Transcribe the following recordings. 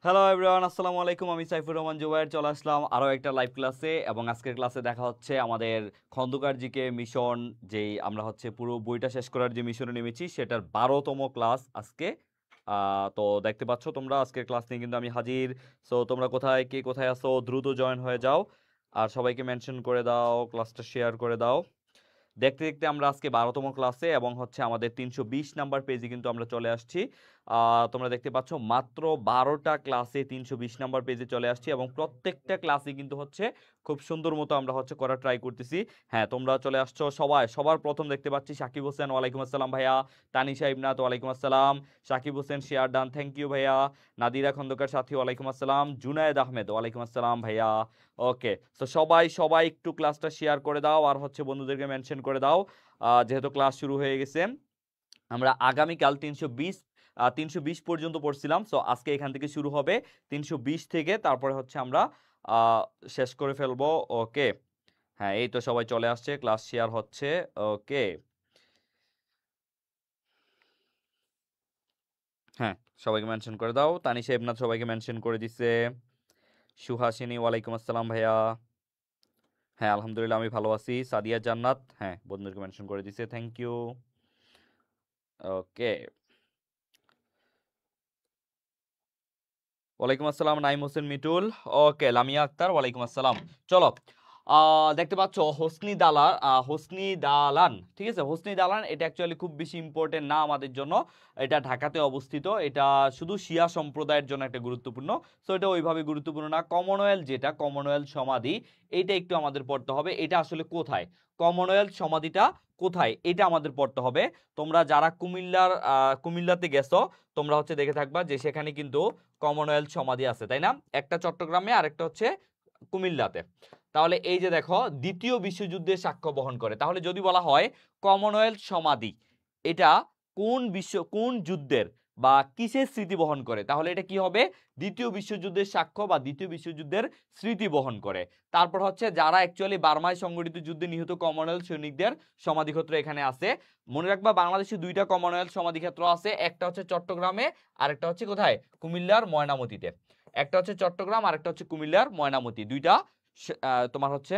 Hello everyone, আসসালামু আলাইকুম। আমি সাইফুর রহমান জুবায়ের চলে আসলাম আরও একটা লাইভ ক্লাসে। এবং আজকের ক্লাসে দেখা হচ্ছে আমাদের খন্দকার জিকে মিশন, যেই আমরা হচ্ছে পুরো বইটা শেষ করার যে মিশনে নেমেছি সেটার 12তম ক্লাস আজকে। তো দেখতে পাচ্ছ তোমরা আজকের ক্লাস নিয়ে কিন্তু আমি হাজির। সো তোমরা কোথায় কে কোথায় আসো দ্রুত জয়েন হয়ে যাও, আর সবাইকে মেনশন করে দাও, ক্লাসটা শেয়ার করে দাও। দেখতে দেখতে আমরা আজকে 12তম ক্লাসে এবং হচ্ছে আমাদের 320 নাম্বার পেজে কিন্তু আমরা চলে আসছি। তোমরা দেখতে পাচ্ছ মাত্র 12টা ক্লাসে 320 নাম্বার পেজে চলে আসছি এবং প্রত্যেকটা ক্লাসে কিন্তু হচ্ছে খুব সুন্দর মতো আমরা হচ্ছে করার ট্রাই করতেছি। হ্যাঁ, তোমরা চলে আসছো সবাই। সবার প্রথম দেখতে পাচ্ছি সাকিব হোসেন, ওয়ালাইকুম আসসালাম ভাইয়া। তানিশা ইবনাত, ওয়ালাইকুম আসসালাম। Sakib Hossain share done, thank you ভাইয়া। নাদিরা খন্দকার সাথী, ওয়ালাইকুম আসসালাম। জুনায়েদ আহমেদ, ওয়ালাইকুম আসসালাম ভাইয়া। ওকে, তো সবাই সবাই একটু ক্লাসটা শেয়ার করে দাও আর হচ্ছে বন্ধুদেরকে মেনশন করে দাও। যেহেতু ক্লাস শুরু হয়ে গেছে, আমরা আগামীকাল 320 পর্যন্ত পড়ছিলাম। সো আজকে এখান থেকে শুরু হবে 320 থেকে, তারপরে হচ্ছে আমরা শেষ করে ফেলবো। ওকে, হ্যাঁ এই তো সবাই চলে আসছে, ক্লাস শেয়ার হচ্ছে। ওকে, হ্যাঁ সবাইকে মেনশন করে দাও। তানিশা ইবনাথ সবাইকে মেনশন করে দিছে। সুহাসিনী, ওয়ালাইকুম আসসালাম ভাইয়া। হ্যাঁ আলহামদুলিল্লাহ আমি ভালো আছি। সাদিয়া জান্নাত, হ্যাঁ বন্ধুদেরকে মেনশন করে দিছে, থ্যাংক ইউ। ওকে, ওয়ালাইকুম আসসালাম নাইম হোসেন মিটুল। ওকে, লামিয়া আক্তার, ওয়ালাইকুম আসসালাম। চলো, দেখতে পাচ্ছ হোসনি দালান, ঠিক আছে। হোসনি দালান এটা অ্যাকচুয়ালি খুব বেশি ইম্পর্টেন্ট না আমাদের জন্য। এটা ঢাকাতে অবস্থিত, এটা শুধু শিয়া সম্প্রদায়ের জন্য একটা গুরুত্বপূর্ণ। সো এটা ওইভাবে গুরুত্বপূর্ণ না। কমনওয়েলথ সমাধি, এইটা একটু আমাদের পড়তে হবে। এটা আসলে কোথায়, কমনওয়েলথ সমাধিটা কোথায়, এটা আমাদের পড়তে হবে। তোমরা যারা কুমিল্লাতে গেছো, তোমরা হচ্ছে দেখে থাকবা যে সেখানে কিন্তু কমনওয়েলথ সমাধি আছে, তাই না? একটা চট্টগ্রামে আর একটা হচ্ছে কুমিল্লাতে। তাহলে এই যে দেখো, দ্বিতীয় বিশ্বযুদ্ধের সাক্ষ্য বহন করে। তাহলে যদি বলা হয় কমনওয়েলথ সমাধি, এটা কোন যুদ্ধের বা কিসের স্মৃতি বহন করে, তাহলে এটা কি হবে? দ্বিতীয় বিশ্বযুদ্ধের সাক্ষ্য বা দ্বিতীয় বিশ্বযুদ্ধের স্মৃতি বহন করে। তারপর হচ্ছে যারা অ্যাকচুয়ালি বার্মায় সংগঠিত যুদ্ধে নিহত কমনওয়েলথ সৈনিকদের সমাধিক্ষেত্র এখানে আছে। মনে রাখবা বাংলাদেশে দুইটা কমনওয়েলথ সমাধিক্ষেত্র আছে, একটা হচ্ছে চট্টগ্রামে আর একটা হচ্ছে কোথায়, কুমিল্লার ময়নামতিতে। একটা হচ্ছে চট্টগ্রাম আর একটা হচ্ছে কুমিল্লার ময়নামতি, দুইটা তোমার হচ্ছে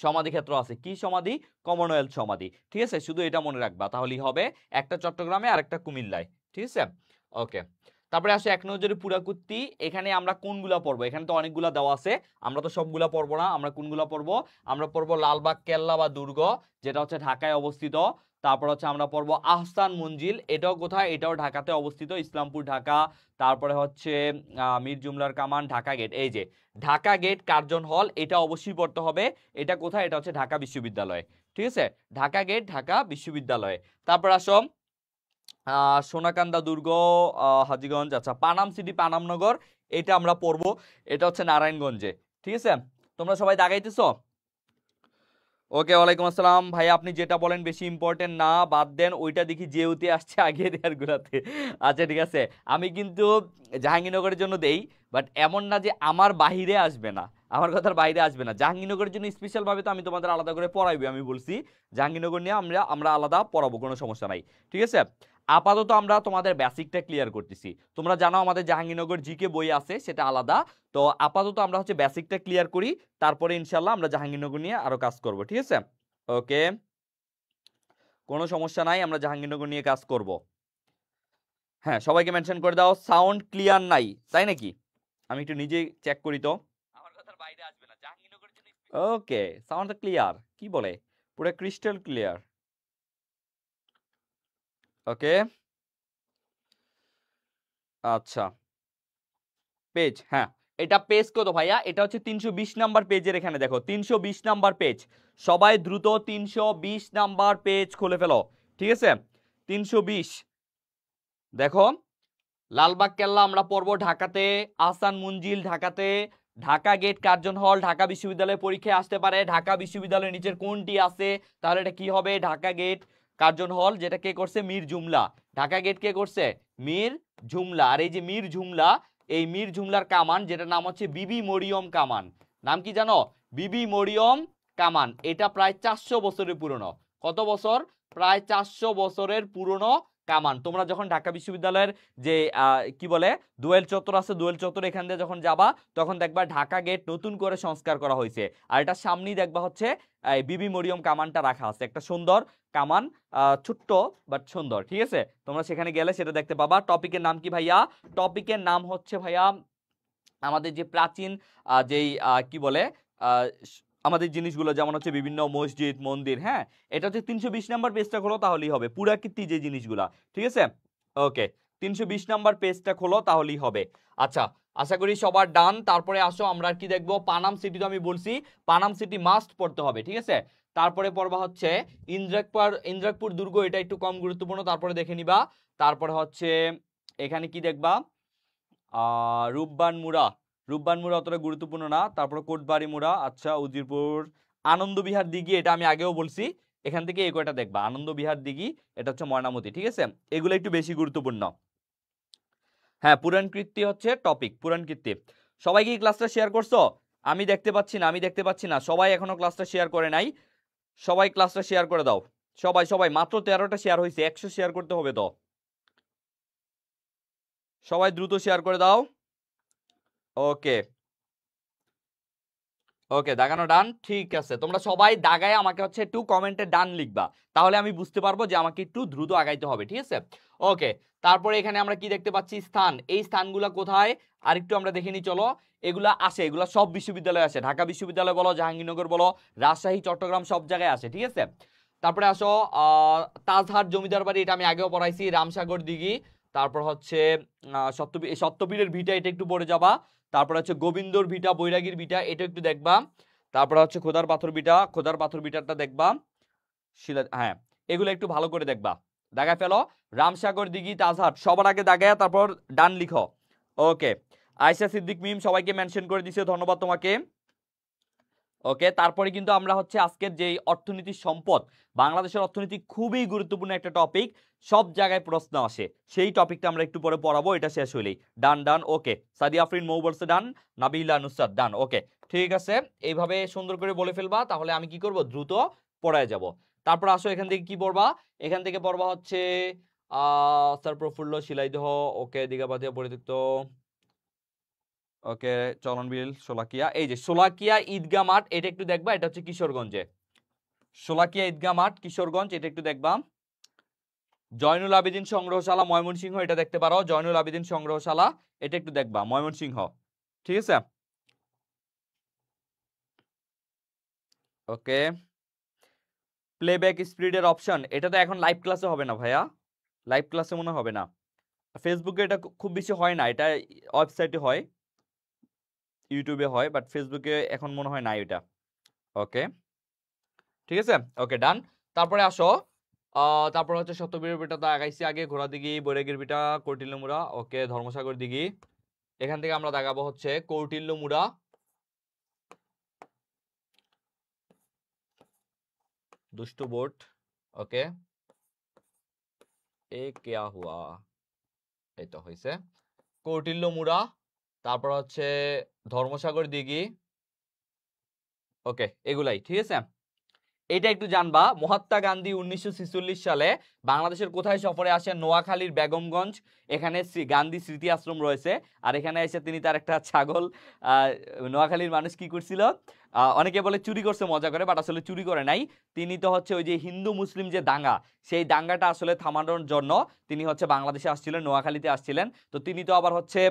সমাধিক্ষেত্র আছে। কি সমাধি? কমনওয়েলথ সমাধি, ঠিক আছে। শুধু এটা মনে রাখবা, তাহলেই হবে। একটা চট্টগ্রামে আর একটা কুমিল্লায়, ঠিক আছে। ওকে, তারপরে আসে 1 নজরে পুরাকুত্তি। এখানে আমরা কোনগুলা পড়বো? এখানে তো অনেকগুলা দেওয়া আছে, আমরা তো সবগুলা পড়বো না। আমরা কোনগুলা পড়বো? আমরা পড়বো লালবাগ কেল্লা বা দুর্গ, যেটা হচ্ছে ঢাকায় অবস্থিত। তারপর হচ্ছে আমরা পড়বো আহসান মঞ্জিল, এটাও কোথায়? এটাও ঢাকাতে অবস্থিত, ইসলামপুর ঢাকা। তারপরে হচ্ছে মীর জুমলার কামান, ঢাকা গেট। এই যে ঢাকা গেট কার্জন হল, এটা অবশ্যই পড়তে হবে। এটা কোথায়? এটা হচ্ছে ঢাকা বিশ্ববিদ্যালয়, ঠিক আছে। ঢাকা গেট ঢাকা বিশ্ববিদ্যালয়। তারপর আসো সোনাকান্দা দুর্গ, হাজীগঞ্জ। আচ্ছা, পানাম সিটি পানামনগর, এটা আমরা পড়বো। এটা হচ্ছে নারায়ণগঞ্জে, ঠিক আছে। তোমরা সবাই দাগাইতেছো? ওকে, ওয়ালাইকুম আসসালাম ভাই। আপনি যেটা বলেন বেশি ইম্পর্টেন্ট না, বাদ দেন। ওইটা দেখি যেউতে আসছে আগে দেয়ার গুলাতে। আচ্ছা ঠিক আছে, আমি কিন্তু জাহাঙ্গীরনগরের জন্য দেই, বাট এমন না যে আমার বাহিরে আসবে না, আমার কথার বাইরে আসবে না। জাহাঙ্গীরনগরের জন্য স্পেশাল ভাবে তো আমি তোমাদের আলাদা করে পড়াইবো, আমি বলছি জাহাঙ্গীরনগর নিয়ে আমরা আলাদা পড়াবো, কোনো সমস্যা নাই, ঠিক আছে। আপাতত আমরা তোমাদের বেসিকটা ক্লিয়ার করতেছি। তোমরা জানো আমাদের জাহাঙ্গীরনগর জিকে বই আছে, সেটা আলাদা। তো আপাতত আমরা হচ্ছে বেসিকটা ক্লিয়ার করি, তারপরে ইনশাল্লাহ আমরা জাহাঙ্গীরনগর নিয়ে আরো কাজ করব, ঠিক আছে। ওকে, কোনো সমস্যা নাই, আমরা জাহাঙ্গীরনগর নিয়ে কাজ করব। হ্যাঁ সবাইকে মেনশন করে দাও। সাউন্ড ক্লিয়ার নাই, তাই নাকি? আমি একটু নিজেই চেক করি তো। আমার কথার বাইরে আসবে না জাহাঙ্গীরনগরের জন্য। ওকে, সাউন্ড ক্লিয়ার, কি বলে, পুরো ক্রিস্টাল ক্লিয়ার। ওকে, আচ্ছা পেজ, হ্যাঁ এটা পেজ কত ভাইয়া? এটা হচ্ছে 320 নাম্বার পেজের, এখানে দেখো 320 নাম্বার পেজ। সবাই দ্রুত 320 নাম্বার পেজ খুলে ফেলো, ঠিক আছে। 320 দেখো, লালবাগ কেল্লা আমরা পড়বো ঢাকাতে, আহসান মঞ্জিল ঢাকাতে, ঢাকা গেট কার্জন হল ঢাকা বিশ্ববিদ্যালয়ের পরীক্ষায় আসতে পারে। ঢাকা বিশ্ববিদ্যালয়ের নিচের কোনটি আছে? তাহলে এটা কি হবে? ঢাকা গেট কার্জন হল, যেটা কে করছে? মীর জুমলা। ঢাকা গেট কে করছে? মীর জুমলা। আর এই যে মীর জুমলা, এই মীর জুমলার কামান, যেটার নাম হচ্ছে বিবি মরিয়ম কামান। নাম কি জানো? বিবি মরিয়ম কামান। এটা প্রায় 400 বছরের পুরনো। কত বছর? প্রায় 400 বছরের পুরনো কামান। তোমরা যখন ঢাকা বিশ্ববিদ্যালয়ের যে কি বলে দোয়েল চত্বর আছে, দোয়েল চত্বর এখান দিয়ে যখন যাবা তখন দেখবা ঢাকা গেট নতুন করে সংস্কার করা হয়েছে, আর এটা সামনেই দেখবা হচ্ছে বিবি মরিয়ম কামানটা রাখা আছে, একটা সুন্দর কামান, ছোট্ট বাট সুন্দর। ঠিক আছে, তোমরা সেখানে গেলে সেটা দেখতে পাবা। টপিকের নাম কি ভাইয়া? টপিকের নাম হচ্ছে ভাইয়া আমাদের যে প্রাচীন যেই কি বলে আমাদের জিনিসগুলো, যেমন হচ্ছে বিভিন্ন মসজিদ মন্দির। হ্যাঁ, এটা হচ্ছে 320 নাম্বার পেজটা খোলো তাহলেই হবে, পুরাকীর্তি যে জিনিসগুলা। ঠিক আছে, ওকে, 320 নাম্বার পেজটা খোলো তাহলেই হবে। আচ্ছা, আশা করি সবার ডান। তারপরে আসো আমরা কি দেখবো, পানাম সিটি তো আমি বলছি, পানাম সিটি মাস্ট পড়তে হবে। ঠিক আছে, তারপরে পড়বা হচ্ছে ইন্দ্রাকপুর দুর্গ, এটা একটু কম গুরুত্বপূর্ণ, তারপরে দেখে নিবা। তারপরে হচ্ছে এখানে কি দেখবা, রূপবান মুড়া অতটা গুরুত্বপূর্ণ না। তারপরে কোটবাড়ি মুড়া, আচ্ছা, উজিরপুর, আনন্দবিহার দিঘি, এটা আমি আগেও বলছি, এখান থেকে এই কয়টা দেখবা, আনন্দবিহার দিঘি, এটা হচ্ছে ময়নামতি। ঠিক আছে, এগুলো একটু বেশি গুরুত্বপূর্ণ। হ্যাঁ, পুরাণ কীর্তি হচ্ছে টপিক, পুরাণ কীর্তি। সবাই কি ক্লাসটা শেয়ার করছো? আমি দেখতে পাচ্ছি না সবাই এখনো ক্লাসটা শেয়ার করে নাই। সবাই ক্লাসটা শেয়ার করে দাও, সবাই মাত্র 13টা শেয়ার হয়েছে, 100 শেয়ার করতে হবে তো, সবাই দ্রুত শেয়ার করে দাও। ওকে ওকে, দাগানো ডান। ঠিক আছে, তোমরা সবাই দাগায় আমাকে হচ্ছে একটু কমেন্টে ডান লিখবা, তাহলে আমি বুঝতে পারবো যে আমাকে একটু দ্রুত আগাইতে হবে। ঠিক আছে, ওকে। তারপরে এখানে আমরা কি দেখতে পাচ্ছি, স্থান, এই স্থানগুলো কোথায় আরেকটু আমরা দেখে নিই চলো। এগুলা আসে, এগুলা সব বিশ্ববিদ্যালয়ে আসে, ঢাকা বিশ্ববিদ্যালয় বলো, জাহাঙ্গীরনগর বলো, রাজশাহী, চট্টগ্রাম, সব জায়গায় আসে। ঠিক আছে, তারপরে আসো তাজহাট জমিদার বাড়ি, এটা আমি আগেও পড়াইছি, রামসাগর দিঘি, তারপর হচ্ছে সত্যবীরের ভিটা, এটা একটু পড়ে যাবা। তারপর হচ্ছে গোবিন্দর ভিটা, বৈরাগীর ভিটা, এটা একটু দেখবা। তারপর হচ্ছে খোদার পাথর ভিটাটা দেখবা। হ্যাঁ, এগুলো একটু ভালো করে দেখবা, দাগায় ফেলো। রামসাগর দিঘি, তাজহাট সবার আগে দাগায় তারপর ডান লিখো। ওকে, আয়েশা সিদ্দিক মিম সবাইকে মেনশন করে দিছে, ধন্যবাদ তোমাকে। ওকে, তারপরে কিন্তু আমরা হচ্ছে আজকের যেই অর্থনীতির সম্পদ, বাংলাদেশের অর্থনীতি খুবই গুরুত্বপূর্ণ একটা টপিক, সব জায়গায় প্রশ্ন আসে, সেই টপিকটা আমরা একটু পরে পড়াবো, এটা শেষ হইলেই। ডান ওকে, সাদিয়া আফরিন মৌ বলছে ডান, নাবিলা নুসরাত ডান। ওকে, ঠিক আছে, এইভাবে সুন্দর করে বলে ফেলবা, তাহলে আমি কি করব, দ্রুত পড়ায় যাব। তারপর আসো এখান থেকে কি পড়বা, এখান থেকে পড়বা হচ্ছে স্যার প্রফুল্ল শিলাইদহ, ওকে, দিঘাবাতিয়া পরিত্যক্ত, ওকে, চলনবিল, শোলাকিয়া, এই যে শোলাকিয়া ঈদগাহ মাঠ, এটা একটু দেখবা, এটা হচ্ছে কিশোরগঞ্জে, শোলাকিয়া ঈদগাহ মাঠ কিশোরগঞ্জ, এটা একটু দেখবা। জয়নুল আবেদিন সংগ্রহশালা ময়মনসিংহ, এটা দেখতে পারো, জয়নুল আবেদিন সংগ্রহশালা, এটা একটু দেখবা, ময়মনসিংহ। ঠিক আছে, ওকে। প্লেব্যাক স্পিডের অপশন, এটা তো এখন লাইভ ক্লাসে হবে না ভাইয়া, লাইভ ক্লাসে মনে হবে না, ফেসবুকে এটা খুব বেশি হয় না, এটা ওয়েবসাইটে হয়, ইউটিউবে হয়, বাট ফেসবুকে এখন মনে হয় না এটা। ওকে, ঠিক আছে, ওকে, ডান। তারপরে আসো তারপর হচ্ছে সত্যবীরের পিঠা তো আগাইছি আগে, ঘোড়া দিঘি, বৈরাগীর পিঠা, কৌটিল্যমুড়া, ওকে, ধর্মসাগর দিঘি, এখান থেকে আমরা দাগাবো হচ্ছে কৌটিল্যমুড়া, দুষ্টু বোট, ওকে, এ কেয়া হুয়া, এই তো হয়েছে, কৌটিল্যমুড়া, তারপর হচ্ছে ধর্মসাগর দিঘি, ওকে, এগুলাই। ঠিক আছে, এটা একটু জানবা, মহাত্মা গান্ধী 1946 সালে বাংলাদেশের কোথায় সফরে আসেন? নোয়াখালীর বেগমগঞ্জ, এখানে গান্ধী স্মৃতি আশ্রম রয়েছে, আর এখানে এসে তিনি তার একটা ছাগল, নোয়াখালীর মানুষ কি করছিল, অনেকে বলে চুরি করছে মজা করে, বাট আসলে চুরি করে নাই, তিনি তো হচ্ছে ওই যে হিন্দু মুসলিম যে দাঙ্গা, সেই দাঙ্গাটা আসলে থামানোর জন্য তিনি হচ্ছে বাংলাদেশে আসছিলেন, নোয়াখালীতে আসছিলেন। তো তিনি তো আবার হচ্ছে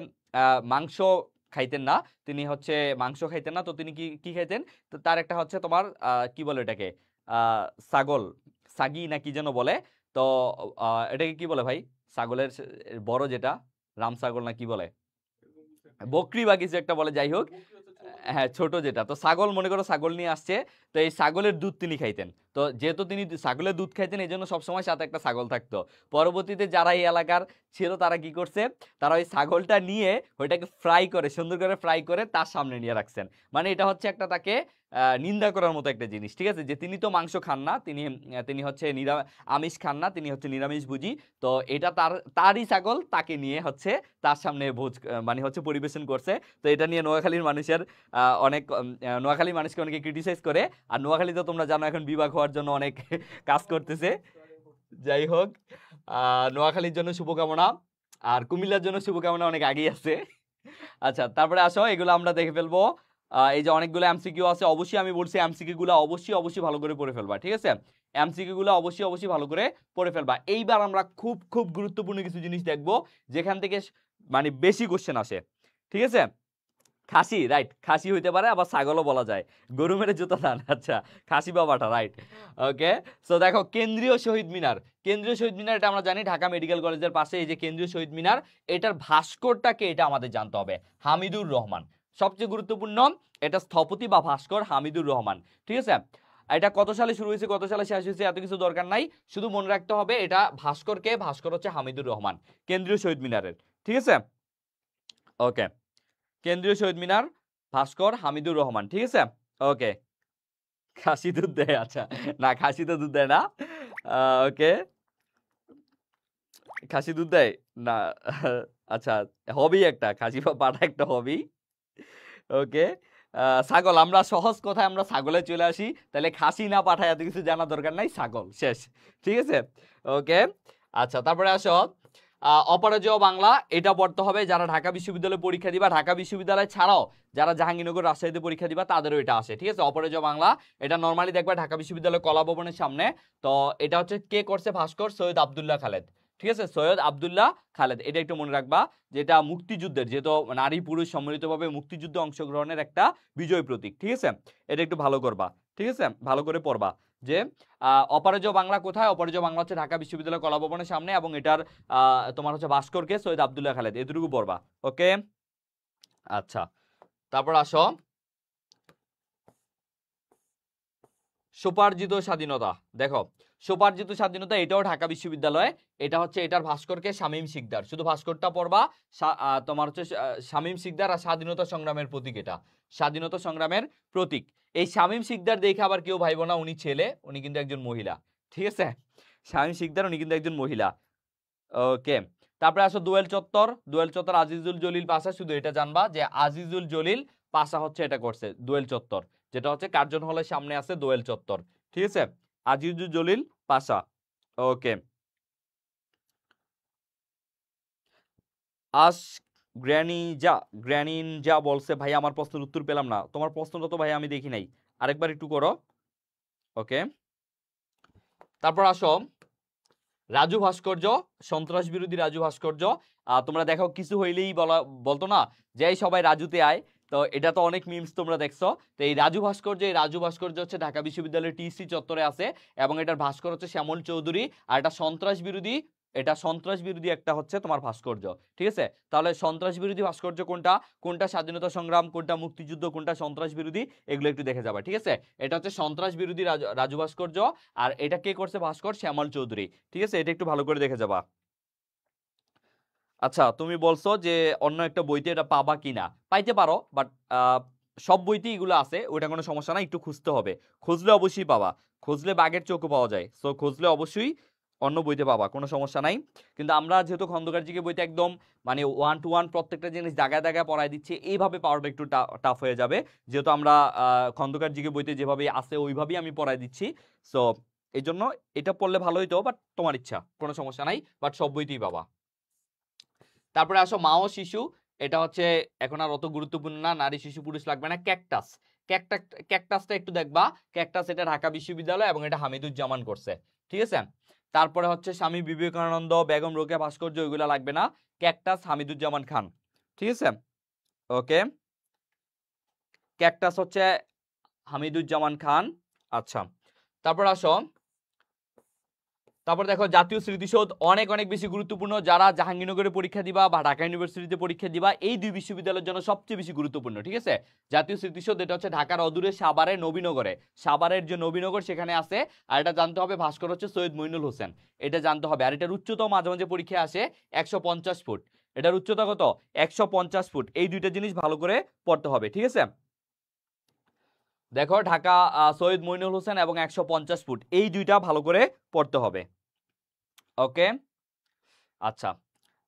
মাংস খাইতেন না, তো তিনি কি কি খাইতেন, তো তার একটা হচ্ছে তোমার কি বলে এটাকে, ছাগল, সাগি না কি যেন বলে, তো এটাকে কি বলে ভাই, ছাগলের বড় যেটা, রাম ছাগল না কি বলে, বকরি বা কিছু একটা বলে, যাই হোক, হ্যাঁ, ছোট যেটা, তো ছাগল মনে করো, ছাগল নিয়ে আসছে, তো এই ছাগলের দুধ তিনি খাইতেন, তো যেহেতু তিনি ছাগলের দুধ খাইতেন এই জন্য সবসময় সাথে একটা ছাগল থাকতো। পরবর্তীতে যারা এই এলাকার ছিল তারা কি করছে, তারা ওই ছাগলটা নিয়ে ওইটাকে সুন্দর করে ফ্রাই করে তার সামনে নিয়ে রাখছেন, মানে এটা হচ্ছে একটা তাকে নিন্দা করার মতো একটা জিনিস। ঠিক আছে, যে তিনি তো মাংস খান না, তিনি হচ্ছে আমিষ খান না, তিনি হচ্ছে নিরামিষ ভুজি, তো এটা তারই ছাগল, তাকে নিয়ে হচ্ছে তার সামনে ভোজ মানে হচ্ছে পরিবেশন করছে। তো এটা নিয়ে নোয়াখালীর মানুষের অনেক নোয়াখালীর মানুষকে অনেকে ক্রিটিসাইজ করে, আর নোয়াখালীতে তোমরা জানো এখন বিভাগ হওয়ার জন্য অনেক কাজ করতেছে, যাই হোক, নোয়াখালীর জন্য শুভকামনা, আর কুমিল্লার জন্য শুভকামনা অনেক আগেই আছে। আচ্ছা, তারপরে আসো, এগুলো আমরা দেখে ফেলবো। এই যে অনেকগুলো এমসিকিউ আছে, অবশ্যই আমি বলছি এমসিকিউ গুলো অবশ্যই ভালো করে পড়ে ফেলবা, ঠিক আছে? এমসিকিউ গুলো অবশ্যই ভালো করে পড়ে ফেলবা। এইবার আমরা খুব গুরুত্বপূর্ণ কিছু জিনিস দেখবো, যেখান থেকে মানে বেশি কোশ্চেন আসে, ঠিক আছে? খাসি, রাইট, খাসি হইতে পারে, আবার ছাগলও বলা যায়। গরু মেরে জুতা দান, আচ্ছা, খাসি বা বাটা, রাইট। ওকে, সো দেখো, কেন্দ্রীয় শহীদ মিনার। কেন্দ্রীয় শহীদ মিনার, এটা আমরা জানি ঢাকা মেডিকেল কলেজের পাশে এই যে কেন্দ্রীয় শহীদ মিনার, এটার ভাস্করটাকে এটা আমাদের জানতে হবে, হামিদুর রহমান। সবচেয়ে গুরুত্বপূর্ণ, এটা স্থপতি বা ভাস্কর হামিদুর রহমান, ঠিক আছে? এটা কত সালে শুরু হয়েছে, কত সালে শেষ হয়েছে, এত কিছু দরকার নাই, শুধু মনে রাখতে হবে এটা ভাস্করকে, ভাস্কর হচ্ছে হামিদুর রহমান, কেন্দ্রীয় শহীদ মিনারের, ঠিক আছে? ওকে, কেন্দ্রীয় শহীদ মিনার, ভাস্কর হামিদুর রহমান, ঠিক আছে? ওকে, খাসি দুধ দেয়, আচ্ছা, না খাসি তো দুধ দেয় না। ওকে, খাসি দুধ দেয় না, আচ্ছা, হবি একটা, খাসি বা পাঠা একটা হবি। ওকে, ছাগল, আমরা সহজ কথায় আমরা ছাগলে চলে আসি, তাহলে খাসি না পাঠায় এত কিছু জানা দরকার নাই, ছাগল, শেষ, ঠিক আছে? ওকে, আচ্ছা, তারপরে আসো, অপরাজেয় বাংলা, এটা পড়তে হবে যারা ঢাকা বিশ্ববিদ্যালয়ে পরীক্ষা দিবা, ঢাকা বিশ্ববিদ্যালয় ছাড়াও যারা জাহাঙ্গীরনগর, রাজশাহীতে পরীক্ষা দিবা, তাদেরও এটা আসে, ঠিক আছে? অপরাজেয় বাংলা, এটা নর্মালি দেখবা ঢাকা বিশ্ববিদ্যালয় কলা ভবনের সামনে। তো এটা হচ্ছে কে করছে, ভাস্কর সৈয়দ আব্দুল্লাহ খালেদ, ঠিক আছে? সৈয়দ আব্দুল্লাহ খালেদ, এটা একটু মনে রাখবা, যেটা মুক্তিযুদ্ধের, যেহেতু নারী পুরুষ সম্মিলিতভাবে মুক্তিযুদ্ধে অংশগ্রহণের একটা বিজয় প্রতীক, ঠিক আছে? এটা একটু ভালো করবা, ঠিক আছে? ভালো করে পড়বা যে অপরাজেয় বাংলা কোথায়, অপরাজেয় বাংলা হচ্ছে ঢাকা বিশ্ববিদ্যালয় কলা ভবনের সামনে, এবং এটার তোমার হচ্ছে ভাস্করকে সৈয়দ আব্দুল্লাহ খালেদ, এতটুকু পড়বা। ওকে, আচ্ছা, তারপর আসো, স্বোপার্জিত স্বাধীনতা। দেখো, স্বোপার্জিত স্বাধীনতা, এটাও ঢাকা বিশ্ববিদ্যালয়, এটা হচ্ছে এটার ভাস্করকে শামীম শিকদার, শুধু ভাস্করটা পড়বা। তোমার হচ্ছে শামীম শিকদার, আর স্বাধীনতা সংগ্রামের প্রতীক, এটা স্বাধীনতা সংগ্রামের প্রতীক। এই শামীম শিকদার দেখে আবার কেউ ভাইব না উনি ছেলে, উনি কিন্তু একজন মহিলা, ঠিক আছে? শামীম শিকদার উনি কিন্তু একজন মহিলা। ওকে, তারপরে আসো দোয়েল চত্বর। দোয়েল চত্বর আজিজুল জলিল পাশা, শুধু এটা জানবা যে আজিজুল জলিল পাশা হচ্ছে এটা করছে দোয়েল চত্বর, যেটা হচ্ছে কার্জন হলের সামনে আছে দোয়েল চত্বর, ঠিক আছে? আজিজুল জলিল পাশা। ওকে, আস গ্র্যানিনজা বলছে, ভাই আমার প্রশ্নের উত্তর পেলাম না, তোমার প্রশ্নটা তো ভাই আমি দেখি নাই, আরেকবার একটু করো। ওকে, তারপর আসো রাজু ভাস্কর্য, সন্ত্রাস বিরোধী রাজু ভাস্কর্য। তোমরা দেখো, কিছু হইলেই বলতো না যে এই সবাই রাজুতে আয়, তো এটা তো অনেক মিমস তোমরা দেখছো। তো এই রাজু ভাস্কর্য, এই রাজু ভাস্কর্য হচ্ছে ঢাকা বিশ্ববিদ্যালয়ের টিসি চত্বরে আছে, এবং এটার ভাস্কর হচ্ছে শ্যামল চৌধুরী, আর এটা সন্ত্রাস বিরোধী, এটা সন্ত্রাস বিরোধী একটা হচ্ছে তোমার ভাস্কর্য, ঠিক আছে? তাহলে সন্ত্রাস বিরোধী ভাস্কর্য কোনটা, কোনটা স্বাধীনতা সংগ্রাম, কোনটা মুক্তিযুদ্ধ, কোনটা সন্ত্রাস বিরোধী, এগুলো একটু দেখে যাবা, ঠিক আছে? এটা হচ্ছে সন্ত্রাস বিরোধী রাজু ভাস্কর্য, আর এটা কে করছে, ভাস্কর শ্যামল চৌধুরী, ঠিক আছে? এটা একটু ভালো করে দেখে যাবা। আচ্ছা, তুমি বলছো যে অন্য একটা বইতে এটা পাবা কিনা, পাইতে পারো, বাট সব বইতেই এগুলো আছে, ওইটা কোনো সমস্যা না, একটু খুঁজতে হবে, খুঁজলে অবশ্যই পাবা, খুঁজলে বাঘের চোখও পাওয়া যায়, সো খুঁজলে অবশ্যই অন্য বইতে পাবা, কোনো সমস্যা নাই। কিন্তু আমরা যেহেতু খন্দকার জিকে বইতে একদম মানে 1 to 1 প্রত্যেকটা জিনিস দাগায় দাগায় পড়াই দিচ্ছি, এইভাবে পাওয়াটা একটু টাফ হয়ে যাবে, যেহেতু আমরা খন্দকার জিকে বইতে যেভাবে আছে ওইভাবেই আমি পড়াই দিচ্ছি। সো এই জন্য এটা পড়লে ভালো হইতো, বাট তোমার ইচ্ছা, কোনো সমস্যা নাই, বাট সব বইতেই পাবা। তারপরে আসো মা ও শিশু, এটা হচ্ছে এখন আর অত গুরুত্বপূর্ণ না, নারী শিশু পুরুষ লাগবে না। ক্যাকটাস, ক্যাকটাসটা একটু দেখবা, ক্যাকটাস এটা ঢাকা বিশ্ববিদ্যালয়, এবং এটা হামিদুজ্জামান করছে, ঠিক আছে? তারপরে হচ্ছে স্বামী বিবেকানন্দ, বেগম রোকেয়া ভাস্কর্য, ওইগুলা লাগবে না। ক্যাকটাস হামিদুজ্জামান খান, ঠিক আছে? ওকে, ক্যাকটাস হচ্ছে হামিদুজ্জামান খান। আচ্ছা, তারপর আসো, তারপর দেখো জাতীয় স্মৃতিসৌধ, অনেক অনেক বেশি গুরুত্বপূর্ণ, যারা জাহাঙ্গীরনগরে পরীক্ষা দিবা বা ঢাকা ইউনিভার্সিটিতে পরীক্ষা দিবা, এই দুই বিশ্ববিদ্যালয়ের জন্য সবচেয়ে বেশি গুরুত্বপূর্ণ, ঠিক আছে? জাতীয় স্মৃতিসৌধ, এটা হচ্ছে ঢাকার অদূরে সাভারে নবীনগরে, সাভারের যে নবীনগর সেখানে আছে, আর এটা জানতে হবে ভাস্কর হচ্ছে সৈয়দ মইনুল হোসেন, এটা জানতে হবে। আর এটার উচ্চতাও মাঝে মাঝে পরীক্ষায় আসে 150 ফুট, এটার উচ্চতা কত, 150 ফুট, এই দুইটা জিনিস ভালো করে পড়তে হবে, ঠিক আছে? দেখো, ঢাকা সৈয়দ মইনুল হোসেন এবং 150 ফুট, এই দুইটা ভালো করে পড়তে হবে। ওকে, আচ্ছা,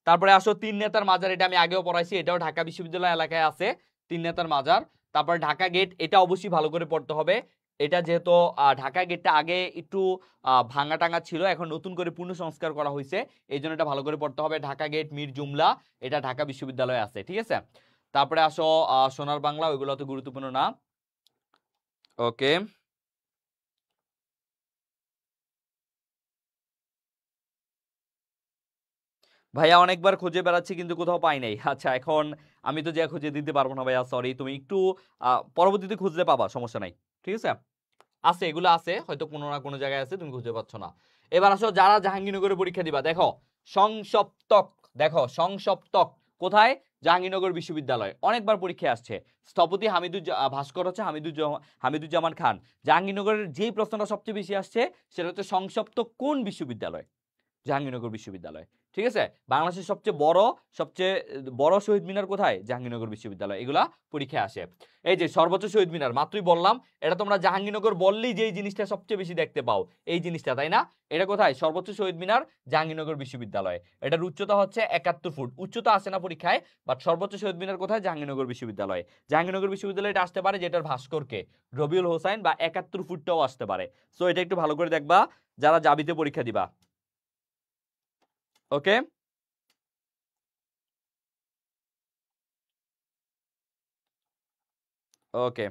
তারপরে আসো তিন নেতার মাজার, এটা আমি আগেও পড়াইছি, এটাও ঢাকা বিশ্ববিদ্যালয় এলাকায় আছে, তিন নেতার মাজার। তারপর ঢাকা গেট, এটা অবশ্যই ভালো করে পড়তে হবে, এটা যেহেতু ঢাকা গেটটা আগে একটু ভাঙা টাঙা ছিল, এখন নতুন করে পূর্ণ সংস্কার করা হয়েছে, এই জন্য এটা ভালো করে পড়তে হবে। ঢাকা গেট, মীর জুমলা, এটা ঢাকা বিশ্ববিদ্যালয়ে আছে, ঠিক আছে। তারপরে আসো সোনার বাংলা, ওইগুলো তো গুরুত্বপূর্ণ না। ওকে, ভাইয়া অনেকবার খুঁজে বেড়াচ্ছি কিন্তু কোথাও পাই নাই। আচ্ছা, এখন আমি তো যে খুঁজে দিতে পারবো না ভাইয়া, সরি। তুমি একটু পরবর্তীতে খুঁজলে পাবা, সমস্যা নাই, ঠিক আছে। আছে, এগুলো আছে, হয়তো কোনো না কোনো জায়গায় আছে, তুমি খুঁজে পাচ্ছ না। এবার আসো যারা জাহাঙ্গীরনগরে পরীক্ষা দিবা, দেখো সংসপ্তক, দেখো সংসপ্তক কোথায়? জাহাঙ্গীরনগর বিশ্ববিদ্যালয়, অনেকবার পরীক্ষায় আসছে। স্থপতি ভাস্কর হচ্ছে হামিদুজ্জামান খান। জাহাঙ্গীরনগরের যেই প্রশ্নটা সবচেয়ে বেশি আসছে সেটা হচ্ছে সংসপ্তক কোন বিশ্ববিদ্যালয়? জাহাঙ্গীরনগর বিশ্ববিদ্যালয়, ঠিক আছে। বাংলাদেশের সবচেয়ে বড় শহীদ মিনার কোথায়? জাহাঙ্গীরনগর বিশ্ববিদ্যালয়। এগুলা পরীক্ষায় আসে। এই যে সর্বোচ্চ শহীদ মিনার, মাত্রই বললাম, এটা তোমরা জাহাঙ্গীরনগর বললেই যে জিনিসটা সবচেয়ে বেশি দেখতে পাও, এই জিনিসটা, তাই না? এটা কোথায়? সর্বোচ্চ শহীদ মিনার, জাহাঙ্গীরনগর বিশ্ববিদ্যালয়। এটার উচ্চতা হচ্ছে 71 ফুট। উচ্চতা আসে না পরীক্ষায়, বাট সর্বোচ্চ শহীদ মিনার কোথায়? জাহাঙ্গীরনগর বিশ্ববিদ্যালয়। জাহাঙ্গীরনগর বিশ্ববিদ্যালয় এটা আসতে পারে যে এটার ভাস্করকে রবিউল হোসাইন, বা 71 ফুটটাও আসতে পারে। সো এটা একটু ভালো করে দেখবা যারা জাবিতে পরীক্ষা দিবা। ওকে, ওকে।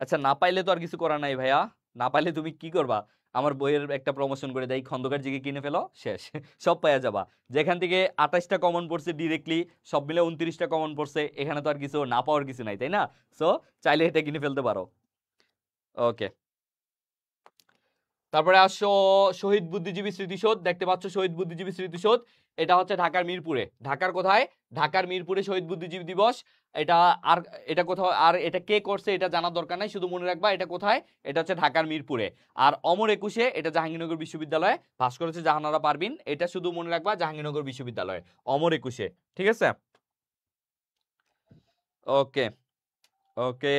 আচ্ছা, না পাইলে তো আর কিছু করার নাই ভাইয়া। না পাইলে তুমি কি করবা? আমার বইয়ের একটা প্রমোশন করে দেই, খন্দকার জিকে কিনে ফেলো, শেষ। সব পাইয়া যাবা। যেখান থেকে 28টা কমন পড়ছে ডিরেক্টলি, সব মিলে 29টা কমন পড়ছে, এখানে তো আর কিছু না পাওয়ার কিছু নাই, তাই না? সো চাইলে এটা কিনে ফেলতে পারো। ওকে, তারপরে আসো শহীদ বুদ্ধিজীবী স্মৃতিসৌধ, দেখতে পাচ্ছ শহীদ বুদ্ধিজীবী স্মৃতিসৌধ, এটা হচ্ছে ঢাকার মিরপুরে। ঢাকার কোথায়? ঢাকার মিরপুরে শহীদ বুদ্ধিজীবী দিবস। এটা আর এটা কোথাও, আর এটা কে করছে এটা জানার দরকার নাই, শুধু মনে রাখবা এটা কোথায়, এটা হচ্ছে ঢাকার মিরপুরে। আর অমর একুশে, এটা জাহাঙ্গীরনগর বিশ্ববিদ্যালয়, ভাস্কর হচ্ছে জাহানারা পারভিন, এটা শুধু মনে রাখবা জাহাঙ্গীরনগর বিশ্ববিদ্যালয়, অমর একুশে, ঠিক আছে। ওকে, ওকে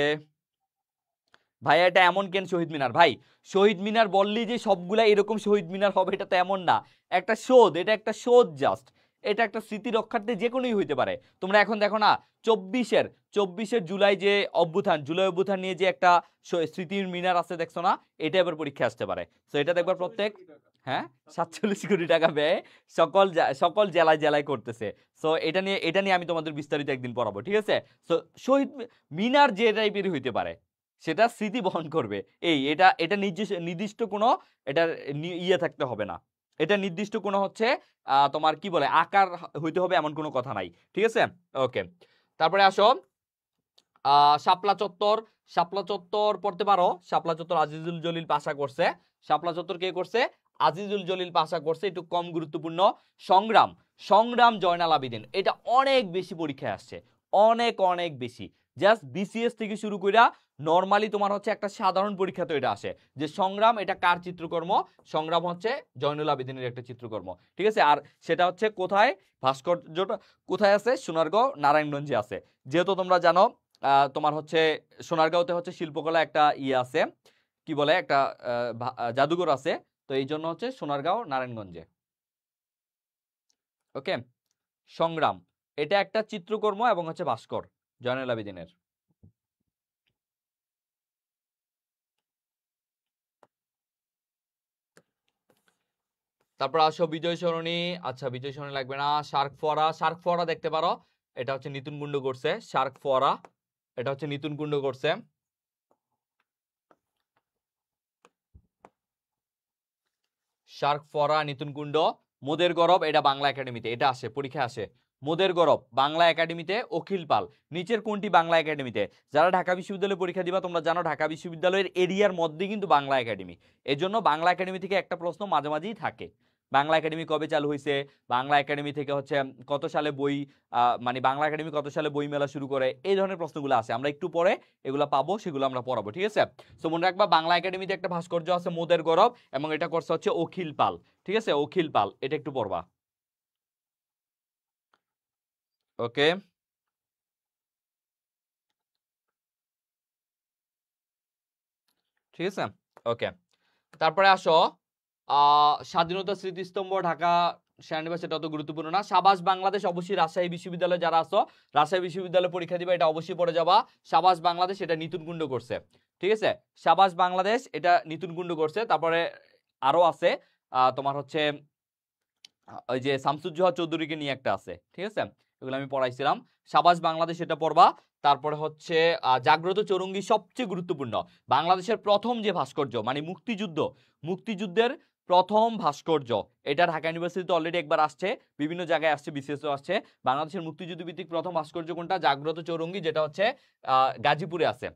ভাইয়া, এটা এমন কেন শহীদ মিনার? ভাই, শহীদ মিনার বললেই যে সবগুলা এরকম শহীদ মিনার হবে এটা তো এমন না। একটা শোধ, এটা একটা শোধ জাস্ট। এটা একটা স্মৃতি রক্ষার্থে যে কোনোই হইতে পারে। তোমরা এখন দেখো না, 24-এর জুলাই যে জুলাই অভ্যুত্থান নিয়ে যে একটা স্মৃতির মিনার আছে, দেখছো না? এটা এবার পরীক্ষা আসতে পারে। তো এটা দেখবার প্রত্যেক, হ্যাঁ, 47 কোটি টাকা ব্যয় সকল জেলায় জেলায় করতেছে। সো এটা নিয়ে আমি তোমাদের বিস্তারিত একদিন পড়াবো, ঠিক আছে। সো শহীদ মিনার যে টাইপেরই হইতে পারে, সেটা স্মৃতি বহন করবে। এটা এটা নির্দিষ্ট কোনো, এটা ইয়ে থাকতে হবে না, এটা নির্দিষ্ট কোনো হচ্ছে তোমার কি বলে আকার হইতে হবে এমন কোনো কথা নাই, ঠিক আছে। ওকে, তারপরে আসো শাপলা চত্বর। শাপলা চত্বর পড়তে পারো। শাপলা চত্বর আজিজুল জলিল পাশা করছে। শাপলা চত্বর কে করছে? আজিজুল জলিল পাশা করছে, একটু কম গুরুত্বপূর্ণ। সংগ্রাম, সংগ্রাম জয়নাল আবেদিন, এটা অনেক বেশি পরীক্ষায় আসছে, অনেক অনেক বেশি। জাস্ট বিসিএস থেকে শুরু কইরা নরমালি তোমার হচ্ছে একটা সাধারণ পরীক্ষা তো এটা আসে যে সংগ্রাম এটা কার চিত্রকর্ম? সংগ্রাম হচ্ছে জয়নুল আবেদিনের একটা চিত্রকর্ম, ঠিক আছে। আর সেটা হচ্ছে কোথায়? ভাস্কর্যটা কোথায় আছে? সোনারগাঁও, নারায়ণগঞ্জে আছে। যেহেতু তোমরা জানো তোমার হচ্ছে সোনারগাঁওতে হচ্ছে শিল্পকলা একটা ইয়ে আছে, কি বলে একটা জাদুঘর আছে, তো এই জন্য হচ্ছে সোনারগাঁও নারায়ণগঞ্জে। ওকে, সংগ্রাম এটা একটা চিত্রকর্ম এবং হচ্ছে ভাস্কর জয়নুল আবেদিনের। তারপর আসো বিজয় সরণি। আচ্ছা, বিজয় সরণি লাগবে না। শার্ক ফোয়ারা, শার্ক ফোয়ারা দেখতে পারো, এটা হচ্ছে নিতুন কুণ্ড করছে। শার্ক ফোয়ারা, এটা হচ্ছে নিতুন কুণ্ড করছে। শার্ক ফোয়ারা, নিতুন কুণ্ড। মোদের গরব, এটা বাংলা একাডেমিতে, এটা আসে পরীক্ষা আসে। মোদের গরব বাংলা একাডেমিতে, অখিল পাল। নিচের কোনটি বাংলা একাডেমিতে? যারা ঢাকা বিশ্ববিদ্যালয়ে পরীক্ষা দিবা তোমরা জানো ঢাকা বিশ্ববিদ্যালয়ের এরিয়ার মধ্যে কিন্তু বাংলা একাডেমি, এজন্য বাংলা একাডেমি থেকে একটা প্রশ্ন মাঝে মাঝেই থাকে, বাংলা একাডেমি কবে চালু হয়েছে, বাংলা একাডেমি থেকে হচ্ছে কত সালে বই মানে বাংলা একাডেমি কত সালে বই মেলা শুরু করে, এই ধরনের প্রশ্নগুলো আছে। আমরা একটু পরে এগুলো পাবো, সেগুলো আমরা পড়াবো, ঠিক আছে। সো মনে রাখবা বাংলা একাডেমিতে একটা ভাস্কর্য আছে মোদের গরব, এবং এটা করছে হচ্ছে অখিল পাল, ঠিক আছে, অখিল পাল, এটা একটু পড়বা। ওকে, ঠিক আছে। ওকে, তারপরে আসো স্বাধীনতা স্মৃতিস্তম্ভ ঢাকা সেনানিবাস, এটা অত গুরুত্বপূর্ণ না। সাবাস বাংলাদেশ, অবশ্যই রাজশাহী বিশ্ববিদ্যালয়ে যারা আসো রাজশাহী বিশ্ববিদ্যালয়ে পরীক্ষা দিবা, এটা অবশ্যই পড়ে যাবা। সাবাস বাংলাদেশ, এটা নিতুন কুণ্ড করছে, ঠিক আছে। সাবাস বাংলাদেশ এটা নিতুন কুণ্ডু করছে। তারপরে আরো আছে তোমার হচ্ছে ওই যে শামসুজ্জোহা চৌধুরীকে নিয়ে একটা আছে, ঠিক আছে, এগুলো আমি পড়াইছিলাম। সাবাস বাংলাদেশ এটা পড়বা। তারপরে হচ্ছে জাগ্রত চৌরঙ্গী সবচেয়ে গুরুত্বপূর্ণ, বাংলাদেশের প্রথম যে ভাস্কর্য মানে মুক্তিযুদ্ধের প্রথম ভাস্কর্য, এটা ঢাকা ইউনিভার্সিটিতে অলরেডি একবার আসছে, বিভিন্ন জায়গায় আসছে, বিসিএসও আসছে। বাংলাদেশের মুক্তিযুদ্ধ ভিত্তিক প্রথম ভাস্কর্য কোনটা? জাগ্রত চৌরঙ্গী, যেটা হচ্ছে গাজীপুরে আছে।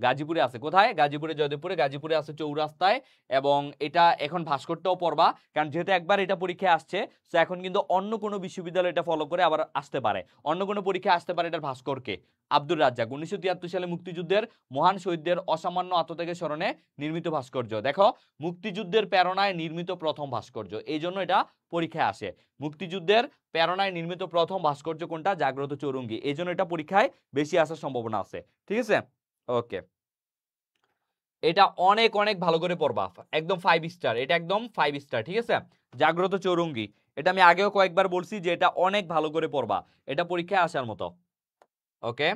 গাজীপুরে আছে কোথায়? গাজীপুরে, জয়দেবপুরে, গাজীপুরে আছে চৌরাস্তায়। এবং এটা এখন ভাস্করটাও পড়বা, কারণ যেহেতু একবার এটা পরীক্ষায় আসছে, তো এখন কিন্তু অন্য কোনো বিশ্ববিদ্যালয় এটা ফলো করে আবার আসতে পারে, অন্য কোনো পরীক্ষায় আসতে পারে এটার ভাস্করকে। আব্দুর রাজ্জাক 1973 সালে মুক্তিযুদ্ধের মহান শহীদদের অসামান্য আত্মত্যাগের স্মরণে নির্মিত ভাস্কর্য। দেখো, মুক্তিযুদ্ধের প্রেরণায় নির্মিত প্রথম ভাস্কর্য, এই জন্য এটা পরীক্ষায় আসে। মুক্তিযুদ্ধের প্রেরণায় নির্মিত প্রথম ভাস্কর্য কোনটা? জাগ্রত চৌরঙ্গী, এই জন্য এটা পরীক্ষায় বেশি আসার সম্ভাবনা আছে। ঠিক আছে, ওকে। এটা অনেক অনেক ভালো করে পড়বা, একদম 5 স্টার, এটা একদম 5 স্টার। ঠিক আছে, জাগ্রত চৌরঙ্গী, এটা আমি আগেও কয়েকবার বলছি যে এটা অনেক ভালো করে পড়বা, এটা পরীক্ষায় আসার মতো। ওকে,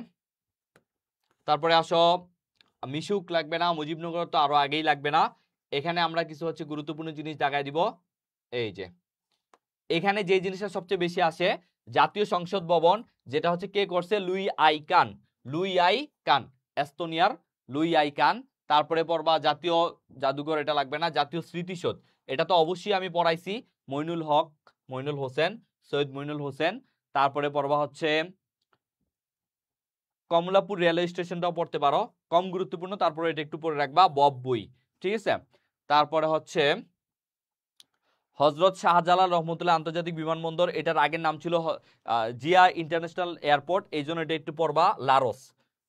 তারপরে আসো, মিশুক লাগবে না, মুজিবনগর তো আরো আগেই লাগবে না। এখানে আমরা কিছু হচ্ছে গুরুত্বপূর্ণ জিনিস দেখায় দিব। এই যে এখানে যে জিনিসটা সবচেয়ে বেশি আসে, জাতীয় সংসদ ভবন, যেটা হচ্ছে কে করছে? লুই আই কান, এস্তোনিয়ার লুই আই কান। তারপরে পড়বা জাতীয় জাদুঘর, এটা লাগবে না। জাতীয় স্মৃতিসৌধ, এটা তো অবশ্যই আমি পড়াইছি, মইনুল হোসেন, সৈয়দ মইনুল হোসেন। তারপরে পড়বা হচ্ছে কমলাপুর রেলওয়ে স্টেশনটাও পড়তে পারো, কম গুরুত্বপূর্ণ, তারপরে এটা একটু পড়ে রাখবা, বব বই। ঠিক আছে, তারপরে হচ্ছে হজরত শাহজালাল রহমতুল্লাহ আন্তর্জাতিক বিমানবন্দর, এটার আগের নাম ছিল জিয়া ইন্টারন্যাশনাল এয়ারপোর্ট, এই জন্য এটা একটু পড়বা। লারোস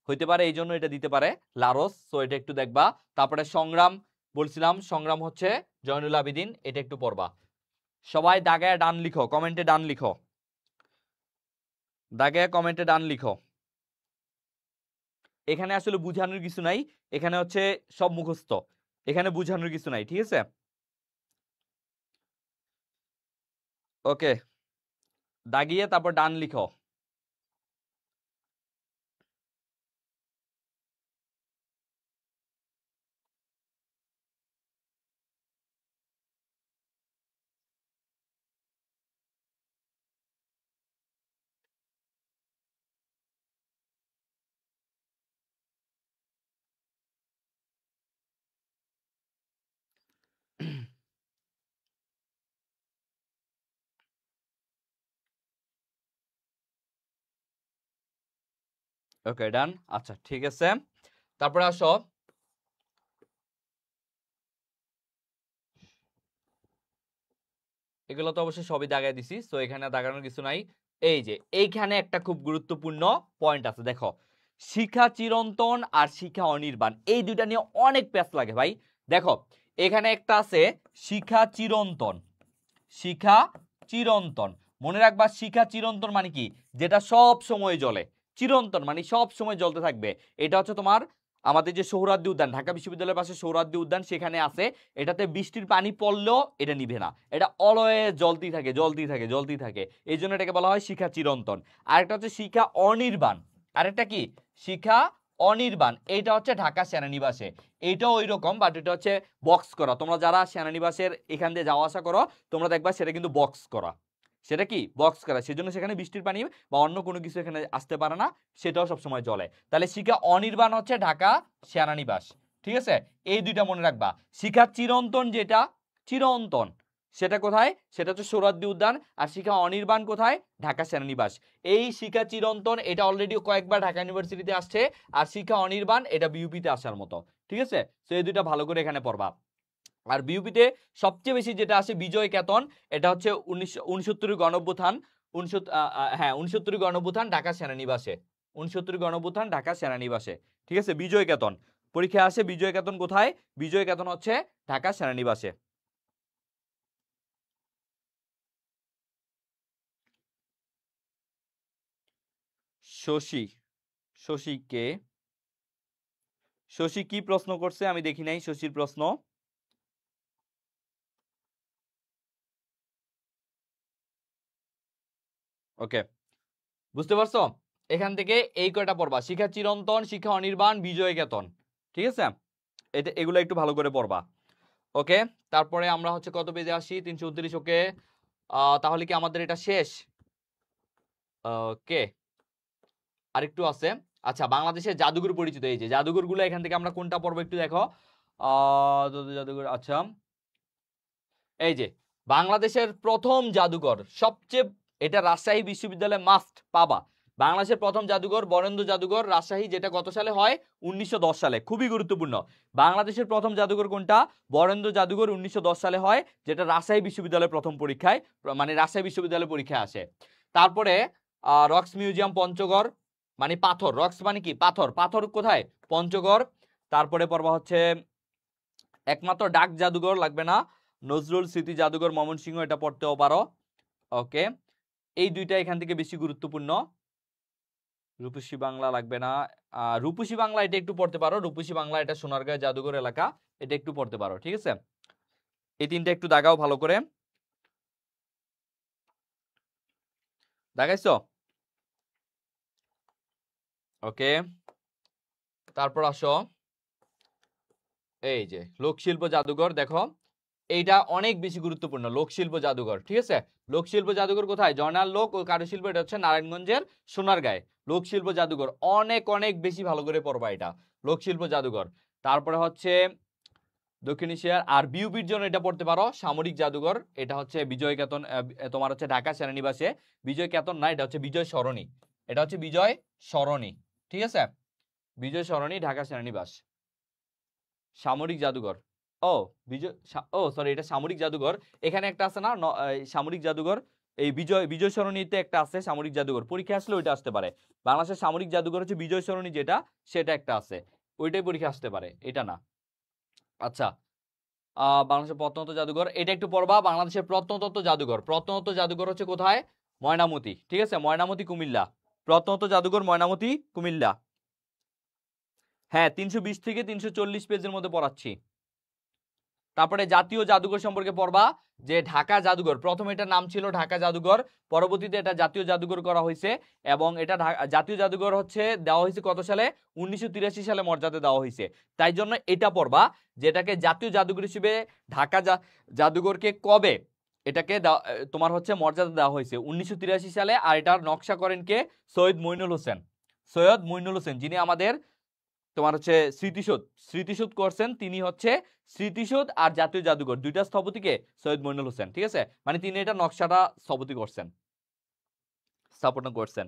হইতে পারে, এই জন্য এটা দিতে পারে লারোস, তো এটা একটু দেখবা। তারপরে সংগ্রাম বলছিলাম, সংগ্রাম হচ্ছে জয়নুল আবেদিন, এটা একটু পড়বা। সবাই দাগায় ডান লিখো, কমেন্টে ডান লিখো, দাগায় কমেন্টে ডান লিখো। এখানে আসলে বুঝানোর কিছু নাই, এখানে হচ্ছে সব মুখস্থ, এখানে বুঝানোর কিছু নাই। ঠিক আছে, ওকে, দাগিয়ে তারপর ডান লিখো। ওকে, ডান, আচ্ছা ঠিক আছে। তারপরে আসো, এগুলো তো অবশ্যই সবই দাগায় দিছি, তো এখানে দাগানোর কিছু নাই। এই যে এইখানে একটা খুব গুরুত্বপূর্ণ পয়েন্ট আছে, দেখো, শিখা চিরন্তন আর শিখা অনির্বাণ, এই দুইটা নিয়ে অনেক প্যাচ লাগে ভাই। দেখো এখানে একটা আছে শিখা চিরন্তন, শিখা চিরন্তন, মনে রাখবা শিখা চিরন্তন মানে কি? যেটা সব সময় জ্বলে, চিরন্তন মানে সব সময় জ্বলতে থাকবে। এটা হচ্ছে তোমার আমাদের যে সোহরাওয়ার্দী উদ্যান, ঢাকা বিশ্ববিদ্যালয়ের পাশে সোহরাওয়ার্দী উদ্যান, সেখানে আছে। এটাতে বৃষ্টির পানি পড়লেও এটা নিভে না, এটা অলওয়েজ জ্বলতেই থাকে, জ্বলতেই থাকে, জ্বলতেই থাকে, এই জন্য এটাকে বলা হয় শিখা চিরন্তন। আরেকটা হচ্ছে শিখা অনির্বাণ, আরেকটা কি? শিখা অনির্বাণ, এইটা হচ্ছে ঢাকা সেনানিবাসে, এইটাও ওই রকম, বাট এটা হচ্ছে বক্স করা। তোমরা যারা সেনানিবাসের এখান দিয়ে যাওয়া আসা করো, তোমরা দেখবা সেটা কিন্তু বক্স করা, সেটা কি বক্স করা, সেজন্য সেখানে বৃষ্টির পানি বা অন্য কোনো কিছু এখানে আসতে পারে না, সেটাও সবসময় জ্বলে। তাহলে শিখা অনির্বাণ হচ্ছে ঢাকা সেনানিবাস। ঠিক আছে, এই দুইটা মনে রাখবা। শিখা চিরন্তন, যেটা চিরন্তন, সেটা কোথায়? সেটা হচ্ছে সোহরাওয়ার্দী উদ্যান। আর শিখা অনির্বাণ কোথায়? ঢাকা সেনানিবাস। এই শিখা চিরন্তন এটা অলরেডি কয়েকবার ঢাকা ইউনিভার্সিটিতে আসছে, আর শিখা অনির্বাণ এটা বিউপিতে আসার মতো। ঠিক আছে, তো এই দুইটা ভালো করে এখানে পড়বা। আর বিউপিতে সবচেয়ে বেশি যেটা আছে বিজয় কেতন, এটা হচ্ছে 1969 গণঅভ্যুত্থান, 69 গণঅভ্যুত্থান ঢাকা সেনানিবাসে, 69 গণঅভ্যুত্থান ঢাকা সেনানিবাসে। ঠিক আছে, বিজয় কেতন পরীক্ষায় আসে, বিজয় কেতন কোথায়? বিজয় কেতন হচ্ছে ঢাকা সেনানিবাসে। শশী, শশী কে? শশী কি প্রশ্ন করছে আমি দেখি নাই শশীর প্রশ্ন। ওকে, বুঝতে পারছো? এখান থেকে এই কয়টা পড়বা, শিখা চিরন্তন, শিখা অনির্বাণ, বিজয় কেতন। ঠিক আছে, এটা এগুলো একটু ভালো করে পড়বা। ওকে, তারপরে আমরা হচ্ছে কত পেজে আসি, 329। ওকে, তাহলে কি আমাদের এটা শেষ? ওকে, আরেকটু আছে। আচ্ছা, বাংলাদেশের জাদুঘর পরিচিত, এই যে জাদুঘরগুলো, এখান থেকে আমরা কোনটা পড়বো একটু দেখো। জাদুঘর, আচ্ছা এই যে বাংলাদেশের প্রথম জাদুঘর সবচেয়ে, এটা রাজশাহী বিশ্ববিদ্যালয়ে মাস্ট পাবা। বাংলাদেশের প্রথম জাদুঘর বরেন্দ্র জাদুঘর রাজশাহী, যেটা কত সালে হয়? 1910 সালে। খুবই গুরুত্বপূর্ণ। বাংলাদেশের প্রথম জাদুঘর কোনটা? বরেন্দ্র জাদুঘর 1910 সালে হয়, যেটা রাজশাহী বিশ্ববিদ্যালয়ের প্রথম পরীক্ষায়, মানে রাজশাহী বিশ্ববিদ্যালয়ের পরীক্ষায় আসে। তারপরে রক্স মিউজিয়াম পঞ্চগড়, মানে পাথর, রক্স মানে কি? পাথর। পাথর কোথায়? পঞ্চগড়। তারপরে পড়বা হচ্ছে একমাত্র ডাক জাদুঘর, লাগবে না। নজরুল স্মৃতি জাদুঘর ময়মনসিংহ, এটা পড়তেও পারো। ওকে, এই দুইটা এখান থেকে বেশি গুরুত্বপূর্ণ। রূপসী বাংলা লাগবে না। রূপসী বাংলা এটা একটু পড়তে পারো। রূপসী বাংলা এটা সোনারগাঁও জাদুঘর এলাকা, এটা একটু পড়তে পারো। ঠিক আছে, এই তিনটা একটু দাগাও ভালো করে। দাগাইছো? ওকে, তারপর আসো এই যে লোকশিল্প জাদুঘর, দেখো এইটা অনেক বেশি গুরুত্বপূর্ণ, লোকশিল্প জাদুঘর। ঠিক আছে, লোকশিল্প জাদুঘর কোথায়? জয়নাল লোক ও কারুশিল্প, এটা হচ্ছে নারায়ণগঞ্জের সোনারগাঁয়ে। লোকশিল্প জাদুঘর অনেক অনেক বেশি ভালো করে পড়বা এটা, লোকশিল্প জাদুঘর। তারপরে হচ্ছে দক্ষিণ এশিয়ার আর বিউপির জন্য এটা পড়তে পারো সামরিক জাদুঘর, এটা হচ্ছে বিজয় কেতন, তোমার হচ্ছে ঢাকা সেনানিবাসে। বিজয় কেতন না, এটা হচ্ছে বিজয় সরণি, এটা হচ্ছে বিজয় সরণি। ঠিক আছে, বিজয় সরণি, ঢাকা সেনানিবাস। সামরিক জাদুঘর, ও বিজয়, ও সরি, এটা সামরিক জাদুঘর। এখানে একটা আছে না সামরিক জাদুঘর, এই বিজয় সরণিতে একটা আছে সামরিক জাদুঘর, পরীক্ষা আসলে ওইটা আসতে পারে। বাংলাদেশের সামরিক জাদুঘর হচ্ছে বিজয় সরণি, যেটা সেটা একটা আছে, ওইটাই পরীক্ষা আসতে পারে, এটা না। আচ্ছা, বাংলাদেশের প্রত্নতত্ত্ব জাদুঘর, এটা একটু পড়বা। বাংলাদেশের প্রত্নতত্ত্ব জাদুঘর, প্রত্নতত্ত্ব জাদুঘর হচ্ছে কোথায়? ময়নামতি। ঠিক আছে, ময়নামতি কুমিল্লা, প্রত্নতত্ত্ব জাদুঘর ময়নামতি কুমিল্লা। হ্যাঁ, 320 থেকে 340 পেজের মধ্যে পড়াচ্ছি। তারপরে জাতীয় জাদুঘর সম্পর্কে পড়বা, যে ঢাকা জাদুঘর, প্রথমে এটার নাম ছিল ঢাকা জাদুঘর, পরবর্তীতে এটা জাতীয় জাদুঘর করা হয়েছে। এবং এটা জাতীয় জাদুঘর হচ্ছে দেওয়া হয়েছে কত সালে? 1983 সালে মর্যাদা দেওয়া হয়েছে। তাই জন্য এটা পড়বা, যেটাকে জাতীয় জাদুঘর হিসেবে ঢাকা জাদুঘরকে কবে এটাকে তোমার হচ্ছে মর্যাদা দেওয়া হয়েছে? 1983 সালে। আর এটার নকশা করেন কে? সৈয়দ মইনুল হোসেন। সৈয়দ মইনুল হোসেন, যিনি আমাদের তোমার হচ্ছে স্মৃতিসৌধ করছেন, তিনি হচ্ছে স্মৃতিসৌধ আর জাতীয় জাদুঘর দুইটা স্থপতিকে সৈয়দ মইনুল হোসেন। ঠিক আছে, মানে তিনি এটা নকশাটা স্থাপন করছেন।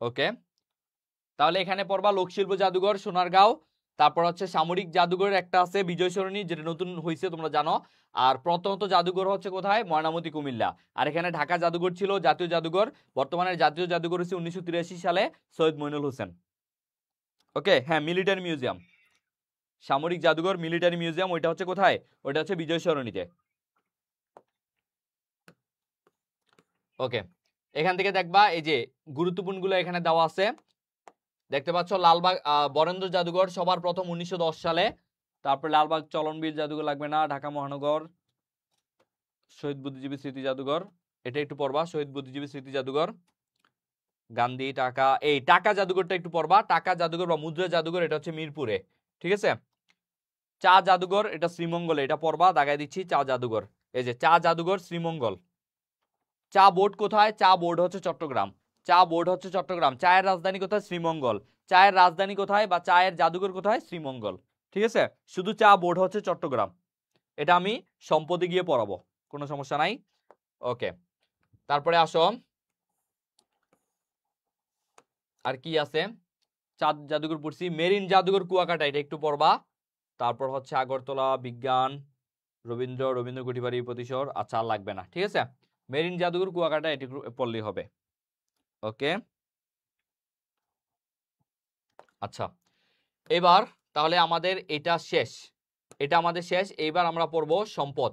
ওকে, তাহলে এখানে পড়বা লোকশিল্প জাদুঘর সোনারগাঁও, তারপর হচ্ছে সামরিক জাদুঘর একটা আছে বিজয় সরণি, যেটা নতুন হয়েছে তোমরা জানো। আর প্রত্নতত্ত্ব জাদুঘর হচ্ছে কোথায়? ময়নামতি কুমিল্লা। আর এখানে ঢাকা জাদুঘর ছিল জাতীয় জাদুঘর, বর্তমানে জাতীয় জাদুঘর হচ্ছে 1983 সালে সৈয়দ মইনুল হোসেন। ওকে, হ্যাঁ, মিলিটারি মিউজিয়াম, সামরিক জাদুঘর মিলিটারি মিউজিয়াম, ওইটা হচ্ছে কোথায়? ওইটা হচ্ছে বিজয় সরণিতে। ওকে, এখান থেকে দেখবা এই যে গুরুত্বপূর্ণ গুলো এখানে দেওয়া আছে, দেখতে পাচ্ছ। লালবাগ বরেন্দ্র জাদুঘর সবার প্রথম 1910 সালে। তারপর লালবাগ চলনবিল জাদুঘর লাগবে না। ঢাকা মহানগর শহীদ বুদ্ধিজীবী স্মৃতি জাদুঘর, এটা একটু পড়বা, শহীদ বুদ্ধিজীবী স্মৃতি জাদুঘর। গান্ধী টাকা, এই টাকা জাদুঘরটা একটু পড়বা। টাকা জাদুঘর বা মুদ্রা জাদুঘর, এটা হচ্ছে মিরপুরে। ঠিক আছে, চা জাদুঘর, এটা শ্রীমঙ্গলে, এটা পড়বা, দাগাই দিচ্ছি। চা জাদুঘর, এই যে চা জাদুঘর শ্রীমঙ্গল। চা বোর্ড কোথায়? চা বোর্ড হচ্ছে চট্টগ্রাম। চা বোর্ড হচ্ছে চট্টগ্রাম। চায়ের রাজধানী কোথায়? শ্রীমঙ্গল। চায়ের রাজধানী কোথায় বা চায়ের জাদুঘর কোথায়? শ্রীমঙ্গল। ঠিক আছে, শুধু চা বোর্ড হচ্ছে চট্টগ্রাম। এটা আমি সম্পদে গিয়ে পড়াবো, কোনো সমস্যা নাই। ওকে, তারপরে আসো আর কি আছে। চাঁদ জাদুঘর পড়ছি। মেরিন জাদুঘর কুয়াকাটা, এটা একটু পড়বা। তারপর হচ্ছে আগরতলা বিজ্ঞান, রবীন্দ্র কুঠিবাড়ি প্রতিশোর, আচ্ছা আর লাগবে না। ঠিক আছে, মেরিন জাদুঘর কুয়াকাটা এটি পড়লেই হবে। ওকে, আচ্ছা, এবার তাহলে আমাদের এটা শেষ, এটা আমাদের শেষ। এইবার আমরা পড়বো সম্পদ।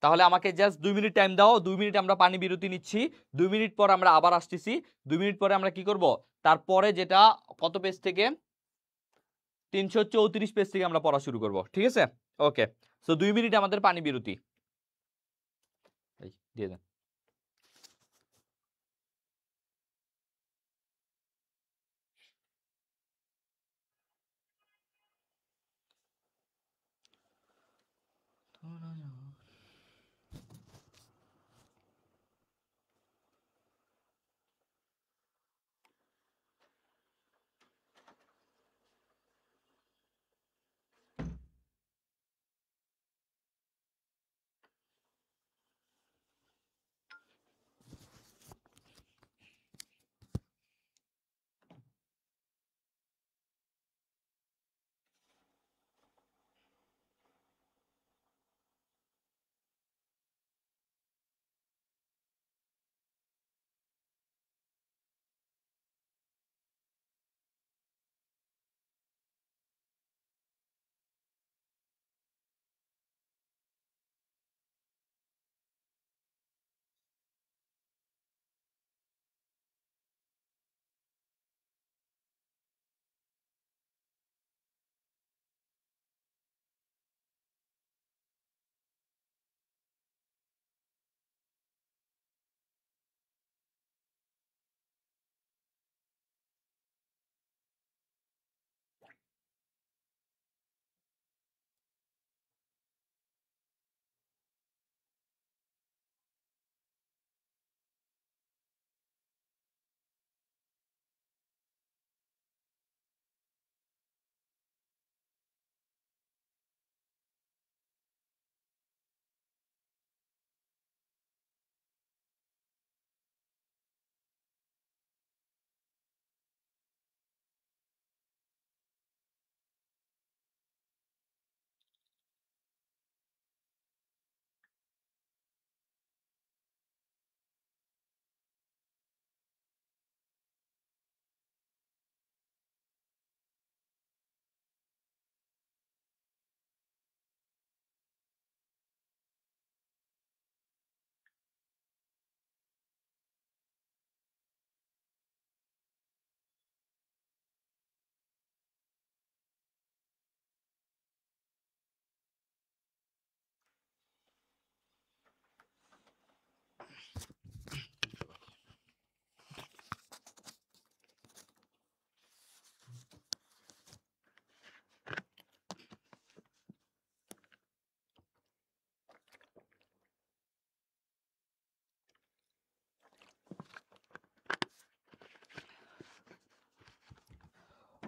তাহলে আমাকে জাস্ট 2 মিনিট টাইম দাও, 2 মিনিট আমরা পানি বিরতি নিচ্ছি। 2 মিনিট পর আমরা আবার আসতেছি। 2 মিনিট পরে আমরা কি করব? তারপরে যেটা কত পেজ থেকে? 334 পেজ থেকে আমরা পড়া শুরু করব। ঠিক আছে, ওকে, সো 2 মিনিট আমাদের পানি বিরতি। দিয়ে দেন।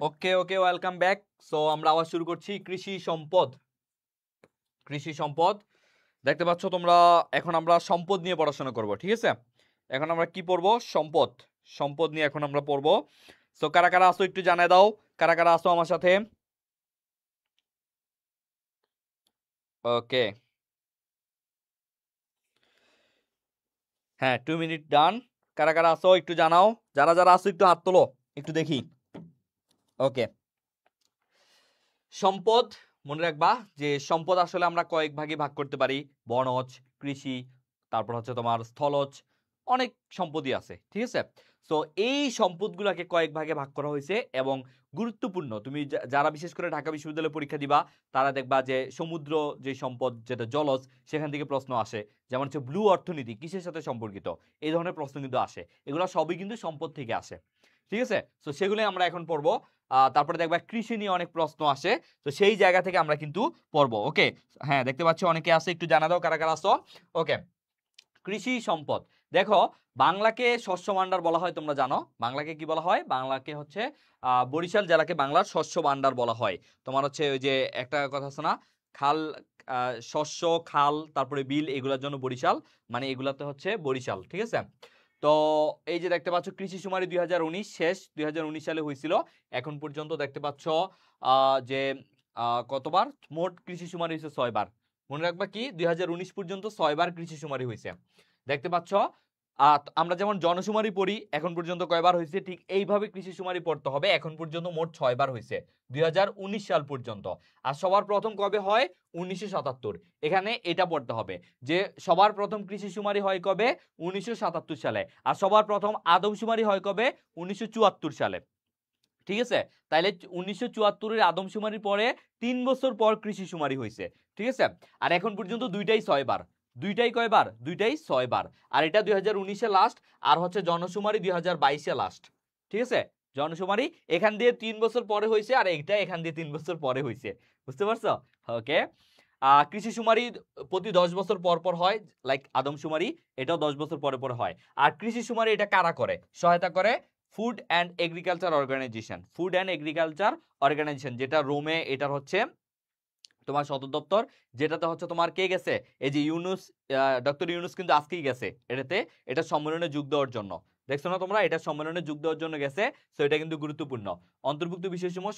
ওকে ওকে, ওয়েলকাম ব্যাক। সো আমরা আবার শুরু করছি কৃষি সম্পদ। কৃষি সম্পদ দেখতে পাচ্ছ তোমরা, এখন আমরা সম্পদ নিয়ে পড়াশোনা করব, ঠিক আছে? এখন আমরা কি পড়বো? সম্পদ। সম্পদ নিয়ে এখন আমরা পড়বো। সো কারা কারা আসো একটু জানাই দাও, কারা কারা আসো আমার সাথে। ওকে, হ্যাঁ 2 মিনিট ডান। কারা কারা আসো একটু জানাও, যারা যারা আসো একটু হাত তোলো, একটু দেখি। ওকে, সম্পদ মনে রাখবা যে সম্পদ আসলে আমরা কয়েক ভাগে ভাগ করতে পারি। বনজ, কৃষি, তারপর হচ্ছে তোমার স্থলজ, অনেক সম্পদই আছে, ঠিক আছে? সো এই সম্পদগুলোকে কয়েক ভাগে ভাগ করা হয়েছে এবং গুরুত্বপূর্ণ। তুমি যারা বিশেষ করে ঢাকা বিশ্ববিদ্যালয়ে পরীক্ষা দিবা তারা দেখবা যে সমুদ্র যে সম্পদ যেটা জলজ, সেখান থেকে প্রশ্ন আসে। যেমন হচ্ছে ব্লু অর্থনীতি কিসের সাথে সম্পর্কিত, এই ধরনের প্রশ্ন কিন্তু আসে। এগুলো সবই কিন্তু সম্পদ থেকে আসে, ঠিক আছে? তো সেগুলোই আমরা এখন পড়বো। তারপরে দেখবা কৃষি নিয়ে অনেক প্রশ্ন আসে, তো সেই জায়গা থেকে আমরা কিন্তু পড়বো। ওকে, হ্যাঁ দেখতে পাচ্ছি অনেকে আছে, একটু জানা দাও কারা কারা আসো। ওকে, কৃষি সম্পদ। দেখো, বাংলাকে শস্য ভান্ডার বলা হয়, তোমরা জানো। বাংলাকে কি বলা হয়? বাংলাকে হচ্ছে বরিশাল জেলাকে বাংলার শস্য ভান্ডার বলা হয়। তোমার হচ্ছে ওই যে একটা কথা আছে না, খাল, শস্য, খাল, তারপরে বিল, এগুলোর জন্য বরিশাল, মানে এগুলাতে হচ্ছে বরিশাল, ঠিক আছে? তো এই যে দেখতে পাচ্ছ কৃষি শুমারি 2019 শেষ, 2019 সালে হয়েছিল। এখন পর্যন্ত দেখতে পাচ্ছ যে কতবার মোট কৃষি শুমারি হয়েছে? 6 বার। মনে রাখবা কি 2019 পর্যন্ত 6 বার কৃষি শুমারি হয়েছে, দেখতে পাচ্ছ। আমরা যেমন জনশুমারি পড়ি এখন পর্যন্ত কয়বার হয়েছে, ঠিক এইভাবে কৃষি শুমারি পড়তে হবে। এখন পর্যন্ত মোট 6 বার হয়েছে 2019 সাল পর্যন্ত। আর সবার প্রথম কবে হয়? 1977। এখানে এটা পড়তে হবে যে সবার প্রথম কৃষি শুমারি হয় কবে? 1977 সালে। আর সবার প্রথম আদমশুমারি হয় কবে? 1974 সালে, ঠিক আছে? তাইলে 1974-এর আদমশুমারির পরে 3 বছর পর কৃষি শুমারি হয়েছে, ঠিক আছে? আর এখন পর্যন্ত দুইটাই 6 বার। দুইটাই কয়বার? দুইটাই 6 বার। আর এটা 2019-এ লাস্ট, আর হচ্ছে জনশুমারি 2022-এ লাস্ট, ঠিক আছে? জনশুমারি এখান দিয়ে 3 বছর পরে হয়েছে, আর এইটা এখান দিয়ে 3 বছর পরে হয়েছে, বুঝতে পারছো? ওকে, কৃষি শুমারি প্রতি 10 বছর পর পর হয়, লাইক আদমশুমারি, এটাও 10 বছর পরে পরে হয়। আর কৃষি শুমারি এটা কারা করে? সহায়তা করে food and agriculture organization. Food and agriculture organization, যেটা রোমে, এটার হচ্ছে তোমার সদর দপ্তর। যেটাতে হচ্ছে তোমার কে গেছে? এই যে ইউনুস, ডক্টর ইউনুস কিন্তু আজকেই গেছে এটাতে, এটা সম্মেলনে যোগ দেওয়ার জন্য। দেখছো না তোমরা, এটা সম্মেলনে যোগ দেওয়ার জন্য গেছে। সো এটা কিন্তু গুরুত্বপূর্ণ। অন্তর্ভুক্ত বিষয়সমূহ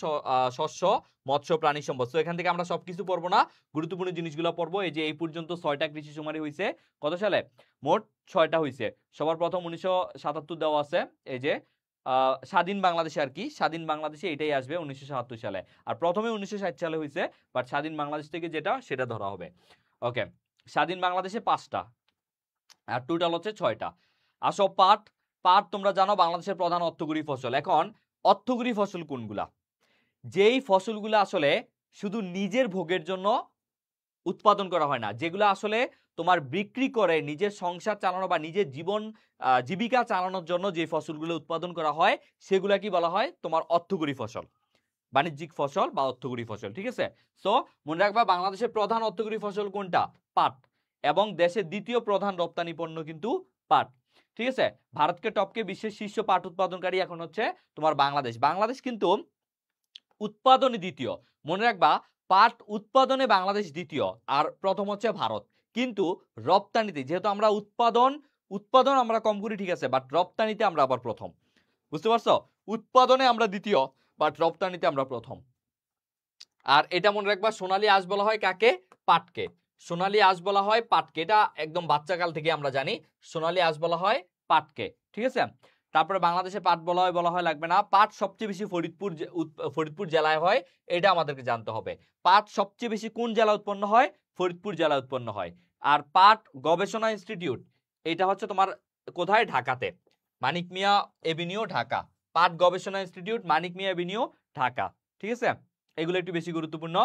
শস্য, মৎস্য, প্রাণী সম্পদ। সো এখান থেকে আমরা সবকিছু পড়বো না, গুরুত্বপূর্ণ জিনিসগুলো পড়বো। এই যে এই পর্যন্ত 6টা কৃষি শুমারি হয়েছে কত সালে? মোট 6টা হয়েছে। সবার প্রথম 1977 দেওয়া আছে, এই যে স্বাধীন বাংলাদেশে, আর কি স্বাধীন বাংলাদেশে এটাই আসবে 1977 সালে। আর প্রথমে 1960 সালে হয়েছে, বাট স্বাধীন বাংলাদেশ থেকে যেটা সেটা ধরা হবে। ওকে, স্বাধীন বাংলাদেশে 5টা, আর টোটাল হচ্ছে 6টা। আসো পাট। পাট তোমরা জানো বাংলাদেশের প্রধান অর্থকরী ফসল। এখন অর্থকরী ফসল কোনগুলা? যেই ফসলগুলো আসলে শুধু নিজের ভোগের জন্য উৎপাদন করা হয় না, যেগুলো আসলে তোমার বিক্রি করে নিজের সংসার চালানো বা নিজের জীবিকা চালানোর জন্য যে ফসলগুলো উৎপাদন করা হয়, সেগুলা কি বলা হয়? তোমার অর্থকরী ফসল, বাণিজ্যিক ফসল বা অর্থকরী ফসল, ঠিক আছে? সো মনে রাখবা বাংলাদেশের প্রধান অর্থকরী ফসল কোনটা? পাট। এবং দেশের দ্বিতীয় প্রধান রপ্তানি পণ্য কিন্তু পাট, ঠিক আছে? ভারতকে টপকে বিশ্বের শীর্ষ পাট উৎপাদনকারী এখন হচ্ছে তোমার বাংলাদেশ। বাংলাদেশ কিন্তু উৎপাদনে দ্বিতীয়। মনে রাখবা পাট উৎপাদনে বাংলাদেশ দ্বিতীয়, আর প্রথম হচ্ছে ভারত। কিন্তু রপ্তানিতে, যেহেতু আমরা উৎপাদন আমরা কম করি, ঠিক আছে, বাট রপ্তানিতে আমরা আবার প্রথম, বুঝতে পারছো? উৎপাদনে আমরা দ্বিতীয়, বাট রপ্তানিতে আমরা প্রথম। আর এটা মনে রাখবা সোনালী আঁশ বলা হয় কাকে? পাটকে। সোনালী আঁশ বলা হয় পাটকে, এটা একদম বাচ্চাকাল থেকে আমরা জানি সোনালী আঁশ বলা হয় পাটকে, ঠিক আছে? তারপরে বাংলাদেশে পাট বলা হয় লাগবে না। পাট সবচেয়ে বেশি ফরিদপুর জেলায় হয়, এটা আমাদেরকে জানতে হবে। পাট সবচেয়ে বেশি কোন জেলা উৎপন্ন হয়? ফরিদপুর জেলা উৎপন্ন হয়। আর পাট গবেষণা ইনস্টিটিউট, এটা হচ্ছে তোমার কোথায়? ঢাকাতে, মানিক মিয়া এভিনিউ, ঢাকা। পাট গবেষণা ইনস্টিটিউট, মানিক মিয়া এভিনিউ, ঢাকা, ঠিক আছে? এগুলো একটু বেশি গুরুত্বপূর্ণ।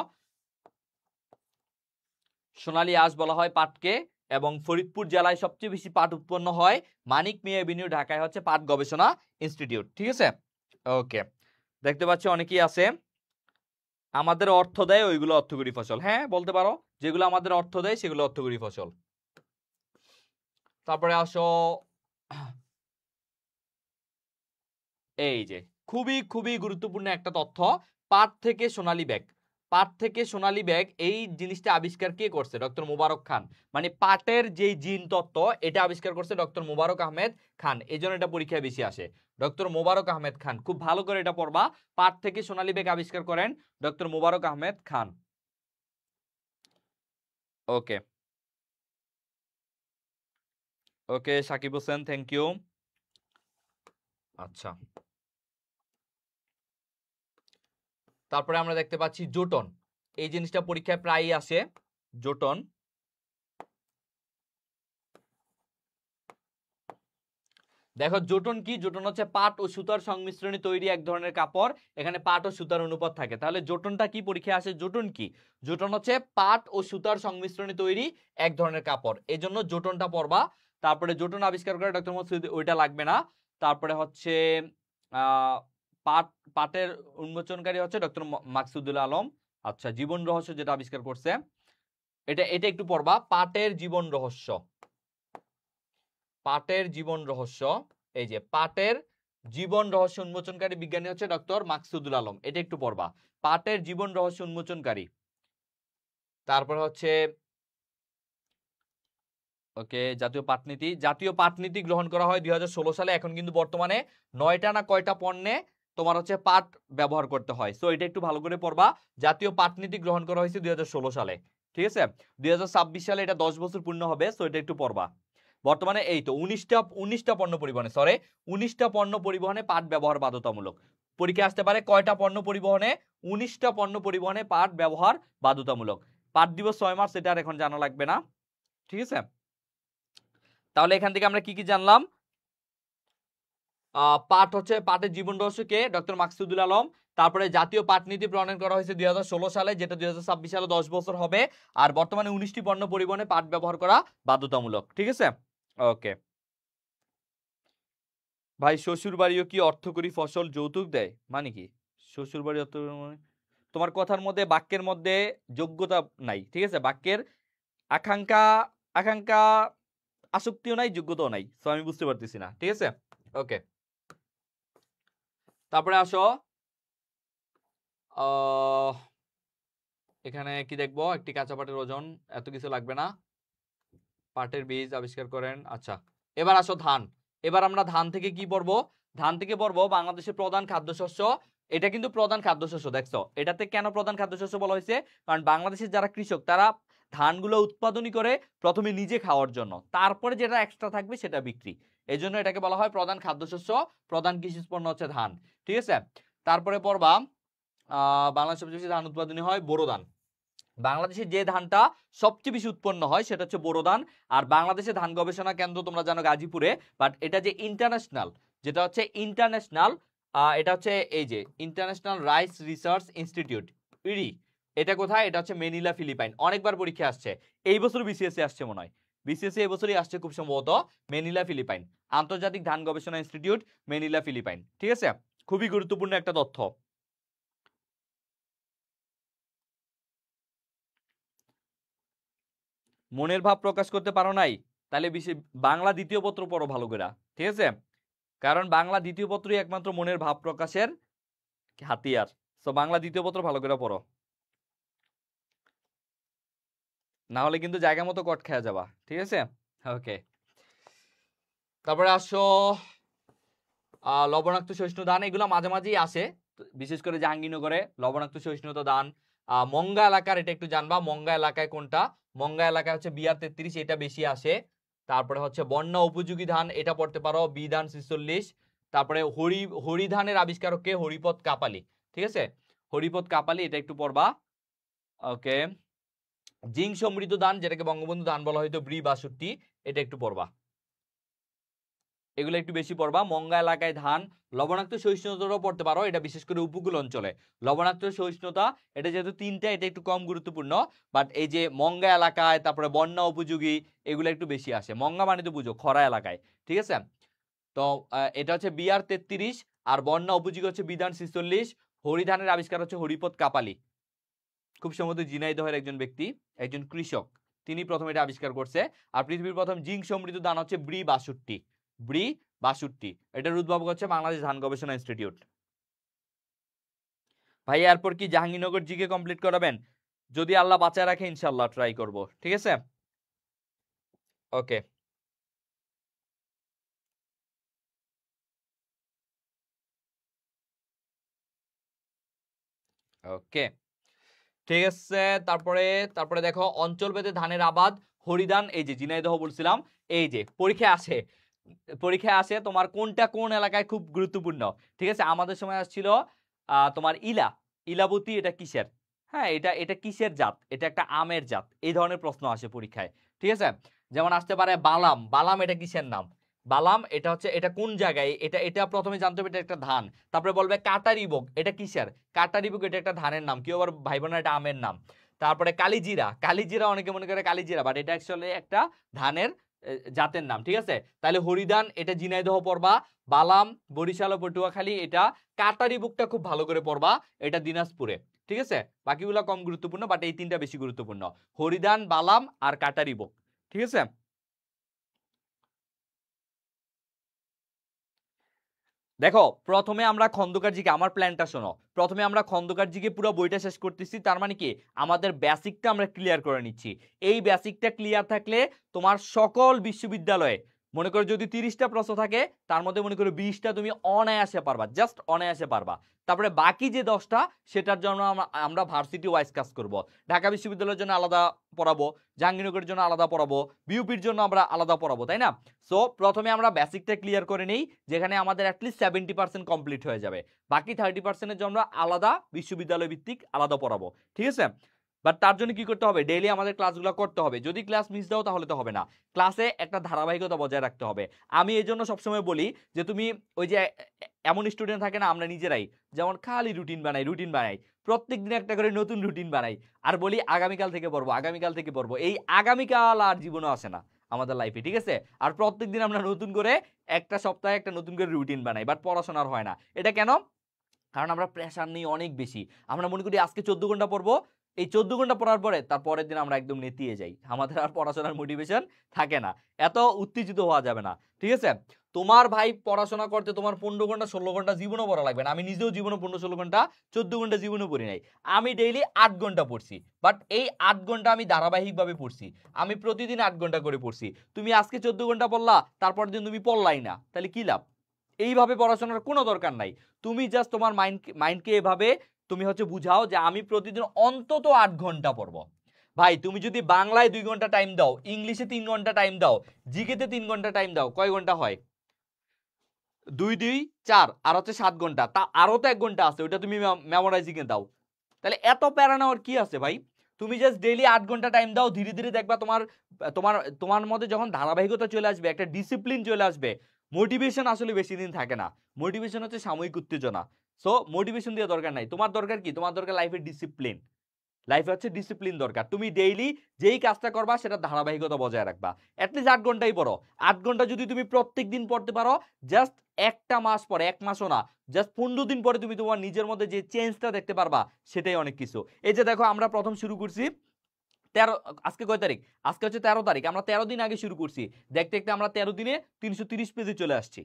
সোনালী আঁশ বলা হয় পাটকে, এবং ফরিদপুর জেলায় সবচেয়ে বেশি পাট উৎপন্ন হয়। মানিক মিয়া এভিনিউ, ঢাকায় হচ্ছে পাট গবেষণা ইনস্টিটিউট, ঠিক আছে? ওকে, দেখতে পাচ্ছি অনেকেই আছে। আমাদের অর্থ দেয় ওইগুলো অর্থকরী ফসল, হ্যাঁ বলতে পারো, যেগুলো আমাদের অর্থ দেয় সেগুলো অর্থকরী ফসল। তারপরে আসো এই যে খুবই খুবই গুরুত্বপূর্ণ একটা তথ্য, পাট থেকে সোনালী ব্যাগ। পাট থেকে সোনালী ব্যাগ এই জিনিসটা আবিষ্কার কে করছে? ডক্টর মোবারক খান। মানে পাটের যে জিন তত্ত্ব এটা আবিষ্কার করছে ডক্টর মোবারক আহমেদ খান, এই জন্য এটা পরীক্ষায় বেশি আসে। ডক্টর মোবারক আহমেদ খান, খুব ভালো করে এটা পড়বা। পাট থেকে সোনালী ব্যাগ আবিষ্কার করেন doctor Mobarak Ahmed Khan. Okay okay Sakib Hossain, thank you. আচ্ছা, তারপরে আমরা দেখতে পাচ্ছি জোটন, এই জিনিসটা পরীক্ষায় প্রায়ই আসে। জোটন, দেখো জোটন কি? জোটন হচ্ছে পাট ও সুতার সংমিশ্রণে তৈরি এক ধরনের কাপড়, এখানে পাট ও সুতার অনুপাত থাকে। তাহলে জোটনটা কি পরীক্ষায় আসে? জোটন কি? জোটন হচ্ছে পাট ও সুতার সংমিশ্রণে তৈরি এক ধরনের কাপড়, এই জন্য জোটনটা পড়বা। তারপরে জোটন আবিষ্কার করে ডক্টর মোহাম্মদ, ওইটা লাগবে না। তারপরে হচ্ছে আহ পাট, পাটের উন্মোচনকারী হচ্ছে ডক্টর মাকসুদুল আলম। আচ্ছা, জীবন রহস্য যেটা আবিষ্কার করছে এটা এটা একটু পড়বা, পাটের জীবন রহস্য। পাটের জীবন রহস্য, এই যে পাটের জীবন রহস্য উন্মোচনকারী বিজ্ঞানী হচ্ছে ডক্টর মাকসুদুল আলম, এটা একটু পড়বা, পাটের জীবন রহস্য উন্মোচনকারী। তারপর হচ্ছে ওকে জাতীয় পাট নীতি, জাতীয় পাট নীতি গ্রহণ করা হয় 2016 সালে। এখন কিন্তু বর্তমানে 9টা না কয়টা পণ্যে তোমার হচ্ছে পাট ব্যবহার করতে হয়, সো এটা একটু ভালো করে পড়বা। জাতীয় পাট নীতি গ্রহণ করা হয়েছে 2016 সালে, ঠিক আছে। 2026 সালে এটা 10 বছর পূর্ণ হবে, সো এটা একটু পড়বা। বর্তমানে এই তো 19টা পণ্য পরিবহনে, 19টা পণ্য পরিবহনে পাট ব্যবহার বাধ্যতামূলক। পরীক্ষা আসতে পারে কয়টা পণ্য পরিবহনে? 19টা পণ্য পরিবহনে পাট ব্যবহার বাধ্যতামূলক। পাট দিবস 6 মার্চ, এটা আর এখন জানা লাগবে না, ঠিক আছে। তাহলে এখান থেকে আমরা কি কি জানলাম? পাট হচ্ছে, পাটের জীবন রহস্য কে? ডক্টর মাকসুদুল আলম। তারপরে জাতীয় পাট নীতি প্রণয়ন করা হয়েছে 2016 সালে, যেটা 2026 সালে 10 বছর হবে। আর বর্তমানে 19টি পণ্য পরিবহনে পাট ব্যবহার করা বাধ্যতামূলক, ঠিক আছে। ওকে ভাই, শ্বশুর বাড়িও কি অর্থকরী ফসল যৌতুক দেয়? মানে কি শ্বশুর বাড়ি অর্থ, মানে তোমার কথার মধ্যে, বাক্যের মধ্যে যোগ্যতা নাই, ঠিক আছে। বাক্যের আকাঙ্ক্ষা, আকাঙ্ক্ষা আসক্তিও নাই, যোগ্যতাও নাই, তো আমি বুঝতে পারতেছি না, ঠিক আছে। ওকে, তারপরে আসো এখানে কি দেখবো, একটি কাঁচা পাটের ওজন, এত কিছু লাগবে না। পাটের বীজ আবিষ্কার করেন, আচ্ছা। এবার আসো ধান। এবার আমরা ধান থেকে কি পড়বো? ধান থেকে পড়বো বাংলাদেশের প্রধান খাদ্যশস্য। এটা কিন্তু প্রধান খাদ্যশস্য, দেখছো এটাতে কেন প্রধান খাদ্যশস্য বলা হয়েছে? কারণ বাংলাদেশের যারা কৃষক তারা ধানগুলো উৎপাদনই করে প্রথমে নিজে খাওয়ার জন্য, তারপরে যেটা এক্সট্রা থাকবে সেটা বিক্রি, এই জন্য এটাকে বলা হয় প্রধান খাদ্যশস্য। প্রধান কৃষি পণ্য হচ্ছে ধান, ঠিক আছে। তারপরে পড়বা বাংলাদেশের সবচেয়ে বেশি ধান উৎপাদনই হয় বোরো ধান। বাংলাদেশে যে ধানটা সবচেয়ে বেশি উৎপন্ন হয় সেটা হচ্ছে বোরো ধান। আর বাংলাদেশে ধান গবেষণা কেন্দ্র তোমরা জানো গাজীপুরে, বাট এটা যে ইন্টারন্যাশনাল, যেটা হচ্ছে ইন্টারন্যাশনাল, এটা হচ্ছে এই যে ইন্টারন্যাশনাল রাইস রিসার্চ ইনস্টিটিউট, ইরি, এটা কোথায়? এটা হচ্ছে ম্যানিলা, ফিলিপাইন। অনেকবার পরীক্ষা আসছে, এই বছর বিসিএসসি আসছে মনে হয়, বিসিএসসি এই বছরই আসছে খুব সম্ভবত। ম্যানিলা, ফিলিপাইন, আন্তর্জাতিক ধান গবেষণা ইনস্টিটিউট, ম্যানিলা, ফিলিপাইন, ঠিক আছে। খুবই গুরুত্বপূর্ণ একটা তথ্য। মনের ভাব প্রকাশ করতে পারো নাই? তাহলে বাংলা দ্বিতীয় পত্র পড়ো ভালো করে, ঠিক আছে। কারণ বাংলা দ্বিতীয় পত্রই একমাত্র মনের ভাব প্রকাশের হাতিয়ার। তো বাংলা দ্বিতীয় পত্র ভালো করে পড়ো, না হলে কিন্তু জায়গা মতো কট খেয়ে যাবা, ঠিক আছে। ওকে, তারপরে আসো লবণাক্ত সহিষ্ণু ধান, এগুলো মাঝে মাঝেই আসে, বিশেষ করে জাহাঙ্গীরনগরে লবণাক্ত সহিষ্ণুতা ধান। মঙ্গা এলাকার এটা একটু জানবা, মঙ্গা এলাকায় কোনটা? মঙ্গা এলাকায় হচ্ছে বিআর 33, এটা বেশি আসে। তারপরে হচ্ছে বন্যা উপযোগী ধান, এটা পড়তে পারো বি ধান 46। তারপরে হরি ধানের আবিষ্কারক কে? হরিপদ কাপালি, ঠিক আছে, হরিপদ কাপালি, এটা একটু পড়বা। ওকে, জিঙ্ক সমৃদ্ধ ধান, যেটাকে বঙ্গবন্ধু ধান বলা হয়তো ব্রি 62, এটা একটু পড়বা, এগুলো একটু বেশি পড়বা। মঙ্গা এলাকায় ধান। লবণাক্ত সহিষ্ণুতাও পড়তে পারো, এটা বিশেষ করে উপকূল অঞ্চলে। লবণাক্ত সহিষ্ণুতা এটা যেহেতু 3টা, এটা একটু কম গুরুত্বপূর্ণ, বাট এই যে মঙ্গা এলাকায়, তারপরে বন্যা উপযোগী, এগুলো একটু বেশি আসে। মঙ্গা মানে তো বুঝো খরা এলাকায়, ঠিক আছে। তো এটা হচ্ছে বিআর 33, আর বন্যা উপযোগী হচ্ছে বিধান 46। হরিধানের আবিষ্কার হচ্ছে হরিপদ কাপালি, খুব সম্ভবত ঝিনাইদহের একজন ব্যক্তি, একজন কৃষক, তিনি প্রথম এটা আবিষ্কার করছে। আর পৃথিবীর প্রথম জিঙ্ক সমৃদ্ধ ধান হচ্ছে ব্রি 62, ব্রি 62। এটার উদ্ভাবক হচ্ছে বাংলাদেশ ধান গবেষণা ইনস্টিটিউট। ভাই এরপর কি জাহাঙ্গীরনগর জিকে কমপ্লিট করাবেন? যদি আল্লাহ বাঁচায় রাখে ইনশাল্লাহ ট্রাই করব, ঠিক আছে? ওকে। ওকে, ঠিক আছে। তারপরে তারপরে দেখো অঞ্চল ভেদে ধানের আবাদ হরিধান, এই যে ঝিনাইদহ বলছিলাম, এই যে পরীক্ষায় আসে তোমার কোনটা কোন এলাকায় খুব গুরুত্বপূর্ণ, ঠিক আছে? আমাদের সময় আসছিল তোমার ইলাবতী, এটা কিসের? হ্যাঁ, এটা এটা কিসের জাত? এটা একটা আমের জাত। এই ধরনের প্রশ্ন আসে পরীক্ষায়, ঠিক আছে? যেমন আসতে পারে বালাম, বালাম এটা কিসের নাম? বালাম এটা হচ্ছে, এটা কোন জায়গায়, এটা এটা প্রথমে জানতে হবে এটা একটা ধান। তারপরে বলবে কাটারিবক, এটা কিসের? কাটারিবক এটা একটা ধানের নাম, কেউ আবার ভাই বোনা এটা আমের নাম। তারপরে কালিজিরা, কালিজিরা অনেকে মনে করে কালিজিরা, বাট এটা অ্যাকচুয়ালি একটা ধানের জাতের নাম, ঠিক আছে? তাহলে হরিদান এটা ঝিনাইদহ পড়বা, বালাম বরিশাল ও পটুয়াখালী, এটা কাটারিবকটা খুব ভালো করে পড়বা, এটা দিনাজপুরে, ঠিক আছে? বাকিগুলো কম গুরুত্বপূর্ণ, বাট এই তিনটা বেশি গুরুত্বপূর্ণ, হরিদান, বালাম আর কাটারিবক, ঠিক আছে? দেখো প্রথমে আমরা খন্দকার জিকে, আমার প্ল্যানটা শোনো, প্রথমে আমরা খন্দকার জিকে পুরো বইটা শেষ করতেছি, তার মানে কি আমাদের বেসিকটা আমরা ক্লিয়ার করে নিচ্ছি। এই বেসিকটা ক্লিয়ার থাকলে তোমার সকল বিশ্ববিদ্যালয়ে মনে করো যদি 30টা প্রশ্ন থাকে তার মধ্যে মনে করো 20টা তুমি অনায়াসে পারবা, জাস্ট অনায়াসে পারবা। তারপরে বাকি যে 10টা সেটার জন্য আমরা ভার্সিটি ওয়াইজ কাজ করব। ঢাকা বিশ্ববিদ্যালয়ের জন্য আলাদা পড়াবো, জাহাঙ্গীরনগরের জন্য আলাদা পড়াবো, বিউপির জন্য আমরা আলাদা পড়াবো, তাই না? সো প্রথমে আমরা বেসিকটা ক্লিয়ার করে নেই, যেখানে আমাদের অ্যাটলিস্ট 70% কমপ্লিট হয়ে যাবে। বাকি 30%-এর জন্য আলাদা বিশ্ববিদ্যালয় ভিত্তিক আলাদা পড়াবো, ঠিক আছে? বাট তার জন্য কি করতে হবে? ডেইলি আমাদের ক্লাসগুলো করতে হবে। যদি ক্লাস মিস দাও তাহলে তো হবে না, ক্লাসে একটা ধারাবাহিকতা বজায় রাখতে হবে। আমি এই জন্য সবসময় বলি যে তুমি ওই যে এমন স্টুডেন্ট থাকে না, আমরা নিজেরাই যেমন খালি রুটিন বানাই, প্রত্যেক দিন একটা করে নতুন রুটিন বানাই, আর বলি আগামীকাল থেকে পড়বো, আগামীকাল থেকে পড়বো। এই আগামীকাল আর জীবনও আসে না আমাদের লাইফে, ঠিক আছে? আর প্রত্যেকদিন আমরা নতুন করে একটা সপ্তাহে একটা নতুন করে রুটিন বানাই, বাট পড়াশোনার হয় না। এটা কেন? কারণ আমরা প্রেশার নিই অনেক বেশি। আমরা মনে করি আজকে 14 ঘন্টা পড়বো, এই 14 ঘন্টা পড়ার পরে তার পরের দিন আমরা একদম নেতিয়ে যাই, আমাদের আর পড়াশোনার মোটিভেশন থাকে না। এত উত্তেজিত হওয়া যাবে না, ঠিক আছে? তোমার ভাই পড়াশোনা করতে তোমার 15 ঘন্টা 16 ঘন্টা জীবনও পড়া লাগবে না। আমি নিজেও জীবনে 15-16 ঘন্টা 14 ঘন্টা জীবনও পড়ি নাই। আমি ডেইলি 8 ঘন্টা পড়ছি, বাট এই 8 ঘন্টা আমি ধারাবাহিকভাবে পড়ছি। আমি প্রতিদিন 8 ঘন্টা করে পড়ছি। তুমি আজকে 14 ঘন্টা পড়লা, তারপর দিন তুমি পড়লাই না, তাহলে কি লাভ? এইভাবে পড়াশোনার কোনো দরকার নাই। তুমি জাস্ট তোমার মাইন্ডকে এভাবে তুমি হচ্ছে বুঝাও যে আমি প্রতিদিন অন্তত 8 ঘন্টা পড়বো। ভাই তুমি যদি বাংলায় 2 ঘন্টা টাইম দাও, ইংলিশে 3 ঘন্টা টাইম দাও, জিকেতে 3 ঘন্টা টাইম দাও, কয় ঘন্টা হয়? 2 2 4 আর হচ্ছে 7 ঘন্টা, তা আরো তো 1 ঘন্টা আছে, ওইটা তুমি মেমোরাইজিং এ দাও। তাহলে এত প্যারা নেওয়ার কি আছে ভাই? তুমি জাস্ট ডেইলি 8 ঘন্টা টাইম দাও, ধীরে ধীরে দেখবা তোমার তোমার তোমার মধ্যে যখন ধারাবাহিকতা চলে আসবে, একটা ডিসিপ্লিন চলে আসবে। মোটিভেশন আসলে বেশি দিন থাকে না, মোটিভেশন হচ্ছে সাময়িক উত্তেজনা। সো মোটিভেশন দিয়ে দরকার নাই, তোমার দরকার কি? তোমার দরকার লাইফের ডিসিপ্লিন। লাইফে হচ্ছে ডিসিপ্লিন দরকার। তুমি ডেইলি যেই কাজটা করবা সেটা ধারাবাহিকতা বজায় রাখবা। অ্যাটলিস্ট 8 ঘন্টাই পড়ো। 8 ঘন্টা যদি তুমি প্রত্যেক দিন পড়তে পারো, জাস্ট একটা মাস পরে, এক মাসও না, জাস্ট 15 দিন পরে তুমি তোমার নিজের মধ্যে যে চেঞ্জটা দেখতে পারবা, সেটাই অনেক কিছু। এই যে দেখো আমরা প্রথম শুরু করছি 13, আজকে কয় তারিখ? আজকে হচ্ছে 13 তারিখ। আমরা 13 দিন আগে শুরু করছি, দেখতে দেখতে আমরা 13 দিনে 330 পেজে চলে আসছি।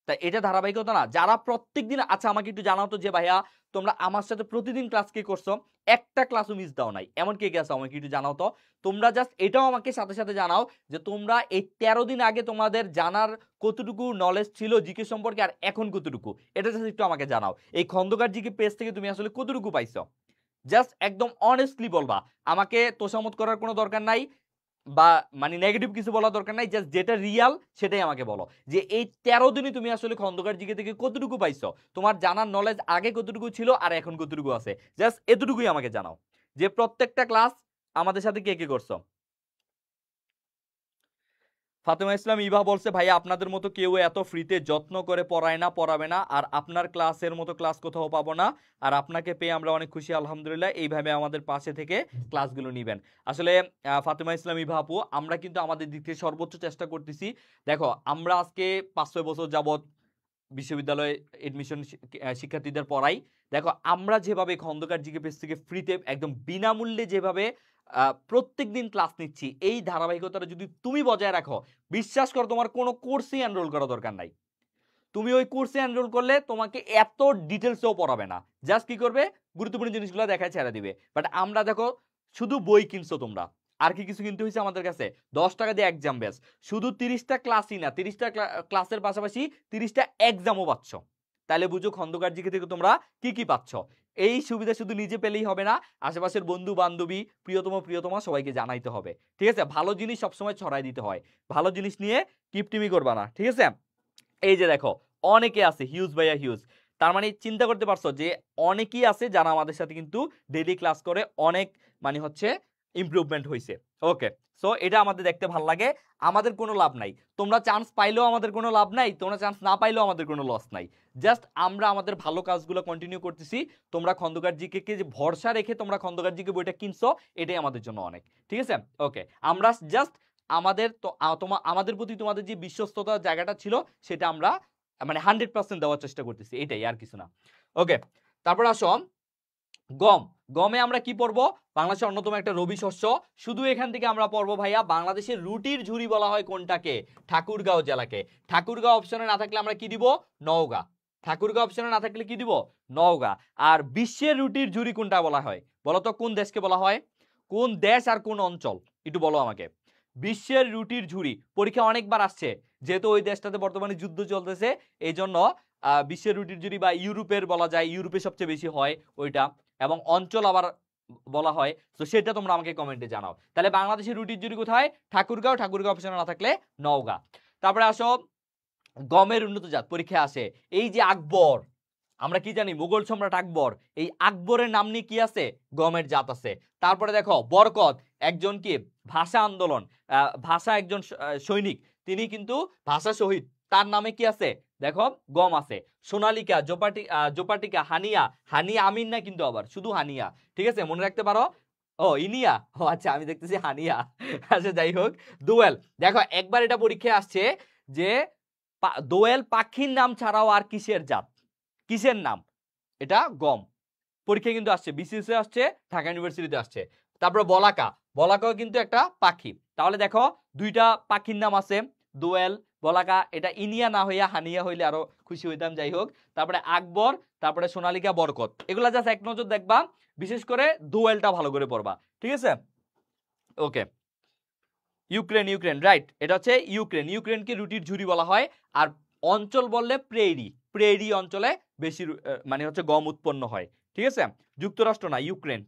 তাই এটা ধারাবাহিকতা না? যারা প্রত্যেকদিন, আচ্ছা আমাকে একটু জানাও তো যে ভাইয়া তোমরা আমার সাথে প্রতিদিন ক্লাস কে করছো, একটা ক্লাসও মিস দাও নাই, এমন কে কে আছো আমাকে একটু জানাও তো। তোমরা জাস্ট এটাও আমাকে সাথে সাথে জানাও যে তোমরা এই 13 দিন আগে তোমাদের জানার কতটুকু নলেজ ছিল জিকে সম্পর্কে, আর এখন কতটুকু, এটা জাস্ট একটু আমাকে জানাও। এই খন্দকার জিকে পেজ থেকে তুমি আসলে কতটুকু পাইছো, জাস্ট একদম অনেস্টলি বলবা। আমাকে তোষামত করার কোনো দরকার নাই, বা মানে নেগেটিভ কিছু বলার দরকার নাই, জাস্ট যেটা রিয়াল সেটাই আমাকে বলো, যে এই 13 দিনই তুমি আসলে খন্দকার জিকে থেকে কতটুকু পাইছো, তোমার জানার নলেজ আগে কতটুকু ছিল আর এখন কতটুকু আছে, জাস্ট এতটুকুই আমাকে জানাও। যে প্রত্যেকটা ক্লাস আমাদের সাথে কে কে করছো। ফাতেমা ইসলাম ইভা বলছে ভাইয়া আপনাদের মতো কেউ এত ফ্রিতে যত্ন করে পড়ায় না, পড়াবে না, আর আপনার ক্লাসের মতো ক্লাস কোথাও পাবো না, আর আপনাকে পেয়ে আমরা অনেক খুশি আলহামদুলিল্লাহ, এইভাবে আমাদের পাশে থেকে ক্লাসগুলো নিবেন। আসলে ফাতেমা ইসলাম ইভা আপু, আমরা কিন্তু আমাদের দিক থেকে সর্বোচ্চ চেষ্টা করতেছি। দেখো আমরা আজকে 5-6 বছর যাবত বিশ্ববিদ্যালয়ে এডমিশন শিক্ষার্থীদের পড়াই। দেখো আমরা যেভাবে খন্দকার জিকে পেজ থেকে ফ্রিতে একদম বিনামূল্যে যেভাবে প্রত্যেক দিন ক্লাস নিচ্ছি, এই ধারাবাহিকতাটা যদি তুমি বজায় রাখো, বিশ্বাস করো তোমার কোনো কোর্সেই এনরোল করা দরকার নাই। তুমি ওই কোর্সে এনরোল করলে তোমাকে এত ডিটেলসেও পড়াবে না, জাস্ট কি করবে গুরুত্বপূর্ণ জিনিসগুলো দেখায় ছেড়ে দিবে। বাট আমরা দেখো শুধু বই কিনছো তোমরা, আর কি কিছু কিনতে হয়েছে আমাদের কাছে? 10 টাকা দিয়ে এক্সাম ব্যাচ, শুধু 30টা ক্লাসই না, 30টা ক্লাসের পাশাপাশি 30টা এক্সামও পাচ্ছ। তাহলে বুঝো খন্দকার জিকে থেকে তোমরা কি কি পাচ্ছ। এই সুবিধা শুধু নিজে পেলেই হবে না, আশেপাশের বন্ধু বান্ধবী প্রিয়তমা সবাইকে জানাইতে হবে, ঠিক আছে? ভালো জিনিস সবসময় ছড়াই দিতে হয়, ভালো জিনিস নিয়ে কিপটিমি করবা না, ঠিক আছে? এই যে দেখো অনেকে আছে হিউজ ভাইয়া হিউজ, তার মানে চিন্তা করতে পারছো যে অনেকেই আছে যারা আমাদের সাথে কিন্তু ডেইলি ক্লাস করে অনেক মানে হচ্ছে ইমপ্রুভমেন্ট হয়েছে। ওকে, সো এটা আমাদের দেখতে ভালো লাগে, আমাদের কোনো লাভ নাই, তোমরা চান্স পাইলেও আমাদের কোনো লাভ নাই, তোমরা চান্স না পাইলেও আমাদের কোনো লস নাই, জাস্ট আমরা আমাদের ভালো কাজগুলো কন্টিনিউ করতেছি। তোমরা খন্দকার জিকে কে যে ভরসা রেখে তোমরা খন্দকার জিকে বইটা কিনছো, এটাই আমাদের জন্য অনেক, ঠিক আছে? ওকে, আমরা জাস্ট আমাদের তো আমাদের প্রতি তোমাদের যে বিশ্বস্ততার জায়গাটা ছিল সেটা আমরা মানে 100% দেওয়ার চেষ্টা করতেছি, এটাই আর কিছু না। ওকে, তারপর আসো গম। গমে আমরা কি পড়বো? বাংলাদেশের অন্যতম একটা রবি শস্য। শুধু এখান থেকে আমরা পড়বো ভাইয়া বাংলাদেশের রুটির ঝুড়ি বলা হয় কোনটাকে? ঠাকুরগাঁও জেলাকে। ঠাকুরগাঁও অপশনে না থাকলে আমরা কি দিব? নওগাঁ। ঠাকুরগাঁও অপশনে না থাকলে কি দিব? নওগাঁ। আর বিশ্বের রুটির ঝুড়ি কোনটা বলা হয়? বলো তো কোন দেশকে বলা হয়? কোন দেশ আর কোন অঞ্চল একটু বলো আমাকে। বিশ্বের রুটির ঝুড়ি পরীক্ষা অনেকবার আসছে, যেহেতু ওই দেশটাতে বর্তমানে যুদ্ধ চলতেছে এই জন্য বিশ্বের রুটির ঝুড়ি বা ইউরোপের বলা যায়, ইউরোপে সবচেয়ে বেশি হয় ওইটা, এবং অঞ্চল আবার বলা হয়, তো সেটা তোমরা আমাকে কমেন্টে জানাও। তাহলে বাংলাদেশের রুটির ঝুড়ি কোথায়? ঠাকুরগাঁও। ঠাকুরগাঁও অপশনে না থাকলে নওগাঁ। তারপরে আসো গমের উন্নত জাত পরীক্ষা আসে, এই যে আকবর, আমরা কি জানি মুঘল সম্রাট আকবর, এই আকবরের নাম নিয়ে কি আছে? গমের জাত আছে। তারপরে দেখো বরকত, একজন কি ভাষা আন্দোলন ভাষা একজন সৈনিক, তিনি কিন্তু ভাষা শহীদ, তার নামে কি আছে? দেখো গম আছে। সোনালিকা, জোপাটিকা, হানিয়া, হানিয়া আমিন না কিন্তু আবার শুধু হানিয়া, ঠিক আছে? মনে রাখতে পারো। ও ইনিয়া, ও আচ্ছা আমি দেখতেছি হানিয়া। আচ্ছা যাই হোক, দোয়েল, দেখো একবার এটা পরীক্ষায় আসছে যে দোয়েল পাখির নাম ছাড়াও আর কিসের জাত, কিসের নাম? এটা গম, পরীক্ষা কিন্তু আসছে, বিসিএস আসছে, ঢাকা ইউনিভার্সিটিতে আসছে। তারপরে বলাকা, বলাকাও কিন্তু একটা পাখি। তাহলে দেখো দুইটা পাখির নাম আছে, দোয়েল, বলাকা। এটা ইনিয়া না হইয়া হানিয়া হইলে আরো খুশি হইতাম। যাই হোক, তারপরে আকবর, তারপরে সোনালিকা, বরকত, এগুলা জাস্ট এক নজর দেখবা, বিশেষ করে দোয়েলটা ভালো করে পড়বা, ঠিক আছে? ওকে, ইউক্রেন রাইট, এটা হচ্ছে ইউক্রেনকে রুটির ঝুড়ি বলা হয়। আর অঞ্চল বললে প্রেরি অঞ্চলে বেশি মানে হচ্ছে গম উৎপন্ন হয়, ঠিক আছে? যুক্তরাষ্ট্র না, ইউক্রেন।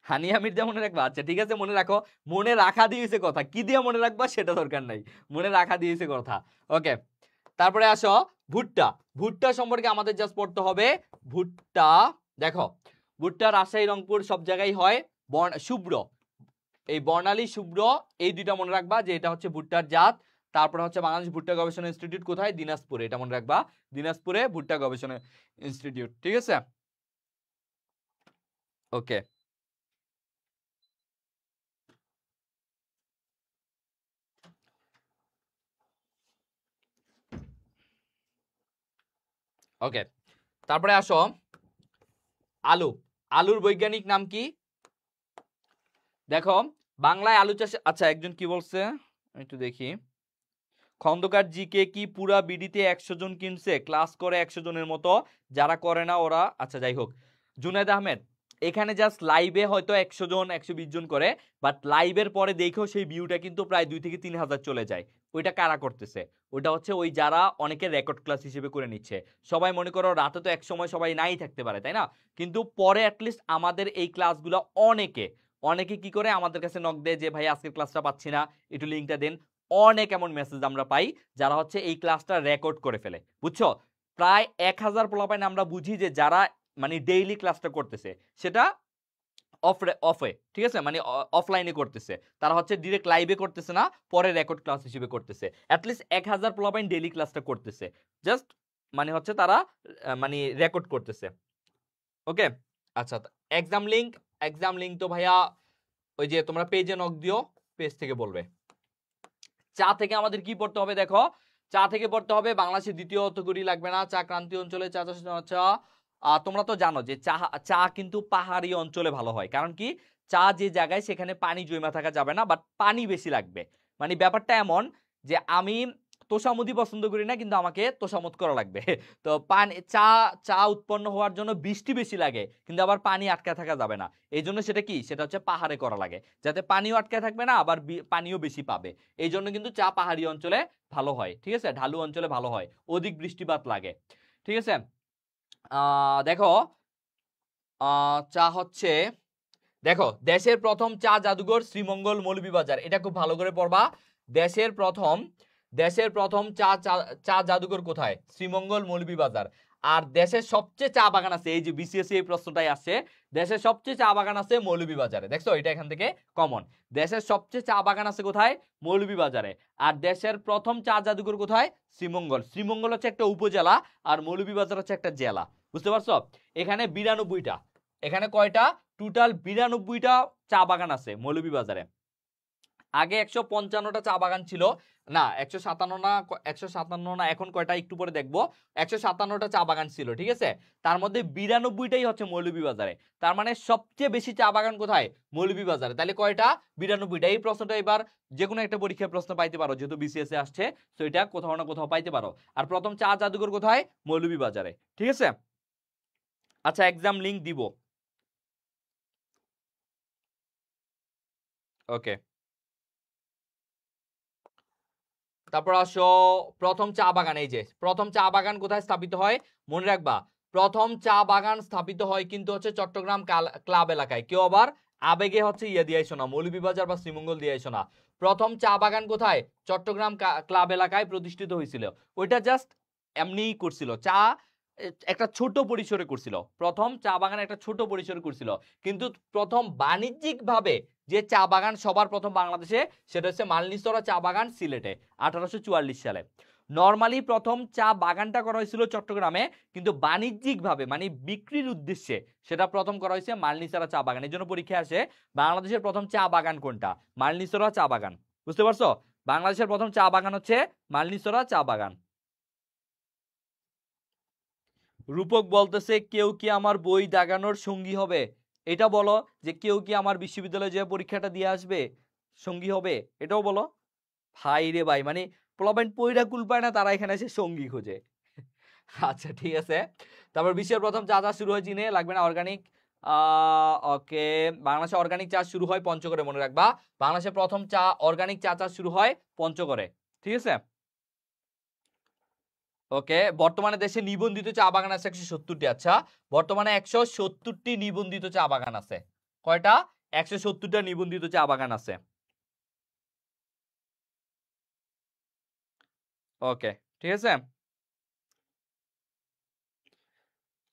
হানিয়া মির্জা মনে রাখবা? আচ্ছা ঠিক আছে, মনে রাখো, মনে রাখা দিয়েছে কথা, কি দিয়ে মনে রাখবা সেটা দরকার নাই, মনে রাখা দিয়েছে কথা। ওকে, তারপরে আসো ভুট্টা সম্পর্কে আমাদের জাস্ট পড়তে হবে। ভুট্টা, দেখো ভুট্টা রাজশাহী, রংপুর সব জায়গায় হয়। শুভ্র, এই বর্ণালী, শুভ্র, এই দুইটা মনে রাখবা যে এটা হচ্ছে ভুট্টার জাত। তারপরে হচ্ছে বাংলাদেশ ভুট্টা গবেষণা ইনস্টিটিউট কোথায়? দিনাজপুরে, এটা মনে রাখবা, দিনাজপুরে ভুট্টা গবেষণা ইনস্টিটিউট, ঠিক আছে? ওকে, ওকে, তারপরে আসো আলুর বৈজ্ঞানিক নাম কি? দেখো বাংলায় আলু চাষে, আচ্ছা একজন কি বলছে একটু দেখি, খন্দকার জিকে কি পুরা বিডিতে 100 জন কিনছে? ক্লাস করে 100 জনের মতো, যারা করে না ওরা, আচ্ছা যাই হোক। জুনায়েদ আহমেদ, এখানে জাস্ট লাইভে হয়তো 100 জন 120 জন করে, বাট লাইভের পরে দেখো সেই ভিউটা কিন্তু প্রায় 2 থেকে 3 হাজার চলে যায়। ওইটা কারা করতেছে? ওইটা হচ্ছে ওই যারা অনেকে রেকর্ড ক্লাস হিসেবে করে নিচ্ছে। সবাই মনে করো রাতে তো এক সময় সবাই নাই থাকতে পারে, তাই না? কিন্তু পরে অ্যাটলিস্ট আমাদের এই ক্লাসগুলো অনেকে কি করে আমাদের কাছে নক দেয় যে ভাই আজকের ক্লাসটা পাচ্ছি না, একটু লিঙ্কটা দেন। অনেক এমন মেসেজ আমরা পাই যারা হচ্ছে এই ক্লাসটা রেকর্ড করে ফেলে, বুঝছো? প্রায় 1000 পোলাপাইন আমরা বুঝি যে যারা মানে ডেইলি ক্লাসটা করতেছে, সেটা অফে, ঠিক আছে, মানে অফলাইনে করতেছে, তারা হচ্ছে ডিরেক্ট লাইভে করতেছে না, পরে রেকর্ড ক্লাস হিসেবে করতেছে। অ্যাটলিস্ট 1000 পোলাপাইন ডেইলি ক্লাসটা করতেছে, জাস্ট মানে হচ্ছে তারা মানে রেকর্ড করতেছে। ওকে, আচ্ছা এক্সাম লিঙ্ক তো ভাইয়া ওই যে তোমরা পেজে নক দিও, পেজ থেকে বলবে। চা থেকে আমাদের কি পড়তে হবে? দেখো চা থেকে পড়তে হবে বাংলাদেশের দ্বিতীয় অর্থকরী লাগবে না, চা ক্রান্তীয় অঞ্চলে চা চাষ। আচ্ছা তোমরা তো জানো যে চা কিন্তু পাহাড়ি অঞ্চলে ভালো হয়, কারণ কি চা যে জায়গায় সেখানে পানি জমা থাকা যাবে না, বাট পানি বেশি লাগবে। মানে ব্যাপারটা এমন যে আমি তোষামোদই পছন্দ করি না, কিন্তু আমাকে তোষামোদ করা লাগবে। তো পানি চা চা উৎপন্ন হওয়ার জন্য বৃষ্টি বেশি লাগে, কিন্তু আবার পানি আটকে থাকা যাবে না। এই জন্য সেটা কি, সেটা হচ্ছে পাহাড়ে করা লাগে, যাতে পানিও আটকে থাকবে না, আবার পানিও বেশি পাবে। এই জন্য কিন্তু চা পাহাড়ি অঞ্চলে ভালো হয়, ঠিক আছে, ঢালু অঞ্চলে ভালো হয়, অধিক বৃষ্টিপাত লাগে, ঠিক আছে। দেখো চা হচ্ছে, দেখো দেশের প্রথম চা জাদুঘর শ্রীমঙ্গল মৌলভীবাজার, এটা খুব ভালো করে পড়বা। দেশের প্রথম চা জাদুঘর কোথায়? শ্রীমঙ্গল মৌলভীবাজার। আর দেশের সবচেয়ে চা বাগান আছে, এই যে বিসিএস এই প্রশ্নটাই আসছে, দেশের সবচেয়ে চা বাগান আছে মৌলভীবাজারে। দেখছো এটা এখান থেকে কমন, দেশের সবচেয়ে চা বাগান আছে কোথায়? মৌলভীবাজারে। আর দেশের প্রথম চা জাদুঘর কোথায়? শ্রীমঙ্গল। শ্রীমঙ্গল হচ্ছে একটা উপজেলা, আর মৌলভীবাজার হচ্ছে একটা জেলা, বুঝতে পারছো? এখানে 92টা, এখানে কয়টা? টোটাল 92টা চা বাগান আছে মৌলভীবাজারে। আগে 155টা চা বাগান ছিল, না 157 না, এখন কয়টা একটু পরে দেখবো। 157টা চা বাগান ছিল, ঠিক আছে, তার মধ্যে 92টাই হচ্ছে মৌলভীবাজারে। তার মানে সবচেয়ে বেশি চা বাগান কোথায়? মৌলভীবাজারে। তাহলে কয়টা? 92টা। এই প্রশ্নটা এবার যে কোনো একটা পরীক্ষায় প্রশ্ন পাইতে পারো, যেহেতু বিসিএস এ আসছে, তো এটা কোথাও না কোথাও পাইতে পারো। আর প্রথম চা জাদুঘর কোথায়? মৌলভীবাজারে, ঠিক আছে। আচ্ছা, এক্সাম লিংক দিব, ওকে। তারপর আসো প্রথম চা বাগান, এই যে প্রথম চা বাগান কোথায় স্থাপিত হয়? মনে রাখবা, প্রথম চা বাগান স্থাপিত হয় কিন্তু হচ্ছে চট্টগ্রাম ক্লাব এলাকায়। কেউ আবার আবেগে হচ্ছে দিয়ে আইসো না, মৌলভীবাজার বা শ্রীমঙ্গল দিয়ে আইসো না। প্রথম চা বাগান কোথায়? চট্টগ্রাম ক্লাব এলাকায় প্রতিষ্ঠিত হয়েছিল। ওইটা জাস্ট এমনিই করছিল, চা একটা ছোট পরিসরে করছিল, প্রথম চা বাগান একটা ছোট পরিসরে করছিল। কিন্তু প্রথম বাণিজ্যিক ভাবে যে চা বাগান সবার প্রথম বাংলাদেশে, সেটা হচ্ছে মালনীছড়া চা বাগান সিলেটে 1844 সালে। নরমালি প্রথম চা বাগানটা করা হয়েছিল চট্টগ্রামে, কিন্তু বাণিজ্যিক ভাবে মানে বিক্রির উদ্দেশ্যে সেটা প্রথম করা হয়েছে মালনীছড়া চা বাগান। এই জন্য পরীক্ষায় আসে বাংলাদেশের প্রথম চা বাগান কোনটা? মালনীছড়া চা বাগান, বুঝতে পারছো? বাংলাদেশের প্রথম চা বাগান হচ্ছে মালনীছড়া চা বাগান। রূপক বলতেছে কেউ কি আমার বই দাগানোর সঙ্গী হবে? এটা বলো যে কেউ কি আমার বিশ্ববিদ্যালয়ে যে পরীক্ষাটা দিয়ে আসবে সঙ্গী হবে, এটাও বলো। ভাই রে ভাই, মানে পোলাপাইন পয়রা কুল পায় না, তারা এখানে এসে সঙ্গী খোঁজে। আচ্ছা ঠিক আছে। তারপর বিশ্বের প্রথম চা চাষ শুরু হয় চীনে, লাগবে না অর্গানিক। ওকে, বাংলাদেশে অর্গানিক চাষ শুরু হয় পঞ্চগড়ে, মনে রাখবা। বাংলাদেশে প্রথম অর্গানিক চা চাষ শুরু হয় পঞ্চগড়ে, ঠিক আছে। ওকে, বর্তমানে দেশে নিবন্ধিত চা বাগান আছে 170টি। আচ্ছা, বর্তমানে 170টি নিবন্ধিত চা বাগান আছে। কয়টা? 170টা নিবন্ধিত চা বাগান আছে। ওকে, ঠিক আছে।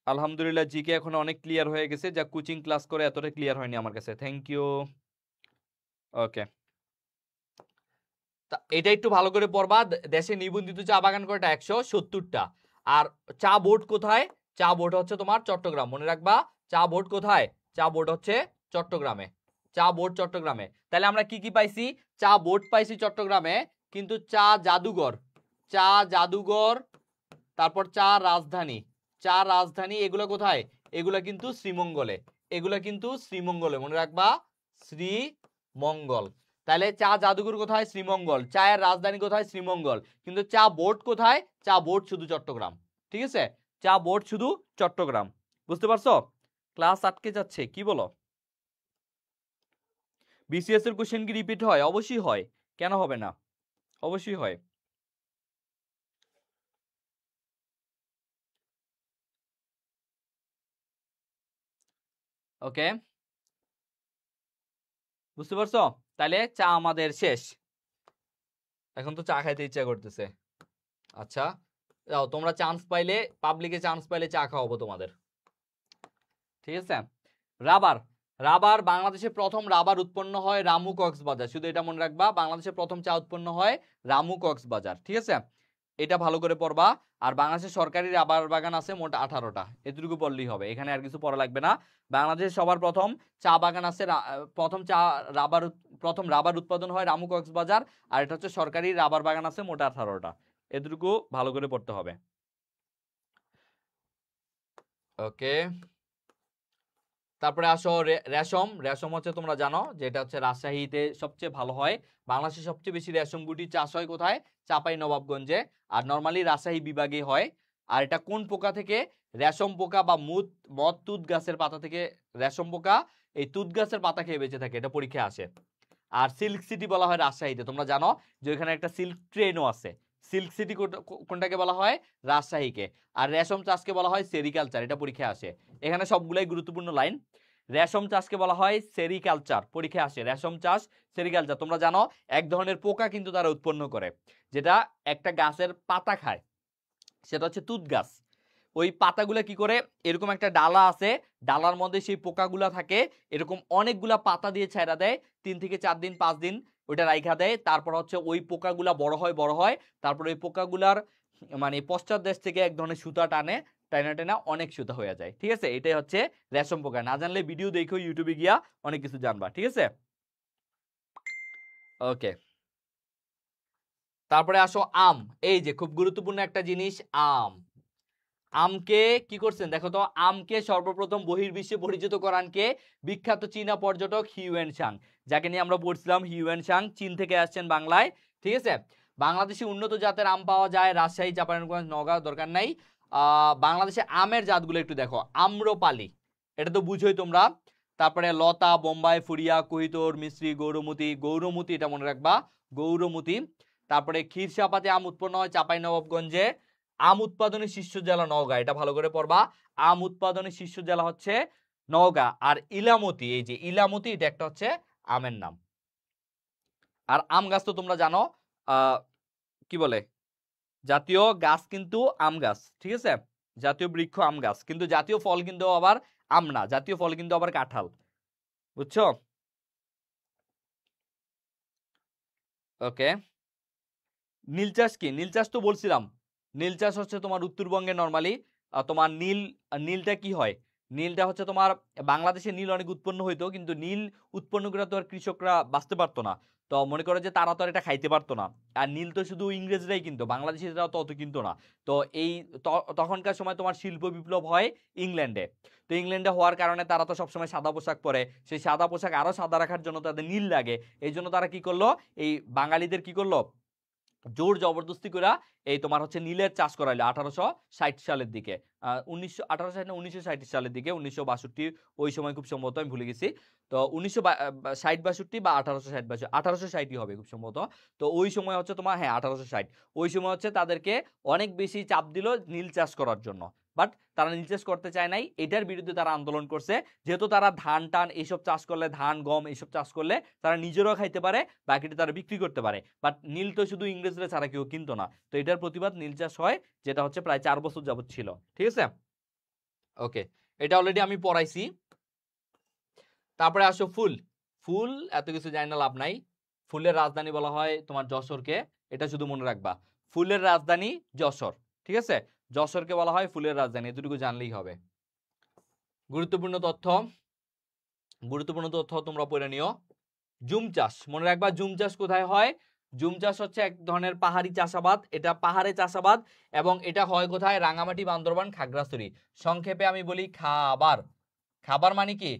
আলহামদুলিল্লাহ, জিকে এখন অনেক ক্লিয়ার হয়ে গেছে, যা কোচিং ক্লাস করে এতটা ক্লিয়ার হয়নি আমার কাছে। Thank you. ওকে, এটা একটু ভালো করে পড়বা। দেশে নিবন্ধিত চা বাগান কয়টা? 170টা। আর চা বোর্ড কোথায়? চা বোর্ড হচ্ছে তোমার চট্টগ্রাম, মনে রাখবা। চা বোর্ড কোথায়? চা বোর্ড হচ্ছে চট্টগ্রামে। চা বোর্ড চট্টগ্রামে। তাহলে আমরা কি কি পাইছি? চা বোর্ড পাইছি চট্টগ্রামে, কিন্তু চা জাদুঘর, চা জাদুঘর, তারপর চা রাজধানী, চা রাজধানী এগুলো কোথায়? এগুলা কিন্তু শ্রীমঙ্গলে, এগুলা কিন্তু শ্রীমঙ্গলে, মনে রাখবা, শ্রীমঙ্গল। তাহলে চা জাদুঘর কোথায়? শ্রীমঙ্গল। চায়ের রাজধানী কোথায়? শ্রীমঙ্গল। কিন্তু চা বোর্ড কোথায়? চা বোর্ড শুধু চট্টগ্রাম, ঠিক আছে, চা বোর্ড শুধু চট্টগ্রাম। বুঝতে পারছো? ক্লাস আটকে যাচ্ছে, কি বলো? বিসিএস এর কোশ্চেন কি রিপিট হয়? অবশ্যই হয়, কেন হবে না, অবশ্যই হয়। ওকে, বুঝতে পারছো? তাহলে চা আমাদের শেষ, এখন তো চা খাইতে ইচ্ছা করতেছে। আচ্ছা, যাও তোমরা চান্স পাইলে, পাবলিকে চান্স পাইলে চা খাওয়াবো তোমাদের, ঠিক আছে। রাবার, রাবার বাংলাদেশে প্রথম রাবার উৎপন্ন হয় রামু কক্সবাজার, শুধু এটা মনে রাখবা, বাংলাদেশে প্রথম চা উৎপন্ন হয় রামু কক্সবাজার, ঠিক আছে, এটা ভালো করে পড়বা। আর বাংলাদেশে সরকারি রাবার বাগান আছে মোট 18টা, এতটুকু পড়লেই হবে, এখানে আর কিছু পড়া লাগবে না। বাংলাদেশে সবার প্রথম চা বাগান আছে, প্রথম প্রথম রাবার উৎপাদন হয় রামু কক্সবাজার, আর এটা হচ্ছে সরকারি রাবার বাগান আছে মোট 18টা, এতটুকু ভালো করে পড়তে হবে। ওকে, তারপরে আসো রেশম। রেশম হচ্ছে তোমরা জানো যে এটা হচ্ছে রাজশাহীতে সবচেয়ে ভালো হয়। বাংলাদেশে সবচেয়ে বেশি রেশম গুটি চাষ হয় কোথায়? চাঁপাই নবাবগঞ্জে। আর নর্মালি রাজশাহী বিভাগে হয়। আর এটা কোন পোকা থেকে? রেশম পোকা বা মদ তুঁত গাছের পাতা থেকে রেশম পোকা এই তুঁত গাছের পাতা খেয়ে বেঁচে থাকে, এটা পরীক্ষায় আসে। আর সিল্ক সিটি বলা হয় রাজশাহীতে, তোমরা জানো যে ওখানে একটা সিল্ক ট্রেনও আছে। সিল্ক সিটি কোনটাকে বলা হয়? রাজশাহীকে। আর রেশম চাষকে বলা হয় সেরিকালচার, এটা পরীক্ষায় আসে। এখানে সবগুলাই গুরুত্বপূর্ণ লাইন। রেশম চাষকে বলা হয় সেরিকালচার, পরীক্ষায় আসে। রেশম চাষ সেরিকালচার। তোমরা জানো এক ধরনের পোকা কিন্তু তারা উৎপন্ন করে, যেটা একটা গাছের পাতা খায়, সেটা হচ্ছে তুঁত গাছ। ওই পাতাগুলা কি করে, এরকম একটা ডালা আছে, ডালার মধ্যে সেই পোকাগুলা থাকে, এরকম অনেকগুলা পাতা দিয়ে ছেড়া দেয়, 3 থেকে 4 দিন 5 দিন ওইটা রাইখা দেয়। তারপর হচ্ছে ওই পোকাগুলা বড় হয়। তারপর ওই পোকাগুলার মানে পশ্চাৎ দেশ থেকে এক ধরনের সুতা টানে, টানা টানা অনেক সুতা হয়ে যায়। ঠিক আছে, এটাই হচ্ছে রেশম পোকা। না জানলে ভিডিও দেখো ইউটিউবে গিয়া, অনেক কিছু জানবা। ঠিক আছে, ওকে। তারপরে আসো আম। এই যে খুব গুরুত্বপূর্ণ একটা জিনিস, আম। আমকে কি করছেন দেখো তো, আমকে সর্বপ্রথম বহির্বিশ্বে পরিচিত করান কে? বিখ্যাত চীনা পর্যটক হিউয়েন সাং, যাকে নিয়ে আমরা পড়ছিলাম। হিউয়েন সাং চীন থেকে আসছেন বাংলায়। ঠিক আছে, বাংলাদেশে উন্নত জাতের আম পাওয়া যায় রাজশাহী, চাঁপাইনবাবগঞ্জ, নওগাঁ, দরকার নাই। বাংলাদেশে আমের জাতগুলো একটু দেখো। আম্রপালি, এটা তো বুঝোই তোমরা। তারপরে লতা, বোম্বাই, ফুরিয়া, কোহিতোর, মিশ্রি, গৌরমতি। গৌরমতি এটা মনে রাখবা, গৌরমতি। তারপরে ক্ষীরসাপাতে আম উৎপন্ন হয় চাঁপাইনবাবগঞ্জে। আম উৎপাদনের শীর্ষ জেলা নওগাঁ, এটা ভালো করে পড়বা। আম উৎপাদনের শীর্ষ জেলা হচ্ছে নওগাঁ। আর ইলামতি, এই যে ইলামতি, এটা একটা হচ্ছে আমের নাম। আর আম গাছ তো তোমরা জানো কি বলে, জাতীয় গাছ কিন্তু আম গাছ। ঠিক আছে, জাতীয় বৃক্ষ আম গাছ, কিন্তু জাতীয় ফল কিন্তু আবার আম না, জাতীয় ফল কিন্তু আবার কাঁঠাল, বুঝছো? ওকে। নীল চাষ কি? নীল চাষ তো বলছিলাম। নীল চাষ হচ্ছে তোমার উত্তরবঙ্গে নরমালি তোমার নীলটা কি হয়, নীলটা হচ্ছে তোমার বাংলাদেশে নীল অনেক উৎপন্ন হইতো, কিন্তু নীল উৎপন্ন করে তো আর কৃষকরা বাঁচতে পারতো না। তো মনে করো যে তারা তো আর এটা খাইতে পারতো না। আর নীল তো শুধু ইংরেজরাই কিনতো, বাংলাদেশিরা তো অত কিনতো না। তো এই তখনকার সময় তোমার শিল্প বিপ্লব হয় ইংল্যান্ডে। তো ইংল্যান্ডে হওয়ার কারণে তারা তো সবসময় সাদা পোশাক পরে, সেই সাদা পোশাক আরো সাদা রাখার জন্য তাদের নীল লাগে। এই জন্য তারা কি করলো, এই বাঙালিদের কি করলো, জোর জবরদস্তি করে এই তোমার হচ্ছে নীলের চাষ করাইলো 1860 সালের দিকে। 1860 না 1960 সালের দিকে, 1962 ওই সময় খুব সম্ভবত, আমি ভুলে গেছি। তো 1960-62 বা 1860-62, 1860 হবে খুব সম্ভবত। তো ওই সময় হচ্ছে তোমার, হ্যাঁ 1860, ওই সময় হচ্ছে তাদেরকে অনেক বেশি চাপ দিল নীল চাষ করার জন্য। বাট তারা নীল চাষ করতে চায় নাই, এটার বিরুদ্ধে তারা আন্দোলন করছে। যেহেতু তারা ধান টান এইসব চাষ করলে, ধান গম এইসব চাষ করলে তারা নিজেরাও খাইতে পারে, বাকিটা তারা বিক্রি করতে পারে। বাট নীল তো শুধু ইংরেজরা ছাড়া কেউ কিনতো না। তো এটার প্রতিবাদ নীল চাষ হয়, যেটা হচ্ছে প্রায় 4 বছর যাবত ছিল। ঠিক আছে, ওকে, এটা অলরেডি আমি পড়াইছি। তারপরে আসো ফুল। ফুল এত কিছু জানি না, লাভ নাই। ফুলের রাজধানী বলা হয় তোমার যশোরকে, এটা শুধু মনে রাখবা। ফুলের রাজধানী যশোর। ঠিক আছে, যশোরকে বলা হয় ফুলের রাজধানী, এতটুকু জানলেই হবে। গুরুত্বপূর্ণ তথ্য, গুরুত্বপূর্ণ তথ্য তোমরা পড়ে নিও। জুম চাষ মনে রাখবা। জুম চাষ কোথায় হয়? জুম চাষ হচ্ছে এক ধরনের পাহাড়ি চাষাবাদ, এটা পাহাড়ে চাষাবাদ, এবং এটা হয় কোথায়? রাঙামাটি, বান্দরবান, খাগড়াছড়ি। সংক্ষেপে আমি বলি খাবার। খাবার মানে কি?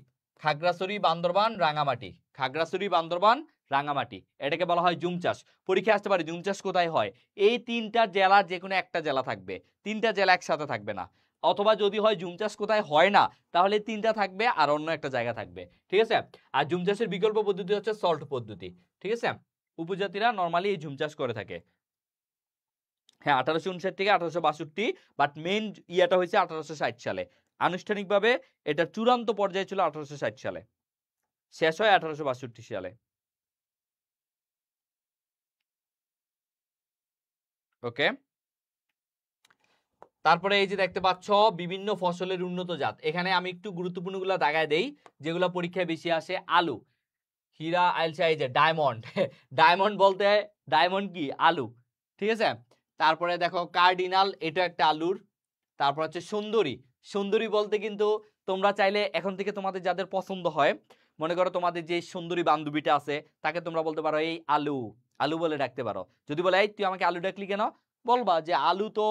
খাগড়াছড়ি, বান্দরবান, রাঙামাটি। খাগড়াছড়ি, বান্দরবান, রাঙামাটি, এটাকে বলা হয় জুম চাষ। পরীক্ষা আসতে পারে জুম চাষ কোথায় হয়। এই 3টা জেলার যে কোনো একটা জেলা থাকবে, 3টা জেলা একসাথে থাকবে না। অথবা যদি হয় জুম চাষ কোথায় হয় না, তাহলে 3টা থাকবে আর অন্য একটা জায়গা থাকবে। ঠিক আছে, আর জুম চাষের বিকল্প পদ্ধতি হচ্ছে সল্ট পদ্ধতি। ঠিক আছে, উপজাতিরা নরমালি এই জুম চাষ করে থাকে। হ্যাঁ 1859 থেকে 1862, বাট মেইন ইয়াটা হয়েছে 1860 সালে। আনুষ্ঠানিকভাবে এটা চূড়ান্ত পর্যায়ে ছিল 1860 সালে, শেষ হয় 1862 সালে। ওকে। তারপরে এই যে দেখতে পাচ্ছ বিভিন্ন ফসলের উন্নত জাত, এখানে আমি একটু গুরুত্বপূর্ণ গুলা দাগায় দেই যেগুলো পরীক্ষায় বেশি আসে। আলু, হীরা, আইলসা, এই যে ডায়মন্ড। ডায়মন্ড বলতে, ডায়মন্ড কি? আলু। ঠিক আছে, তারপরে দেখো কার্ডিনাল, এটা একটা আলুর। তারপর হচ্ছে সুন্দরী। সুন্দরী বলতে কিন্তু তোমরা চাইলে এখন থেকে তোমাদের যাদের পছন্দ হয়, মনে করো তোমাদের যে সুন্দরী বান্ধবীটা আছে, তাকে তোমরা বলতে পারো এই আলু, আলু বলে ডাকতে পারো। যদি বলে এই তুই আমাকে আলু ডাকলি কেন, বলবা যে আলু তো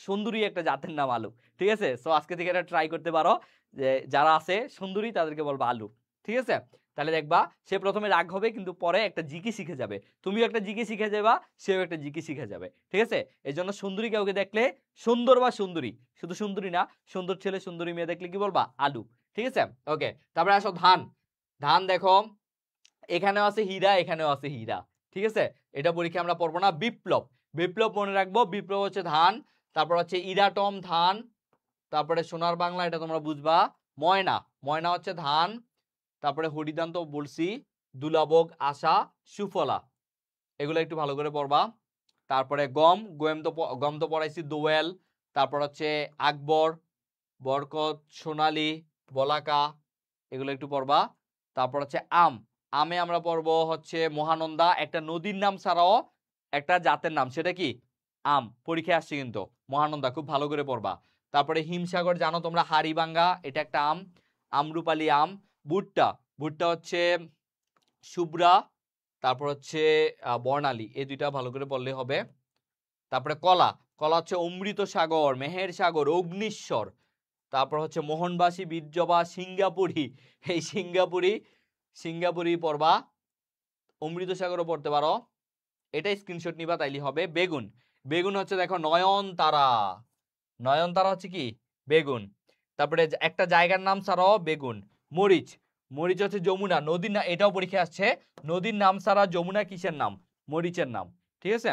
সুন্দরী একটা জাতের নাম আলু, ঠিক আছে? সো আজকে থেকে এটা ট্রাই করতে পারো, যে যারা আছে সুন্দরী তাদেরকে বলবা আলু, ঠিক আছে? তাহলে দেখবা সে প্রথমে রাগ হবে কিন্তু পরে একটা জিকে শিখে যাবে, তুমিও একটা জিকে শিখে যাবা, সেও একটা জিকে শিখে যাবে, ঠিক আছে? এই জন্য সুন্দরী কাউকে দেখলে সুন্দর বা সুন্দরী, শুধু সুন্দরী না, সুন্দর ছেলে সুন্দরী মেয়ে দেখলে কি বলবা? আলু, ঠিক আছে? ওকে, তারপরে আসো ধান। ধান দেখো এখানেও আছে হীরা, এখানেও আছে হীরা, ঠিক আছে? এটা পরীক্ষা আমরা পড়বো না। বিপ্লব, বিপ্লব মনে রাখবো, বিপ্লব হচ্ছে ধান, তারপর হচ্ছে ইরাটম ধান, তারপরে সোনার বাংলা এটা তোমরা বুঝবা। ময়না, ময়না হচ্ছে ধান, তারপরে হরিদান তো বলছি, দুলাভোগ, আশা, সুফলা, এগুলো একটু ভালো করে পড়বা। তারপরে গম, গম তো পড়াইছি, দোয়েল, তারপর হচ্ছে আকবর, বরকত, সোনালী, বলাকা, এগুলো একটু পড়বা। তারপর হচ্ছে আম, আমে আমরা পড়বো হচ্ছে মহানন্দা, একটা নদীর নাম ছাড়াও একটা জাতের নাম, সেটা কি? আম, পরীক্ষায় আসছে কিন্তু, মহানন্দা, খুব ভালো করে পড়বা। তারপরে হিমসাগর জানো তোমরা, হাড়িভাঙ্গা, এটা একটা আম, আমরুপালি আম। ভুট্টা, ভুট্টা হচ্ছে শুভ্রা, তারপর হচ্ছে বর্ণালী, এই দুইটা ভালো করে পড়লে হবে। তারপরে কলা, কলা হচ্ছে অমৃত সাগর, মেহের সাগর, অগ্নিশ্বর, তারপর হচ্ছে মোহনবাসী, বীরজবা, সিঙ্গাপুরি, এই সিঙ্গাপুরি, সিঙ্গাপুরি পড়বা। অমৃত সাগরও পড়তে পারো, এটা স্ক্রিনশট নিবা তাইলে হবে। বেগুন, বেগুন হচ্ছে দেখো নয়নতারা, নয়নতারা হচ্ছে কি? বেগুন। তারপরে একটা জায়গার নাম ছাড়াও বেগুন। মরিচ, মরিচ হচ্ছে যমুনা, নদীর না, এটাও পরীক্ষা আসছে, নদীর নাম ছাড়া যমুনা কিসের নাম? মরিচের নাম, ঠিক আছে?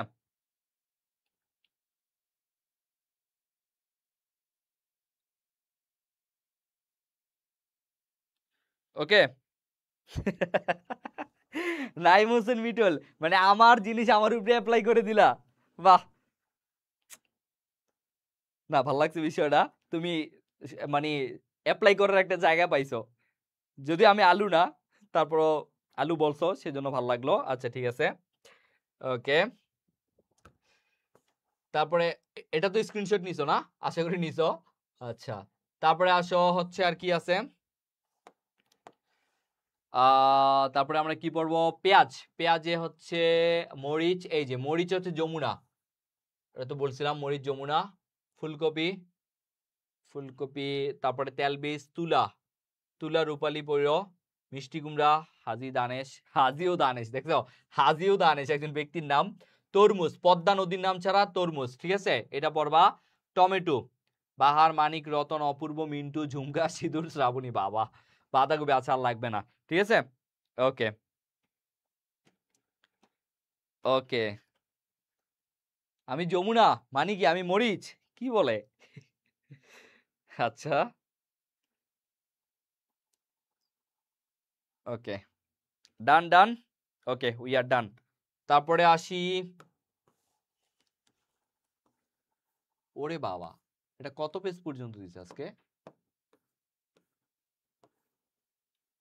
ওকে। নাইম হোসেন মিটল, মানে আমার জিনিস আমার উপরে অ্যাপ্লাই করে দিলা, বাহ, না ভাল লাগছে বিষয়টা, তুমি মানে অ্যাপ্লাই করার একটা জায়গা পাইছো, যদি আমি আলু না, তারপরও আলু বলছো সেজন্য ভালো লাগলো। আচ্ছা ঠিক আছে, ওকে। তারপরে এটা তো স্ক্রিনশট নিছো না, আশা করি নিছো। আচ্ছা, তারপরে আসো হচ্ছে আর কি আছে, তারপরে আমরা কি পড়বো? পেঁয়াজ, পেঁয়াজে হচ্ছে মরিচ, এই যে মরিচ হচ্ছে যমুনা, এটা তো বলছিলাম, মরিচ যমুনা। ফুলকপি, ফুলকপি, তারপরে তেলবীজ, তুলা, তুলা রূপালী পৈর, মিষ্টি কুমড়া, হাজি দানেশ, হাজিও দানেশ, দেখছো, হাজিও দানেশ একজন ব্যক্তির নাম। তরমুজ, পদ্মা নদীর নাম ছাড়া তরমুজ, ঠিক আছে? এটা পড়বা। টমেটো, বাহার, মানিক, রতন, অপূর্ব, মিন্টু, ঝুমকা, সিঁদুর, শ্রাবণী, বাবা, বাঁধাকপি, আচ্ছা আর লাগবে না, ঠিক আছে? ওকে, ওকে। আমি যমুনা মানে কি? আমি মরিচ, কি বলে? আচ্ছা, ওকে, ডান ডান, ওকে, উই আর ডান। তারপরে আসি, ওরে বাবা, এটা কত পেজ পর্যন্ত দিচ্ছে আজকে?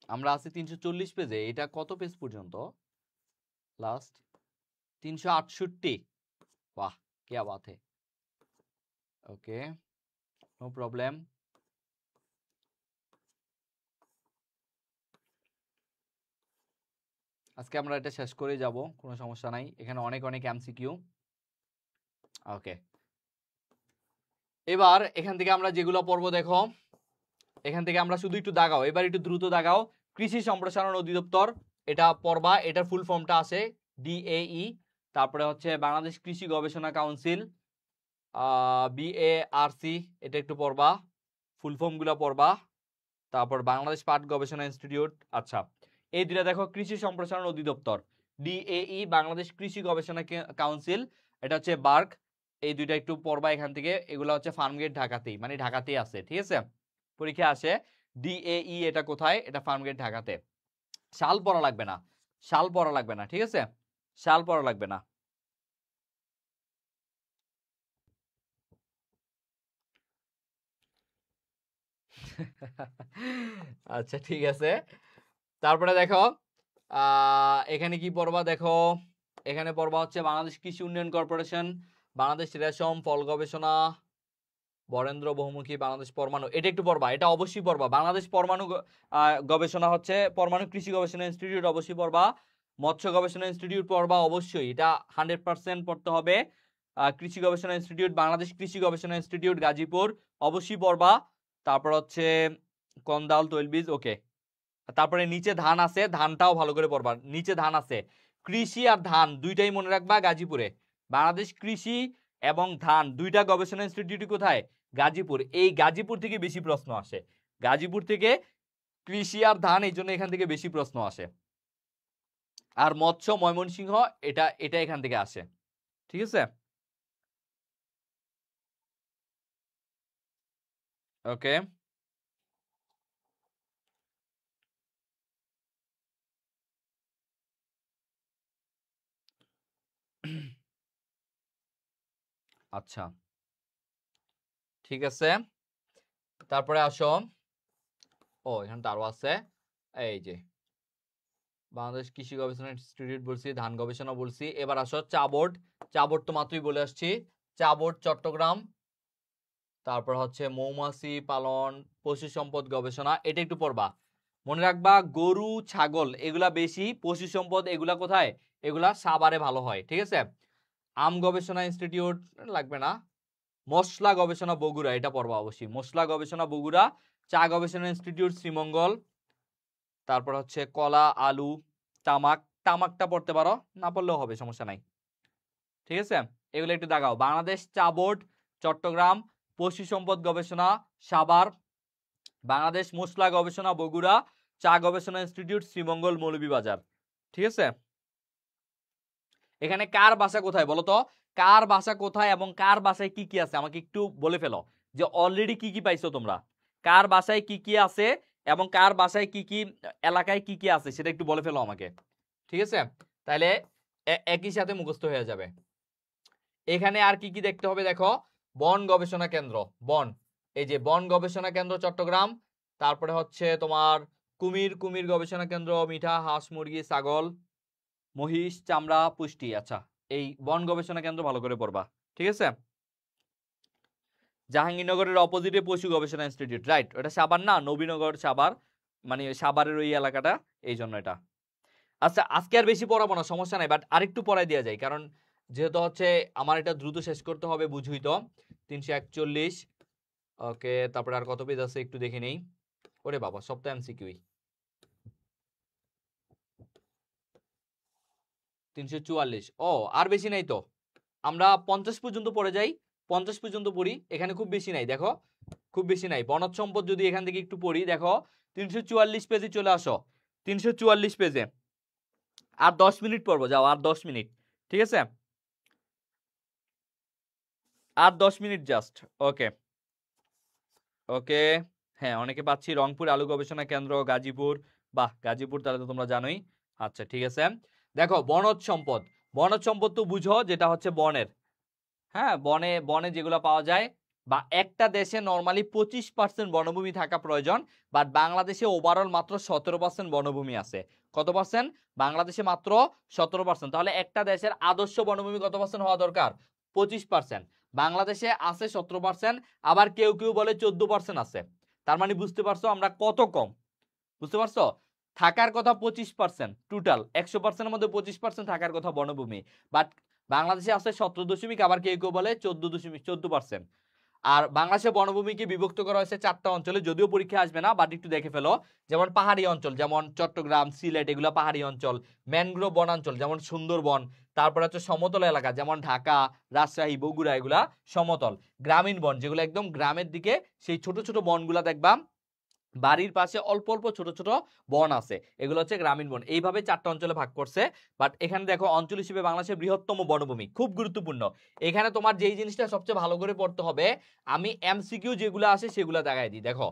আমরা আছি 340 পেজে, এটা কত পেজ পর্যন্ত? লাস্ট 368, বাহ, क्या बात है, ওকে, নো প্রবলেম। আজকে আমরা এটা শেষ করে যাব, কোনো সমস্যা নাই, এখানে অনেক অনেক এমসিকিউ। ওকে, এবার এখান থেকে আমরা যেগুলো পড়বো দেখো, এখান থেকে আমরা শুধু একটু দাগাও, এবার একটু দ্রুত দাগাও। কৃষি সম্প্রসারণ অধিদপ্তর, এটা পড়বা, এটার ফুল ফর্মটা আছে ডিএই। তারপরে হচ্ছে বাংলাদেশ কৃষি গবেষণা কাউন্সিল, বিএআরসি, এটা একটু পড়বা, ফুল ফর্ম গুলা পড়বা। তারপর বাংলাদেশ পাট গবেষণা ইনস্টিটিউট, আচ্ছা, এই দুটা দেখো, কৃষি সম্প্রসারণ অধিদপ্তর, ডিএই, বাংলাদেশ কৃষি গবেষণা কাউন্সিল, এটা হচ্ছে বার্ক, এই দুইটা একটু পড়বা এখান থেকে। এগুলো হচ্ছে ফার্মগেট ঢাকাতেই, মানে ঢাকাতেই আছে, ঠিক আছে? পরীক্ষা আসে। ডিএই এটা কোথায়? এটা ফার্মগেট ঢাকাতে। সাল পড়া লাগবে না, সাল পড়া লাগবে না, ঠিক আছে? সাল পড়া লাগবে না। আচ্ছা ঠিক আছে, তারপরে দেখো এখানে কি পড়বা দেখো, এখানে পড়বা হচ্ছে বাংলাদেশ কৃষি উন্নয়ন কর্পোরেশন, বাংলাদেশ রেশম, ফল গবেষণা, বরেন্দ্র বহুমুখী, বাংলাদেশ পরমাণু, এটা একটু পড়বা, এটা অবশ্যই পড়বা। বাংলাদেশ পরমাণু গবেষণা হচ্ছে পরমাণু কৃষি গবেষণা ইনস্টিটিউট, অবশ্যই পড়বা। মৎস্য গবেষণা ইনস্টিটিউট পড়বা অবশ্যই, এটা 100% পড়তে হবে। কৃষি গবেষণা ইনস্টিটিউট, বাংলাদেশ কৃষি গবেষণা ইনস্টিটিউট গাজীপুর অবশ্যই পড়বা। তারপর হচ্ছে কন্দাল তৈলবীজ, ওকে। তারপরে নিচে ধান আছে, ধানটাও ভালো করে পড়বা। নিচে ধান আছে, কৃষি আর ধান দুইটাই মনে রাখবা গাজীপুরে। বাংলাদেশ কৃষি এবং ধান দুইটা গবেষণা ইনস্টিটিউট কোথায়? গাজীপুর। এই গাজীপুর থেকে বেশি প্রশ্ন আসে, গাজীপুর থেকে কৃষি আর ধান, এই জন্য এখান থেকে বেশি প্রশ্ন আসে। আর মৎস্য ময়মনসিংহ, এটা এটা এখান থেকে আসে, ঠিক আছে। ওকে, আচ্ছা ঠিক আছে। তারপরে আসো, ও এখানে তো আরো আছে, এই যে বাংলাদেশ কৃষি গবেষণা ইনস্টিটিউট বলছি, ধান গবেষণা বলছি। এবার আসো চা বোর্ড, চা বোর্ড তো মাত্রই বলে আসছি, চা বোর্ড চট্টগ্রাম। তারপর হচ্ছে মৌমাছি পালন, পশু সম্পদ গবেষণা, এটা একটু পড়বা, মনে রাখবা গরু ছাগল এগুলা বেশি, পশু সম্পদ এগুলা কোথায়? এগুলা সাভারে ভালো হয়, ঠিক আছে। আম গবেষণা ইনস্টিটিউট লাগবে না। মশলা গবেষণা বগুড়া, এটা পড়বা অবশ্যই, মশলা গবেষণা বগুড়া। চা গবেষণা ইনস্টিটিউট শ্রীমঙ্গল। তারপর হচ্ছে কলা, আলু, তামাক, তামাকটা পড়তে পারো, না পড়লেও হবে, সমস্যা নাই, ঠিক আছে। এগুলো একটু দেখাও, বাংলাদেশ চা বোর্ড চট্টগ্রাম, পশু সম্পদ গবেষণা সাভার, বাংলাদেশ মশলা গবেষণা বগুড়া, চা গবেষণা ইনস্টিটিউট শ্রীমঙ্গল মৌলভীবাজার, ঠিক আছে। এখানে কার বাসা কোথায় বলো তো, কার বাসা কোথায় এবং কার বাসায় কি কি আছে আমাকে একটু বলে ফেলো, যে অলরেডি কি কি পাইছো তোমরা, কার বাসায় কি কি আছে এবং কার বাসায় কি কি এলাকায় কি কি আছে সেটা একটু বলে ফেলো আমাকে, ঠিক আছে। তাহলে একই সাথে মুখস্থ হয়ে যাবে। এখানে আর কি কি দেখতে হবে দেখো, বন গবেষণা কেন্দ্র, বন, এই যে বন গবেষণা কেন্দ্র চট্টগ্রাম। তারপরে হচ্ছে তোমার কুমির, কুমির গবেষণা কেন্দ্র, মিঠা হাঁস মুরগি ছাগল মহিষ চামড়া পুষ্টি, আচ্ছা এই বন গবেষণা কেন্দ্র ভালো করে পড়বা, ঠিক আছে। জাহাঙ্গীরনগরের অপোজিটে পশু গবেষণা ইনস্টিটিউট, রাইট, ওটা সাভার না, নবীনগর সাভার, মানে সাভারের ওই এলাকাটা, এই জন্য এটা। আচ্ছা আজকে আর বেশি পড়াবো না, সমস্যা নাই, বাট আরেকটু পড়াই দেওয়া যায়, কারণ যেহেতু হচ্ছে আমার এটা দ্রুত শেষ করতে হবে, বুঝুই তো। 341, ওকে। তারপরে আর কত পেজ আছে একটু দেখে নেই, ওরে বাবা সপ্তাহ এমসিকিউই। 344, ও আর বেশি নাই তো, আমরা 50 পর্যন্ত পড়ে যাই, 50 পর্যন্ত পড়ি, এখানে খুব বেশি নাই, দেখো খুব বেশি নাই। বনজ সম্পদ যদি এখান থেকে একটু পড়ি, দেখো 344 পেজে চলে আসো, 344 পেজে আর 10 মিনিট পড়বো, যাও আর 10 মিনিট, ঠিক আছে, আর 10 মিনিট জাস্ট, ওকে ওকে। হ্যাঁ অনেকে পাচ্ছি, রংপুর আলু গবেষণা কেন্দ্র গাজীপুর, বাহ গাজীপুর তাহলে তো তোমরা জানোই, আচ্ছা ঠিক আছে। দেখো বনজ সম্পদ, বনজ সম্পদ তো বুঝো যেটা হচ্ছে বনের, হ্যাঁ বনে বনে যেগুলো পাওয়া যায়, বা একটা দেশে নর্মালি 25% বনভূমি থাকা প্রয়োজন, বাট বাংলাদেশে ওভারঅল মাত্র 17% বনভূমি আছে। কত পার্সেন্ট? বাংলাদেশে মাত্র 17%। তাহলে একটা দেশের আদর্শ বনভূমি কত পার্সেন্ট হওয়া দরকার? 25%। বাংলাদেশে আছে 17%, আবার কেউ কেউ বলে 14% আছে। তার মানে বুঝতে পারছো আমরা কত কম, বুঝতে পারছো। থাকার কথা 25%, টোটাল 100%-এর মধ্যে 25% থাকার কথা বনভূমি, বাট বাংলাদেশে আছে 17 আবার কেউ কেউ বলে 14%। আর বাংলাদেশে বনভূমিকে বিভক্ত করা হয়েছে 4টা অঞ্চলে, যদিও পরীক্ষা আসবে না, বাট একটু দেখে ফেলো। যেমন পাহাড়ি অঞ্চল, যেমন চট্টগ্রাম সিলেট এগুলো পাহাড়ি অঞ্চল, ম্যানগ্রোভ বনাঞ্চল যেমন সুন্দরবন, তারপর হচ্ছে সমতল এলাকা যেমন ঢাকা রাজশাহী বগুড়া এগুলা সমতল, গ্রামীণ বন যেগুলো একদম গ্রামের দিকে, সেই ছোট ছোট বনগুলা দেখবা, বাড়ির পাশে অল্প অল্প ছোট ছোট বন আছে, এগুলো হচ্ছে গ্রামীণ বন। এইভাবে 4টা অঞ্চলে ভাগ করছে। বাট এখানে দেখো অঞ্চল হিসেবে বাংলাদেশের বৃহত্তম বনভূমি, খুব গুরুত্বপূর্ণ। এখানে তোমার যেই জিনিসটা সবচেয়ে ভালো করে পড়তে হবে, আমি এমসিকিউ যেগুলো আছে সেগুলো দেখাই দিই। দেখো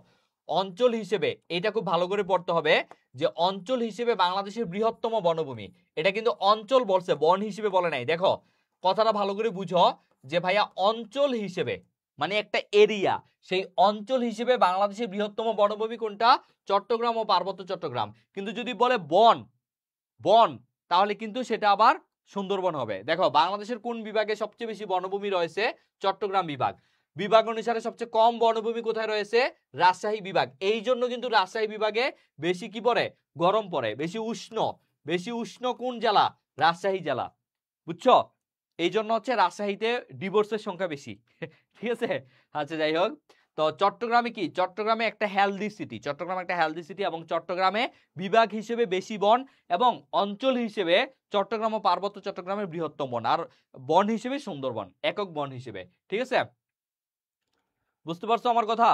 অঞ্চল হিসেবে এটা খুব ভালো করে পড়তে হবে, যে অঞ্চল হিসেবে বাংলাদেশের বৃহত্তম বনভূমি, এটা কিন্তু অঞ্চল বলছে, বন হিসেবে বলে নাই। দেখো কথাটা ভালো করে বুঝো, যে ভাইয়া অঞ্চল হিসেবে মানে একটা এরিয়া, সেই অঞ্চল হিসেবে বাংলাদেশের বৃহত্তম বনভূমি কোনটা? চট্টগ্রাম ও পার্বত্য চট্টগ্রাম। কিন্তু যদি বলে বন, বন তাহলে কিন্তু সেটা আবার সুন্দরবন হবে। দেখো বাংলাদেশের কোন বিভাগে সবচেয়ে বেশি বনভূমি রয়েছে? চট্টগ্রাম বিভাগ। বিভাগ অনুসারে সবচেয়ে কম বনভূমি কোথায় রয়েছে? রাজশাহী বিভাগ। এই জন্য কিন্তু রাজশাহী বিভাগে বেশি কি পড়ে? গরম পড়ে, বেশি উষ্ণ। বেশি উষ্ণ কোন জেলা? রাজশাহী জেলা, বুঝছো। এই জন্য হচ্ছে রাজশাহীতে ডিভোর্সের সংখ্যা বেশি। ঠিক আছে, আচ্ছা যাই হোক। তো চট্টগ্রামে কি, চট্টগ্রামে একটা হেলদি সিটি, চট্টগ্রাম একটা হেলদি সিটি, এবং চট্টগ্রামে বিভাগ হিসেবে বেশি বন, এবং অঞ্চল হিসেবে চট্টগ্রাম ও পার্বত্য চট্টগ্রামের বৃহত্তম বন, আর বন হিসেবে সুন্দরবন, একক বন হিসেবে। ঠিক আছে, বুঝতে পারছো আমার কথা?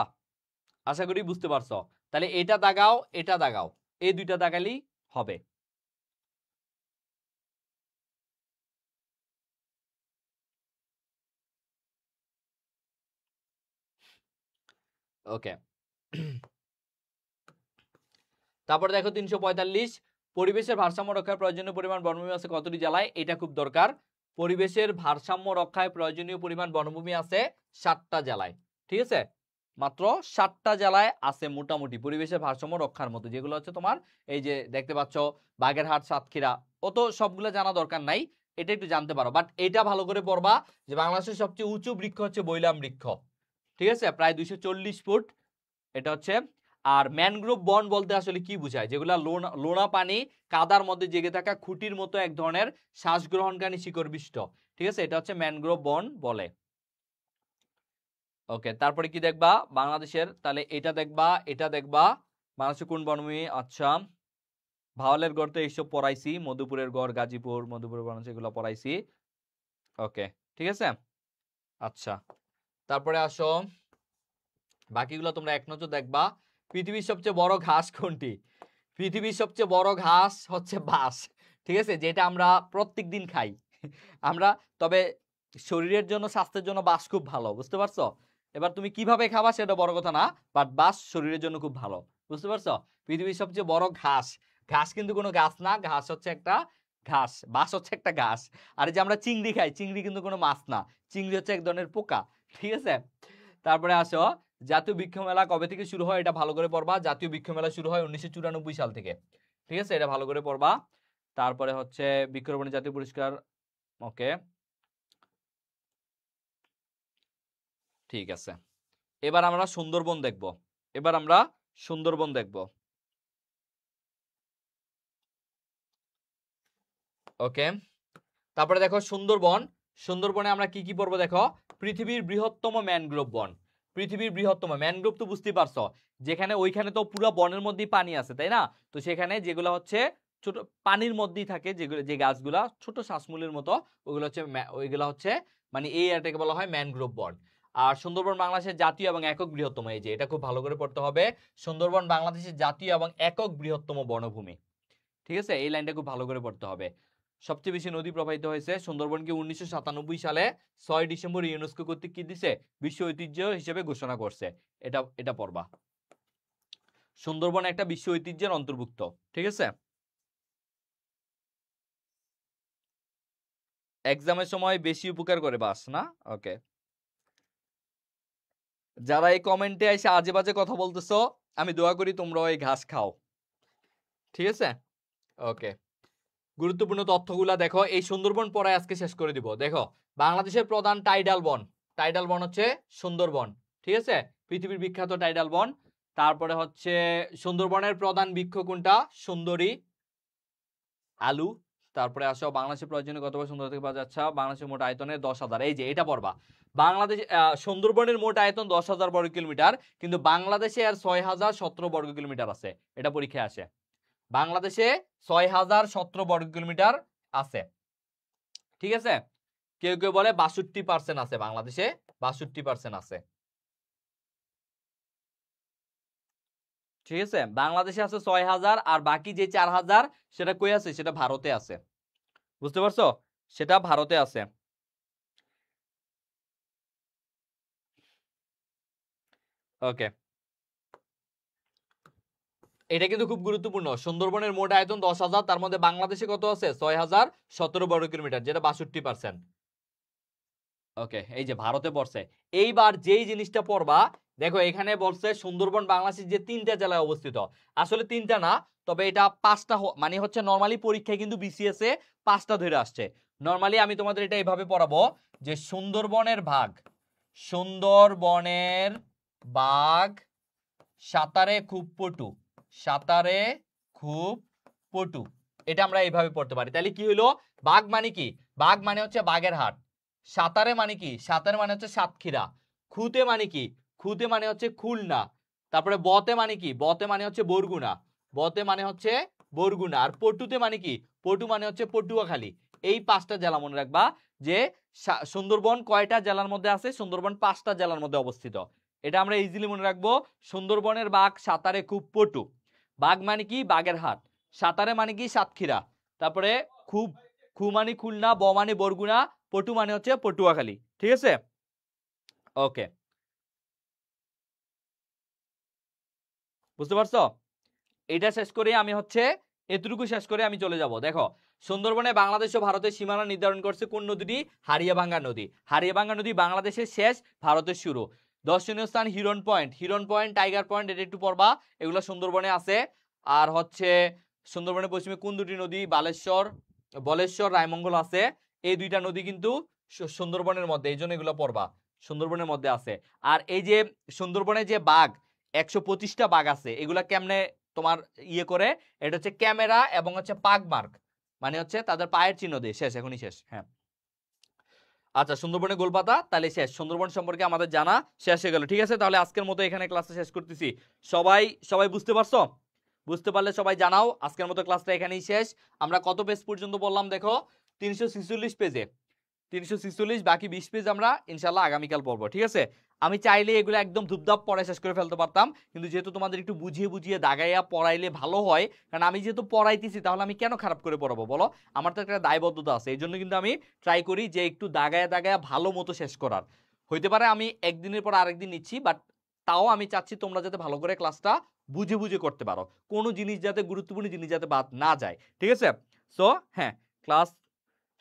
আশা করি বুঝতে পারছো। তাহলে এটা দাগাও, এটা দাগাও, এই দুইটা দাগালেই হবে। ওকে। তারপরে দেখো 345, পরিবেশের ভারসাম্য রক্ষায় প্রয়োজনীয় পরিমাণ বনভূমি আছে কতটি জেলায়? এটা খুব দরকার। পরিবেশের ভারসাম্য রক্ষায় প্রয়োজনীয় পরিমাণ বনভূমি আছে 7টা জেলায়। ঠিক আছে, মাত্র 7টা জেলায় আছে মোটামুটি পরিবেশের ভারসাম্য রক্ষার মতো, যেগুলো হচ্ছে তোমার এই যে দেখতে পাচ্ছ বাগেরহাট, সাতক্ষীরা। অত সবগুলো জানা দরকার নাই, এটা একটু জানতে পারো, বাট এটা ভালো করে পড়বা যে বাংলাদেশের সবচেয়ে উঁচু বৃক্ষ হচ্ছে বৈলাম বৃক্ষ। ঠিক আছে, প্রায় 240 ফুট এটা হচ্ছে। আর ম্যানগ্রোভ বন বলতে আসলে কি বোঝায়? যেগুলা লোনা পানি কাদার মধ্যে জেগে থাকা খুঁটির মতো এক ধরনের শ্বাস গ্রহণকারী শিকড় বিশিষ্ট। ঠিক আছে, এটা হচ্ছে ম্যানগ্রোভ বন বলে। ওকে, তারপরে কি দেখবা বাংলাদেশের? তাহলে এটা দেখবা, এটা দেখবা বাংলাদেশের কোন বনভূমি। আচ্ছা, ভাওয়ালের গড় তো এইসব পড়াইছি, মধুপুরের গড়, গাজীপুর, মধুপুরের বনাঞ্চল, এগুলো পড়াইছি। ওকে, ঠিক আছে। আচ্ছা, তারপরে আসো বাকিগুলো তোমরা এক নজর দেখবা। পৃথিবীর সবচেয়ে বড় ঘাস কোনটি? পৃথিবীর সবচেয়ে বড় ঘাস হচ্ছে বাঁশ। ঠিক আছে, যেটা আমরা প্রত্যেক দিন খাই আমরা। তবে শরীরের জন্য, স্বাস্থ্যের জন্য বাঁশ খুব ভালো, বুঝতে পারছো? এবার তুমি কিভাবে খাবা সেটা বড় কথা না, বাট বাঁশ শরীরের জন্য খুব ভালো, বুঝতে পারছো? পৃথিবীর সবচেয়ে বড় ঘাস, ঘাস কিন্তু কোনো গাছ না, ঘাস হচ্ছে একটা ঘাস, বাঁশ হচ্ছে একটা ঘাস। আর এই যে আমরা চিংড়ি খাই, চিংড়ি কিন্তু কোনো মাছ না, চিংড়ি হচ্ছে এক ধরনের পোকা। ঠিক আছে, তারপরে আসো জাতীয় বৃক্ষ মেলা কবে থেকে শুরু হয়? এটা ভালো করে পড়বা। জাতীয় বৃক্ষ মেলা শুরু হয় 1994 সাল থেকে। ঠিক আছে, এটা ভালো করে পড়বা। তারপরে হচ্ছে বৃক্ষরোপণের জাতীয় পুরস্কার। ওকে, ঠিক আছে। এবার আমরা সুন্দরবন দেখব, এবার আমরা সুন্দরবন দেখব। ওকে, তারপরে দেখো সুন্দরবন, সুন্দরবনে আমরা কি কি পড়বো দেখো। পৃথিবীর বৃহত্তম ম্যানগ্রোভ বন, পৃথিবীর বৃহত্তম ম্যানগ্রোভ তো বুঝতেই পারছো, যেখানে ওইখানে তো পুরো বনের মধ্যেই পানি আছে, তাই না? তো সেখানে যেগুলো হচ্ছে ছোট পানির মধ্যেই থাকে, যেগুলো যে গাছগুলা ছোট শ্বাসমূলের মতো, ওইগুলো হচ্ছে ওইগুলো হচ্ছে মানে এই এটাকে বলা হয় ম্যানগ্রোভ বন। আর সুন্দরবন বাংলাদেশের জাতীয় এবং একক বৃহত্তম, এই যে এটা খুব ভালো করে পড়তে হবে, সুন্দরবন বাংলাদেশের জাতীয় এবং একক বৃহত্তম বনভূমি। ঠিক আছে, এই লাইনটা খুব ভালো করে পড়তে হবে। সবচেয়ে বেশি নদী প্রবাহিত হয়েছে সুন্দরবনকে 1997 সালে 6 ডিসেম্বর ইউনেস্কো কর্তৃক কি দিছে? বিশ্ব ঐতিহ্য হিসেবে ঘোষণা করছে। এটা এটা পড়বা। সুন্দরবন একটা বিশ্ব ঐতিহ্যের অন্তর্ভুক্ত। ঠিক আছে, এক্সামের সময় বেশি উপকার করে বাস না। ওকে, যারা এই কমেন্টে এসে আজে বাজে কথা বলতেছো, আমি দোয়া করি তোমরা ওই ঘাস খাও। ঠিক আছে, ওকে। গুরুত্বপূর্ণ তথ্যগুলা দেখো, এই সুন্দরবন পড়ায় আজকে শেষ করে দিব। দেখো, বাংলাদেশের প্রধান টাইডাল বন, টাইডাল বন হচ্ছে সুন্দরবন। ঠিক আছে, পৃথিবীর বিখ্যাত টাইডাল বন। তারপরে হচ্ছে সুন্দরবনের প্রধান বৃক্ষ কোনটা? সুন্দরী, আলু। তারপরে আসো বাংলাদেশের প্রয়োজনীয় কত সুন্দর থেকে পাওয়া যাচ্ছে? বাংলাদেশের মোট আয়তনের 10,000, এই যে এটা পড়বা। বাংলাদেশ সুন্দরবনের মোট আয়তন 10,000 বর্গ কিলোমিটার, কিন্তু বাংলাদেশে আর 6,017 বর্গ কিলোমিটার আছে, এটা পরীক্ষায় আসে। বাংলাদেশে 6,017 বর্গ কিলোমিটার আছে। ঠিক আছে, কেউ কেউ বলে 62% আছে, বাংলাদেশে 62% আছে। ঠিক আছে, বাংলাদেশে আছে 6,000, আর বাকি যে 4,000 সেটা কই আছে? সেটা ভারতে আছে, বুঝতে পারছো? সেটা ভারতে আছে। ওকে, এটা কিন্তু খুব গুরুত্বপূর্ণ। সুন্দরবনের মোট আয়তন 10,000, তার মধ্যে বাংলাদেশে কত আছে? 6,017 বর্গ কিলোমিটার, যেটা 62%। ওকে, এই যে ভারতে পড়ছে। এইবার যেই জিনিসটা পড়বা, দেখো এখানে বলছে সুন্দরবন বাংলাদেশের যে 3টা জেলায় অবস্থিত, আসলে 3টা না, তবে এটা 5টা, মানে হচ্ছে নরমালি পরীক্ষায় কিন্তু বিসিএস এ 5টা ধরে আসছে। নরমালি আমি তোমাদের এটা এইভাবে পড়াবো যে সুন্দরবনের ভাগ, সুন্দরবনের বাঘ সাঁতারে খুব পটু, সাঁতারে খুব পটু। এটা আমরা এইভাবে পড়তে পারি। তাহলে কি হইলো, বাঘ মানে কি, বাঘ মানে হচ্ছে বাগের হাট। সাতারে মানে কি, সাতারে মানে হচ্ছে সাতক্ষীরা। খুতে মানে কি, খুতে মানে হচ্ছে খুলনা। তারপরে বতে মানে কি, বতে মানে হচ্ছে বরগুনা, বতে মানে হচ্ছে বরগুনা। আর পটুতে মানে কি, পটু মানে হচ্ছে পটুয়াখালী। এই 5টা জেলা মনে রাখবা যে সুন্দরবন কয়টা জেলার মধ্যে আছে, সুন্দরবন 5টা জেলার মধ্যে অবস্থিত। এটা আমরা ইজিলি মনে রাখবো। সুন্দরবনের বাঘ, সাতারে খুব, পটু। বাঘ মানে কি, বাগের হাট। সাতারে মানে কি, সাতক্ষীরা। তারপরে খুব, খু মানে খুলনা, ব মানে বরগুনা, পটু মানে হচ্ছে পটুয়াখালী। ঠিক আছে, ওকে, বুঝতে পারছো? এটা শেষ করে আমি হচ্ছে এতটুকু শেষ করে আমি চলে যাব। দেখো, সুন্দরবনে বাংলাদেশ ও ভারতের সীমানা নির্ধারণ করছে কোন নদীটি? হারিয়াভাঙ্গা নদী। হারিয়াভাঙ্গা নদী বাংলাদেশের শেষ, ভারতের শুরু। দর্শনীয় স্থান হিরন পয়েন্ট, হিরন পয়েন্ট, টাইগার পয়েন্ট, এটা একটু পড়বা, এগুলো সুন্দরবনে আছে। আর হচ্ছে সুন্দরবনের পশ্চিমে কোন দুটি নদী? বালেশ্বর, বলেশ্বর, রায়মঙ্গল আছে। এই দুইটা নদী কিন্তু সুন্দরবনের মধ্যে, এই জন্য এগুলো পড়বা, সুন্দরবনের মধ্যে আছে। আর এই যে সুন্দরবনে যে বাঘ, 125টা বাঘ আছে, এগুলা কেমনে তোমার ইয়ে করে, এটা হচ্ছে ক্যামেরা এবং হচ্ছে পাগ মার্ক, মানে হচ্ছে তাদের পায়ের চিহ্ন দিয়ে। শেষ, এখনই শেষ। হ্যাঁ, আচ্ছা, সুন্দরবনের গোলপাতা তাহলে শেষ, সুন্দরবন সম্পর্কে আমাদের জানা শেষ হয়ে গেল। ঠিক আছে, তাহলে আজকের মতো এখানে ক্লাসটা শেষ করতেছি। সবাই সবাই বুঝতে পারছো? বুঝতে পারলে সবাই জানাও। আজকের মতো ক্লাসটা এখানেই শেষ। আমরা কত পেজ পর্যন্ত বললাম দেখো, 346 পেজে, 346, বাকি 20 পেজ আমরা ইনশাল্লাহ আগামীকাল পড়বো। ঠিক আছে, আমি চাইলে এগুলো একদম ধুপধাপ পড়ায় শেষ করে ফেলতে পারতাম, কিন্তু যেহেতু তোমাদের একটু বুঝিয়ে বুঝিয়ে দাগাইয়া পড়াইলে ভালো হয়, কারণ আমি যেহেতু পড়াইতেছি তাহলে আমি কেন খারাপ করে পড়াবো বলো? আমার তো একটা দায়বদ্ধতা আছে। এই জন্য কিন্তু আমি ট্রাই করি যে একটু দাগায়া দাগায়া ভালো মতো শেষ করার। হইতে পারে আমি একদিনের পর আরেকদিন নিচ্ছি, বাট তাও আমি চাচ্ছি তোমরা যাতে ভালো করে ক্লাসটা বুঝে বুঝে করতে পারো, কোনো জিনিস যাতে, গুরুত্বপূর্ণ জিনিস যাতে বাদ না যায়। ঠিক আছে, সো হ্যাঁ, ক্লাস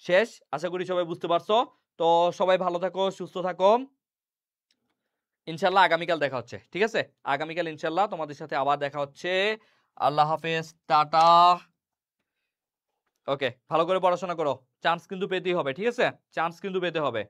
শেষ, আশা করি সবাই বুঝতে পারছো। তো সবাই ভালো থাকো, সুস্থ থাকো, ইনশাল্লাহ আগামীকাল দেখা হচ্ছে। ঠিক আছে, আগামীকাল ইনশাল্লাহ তোমাদের সাথে আবার দেখা হচ্ছে। আল্লাহ হাফেজ, টাটা। ওকে, ভালো করে পড়াশোনা করো, চান্স কিন্তু পেতেই হবে। ঠিক আছে, চান্স কিন্তু পেতে হবে।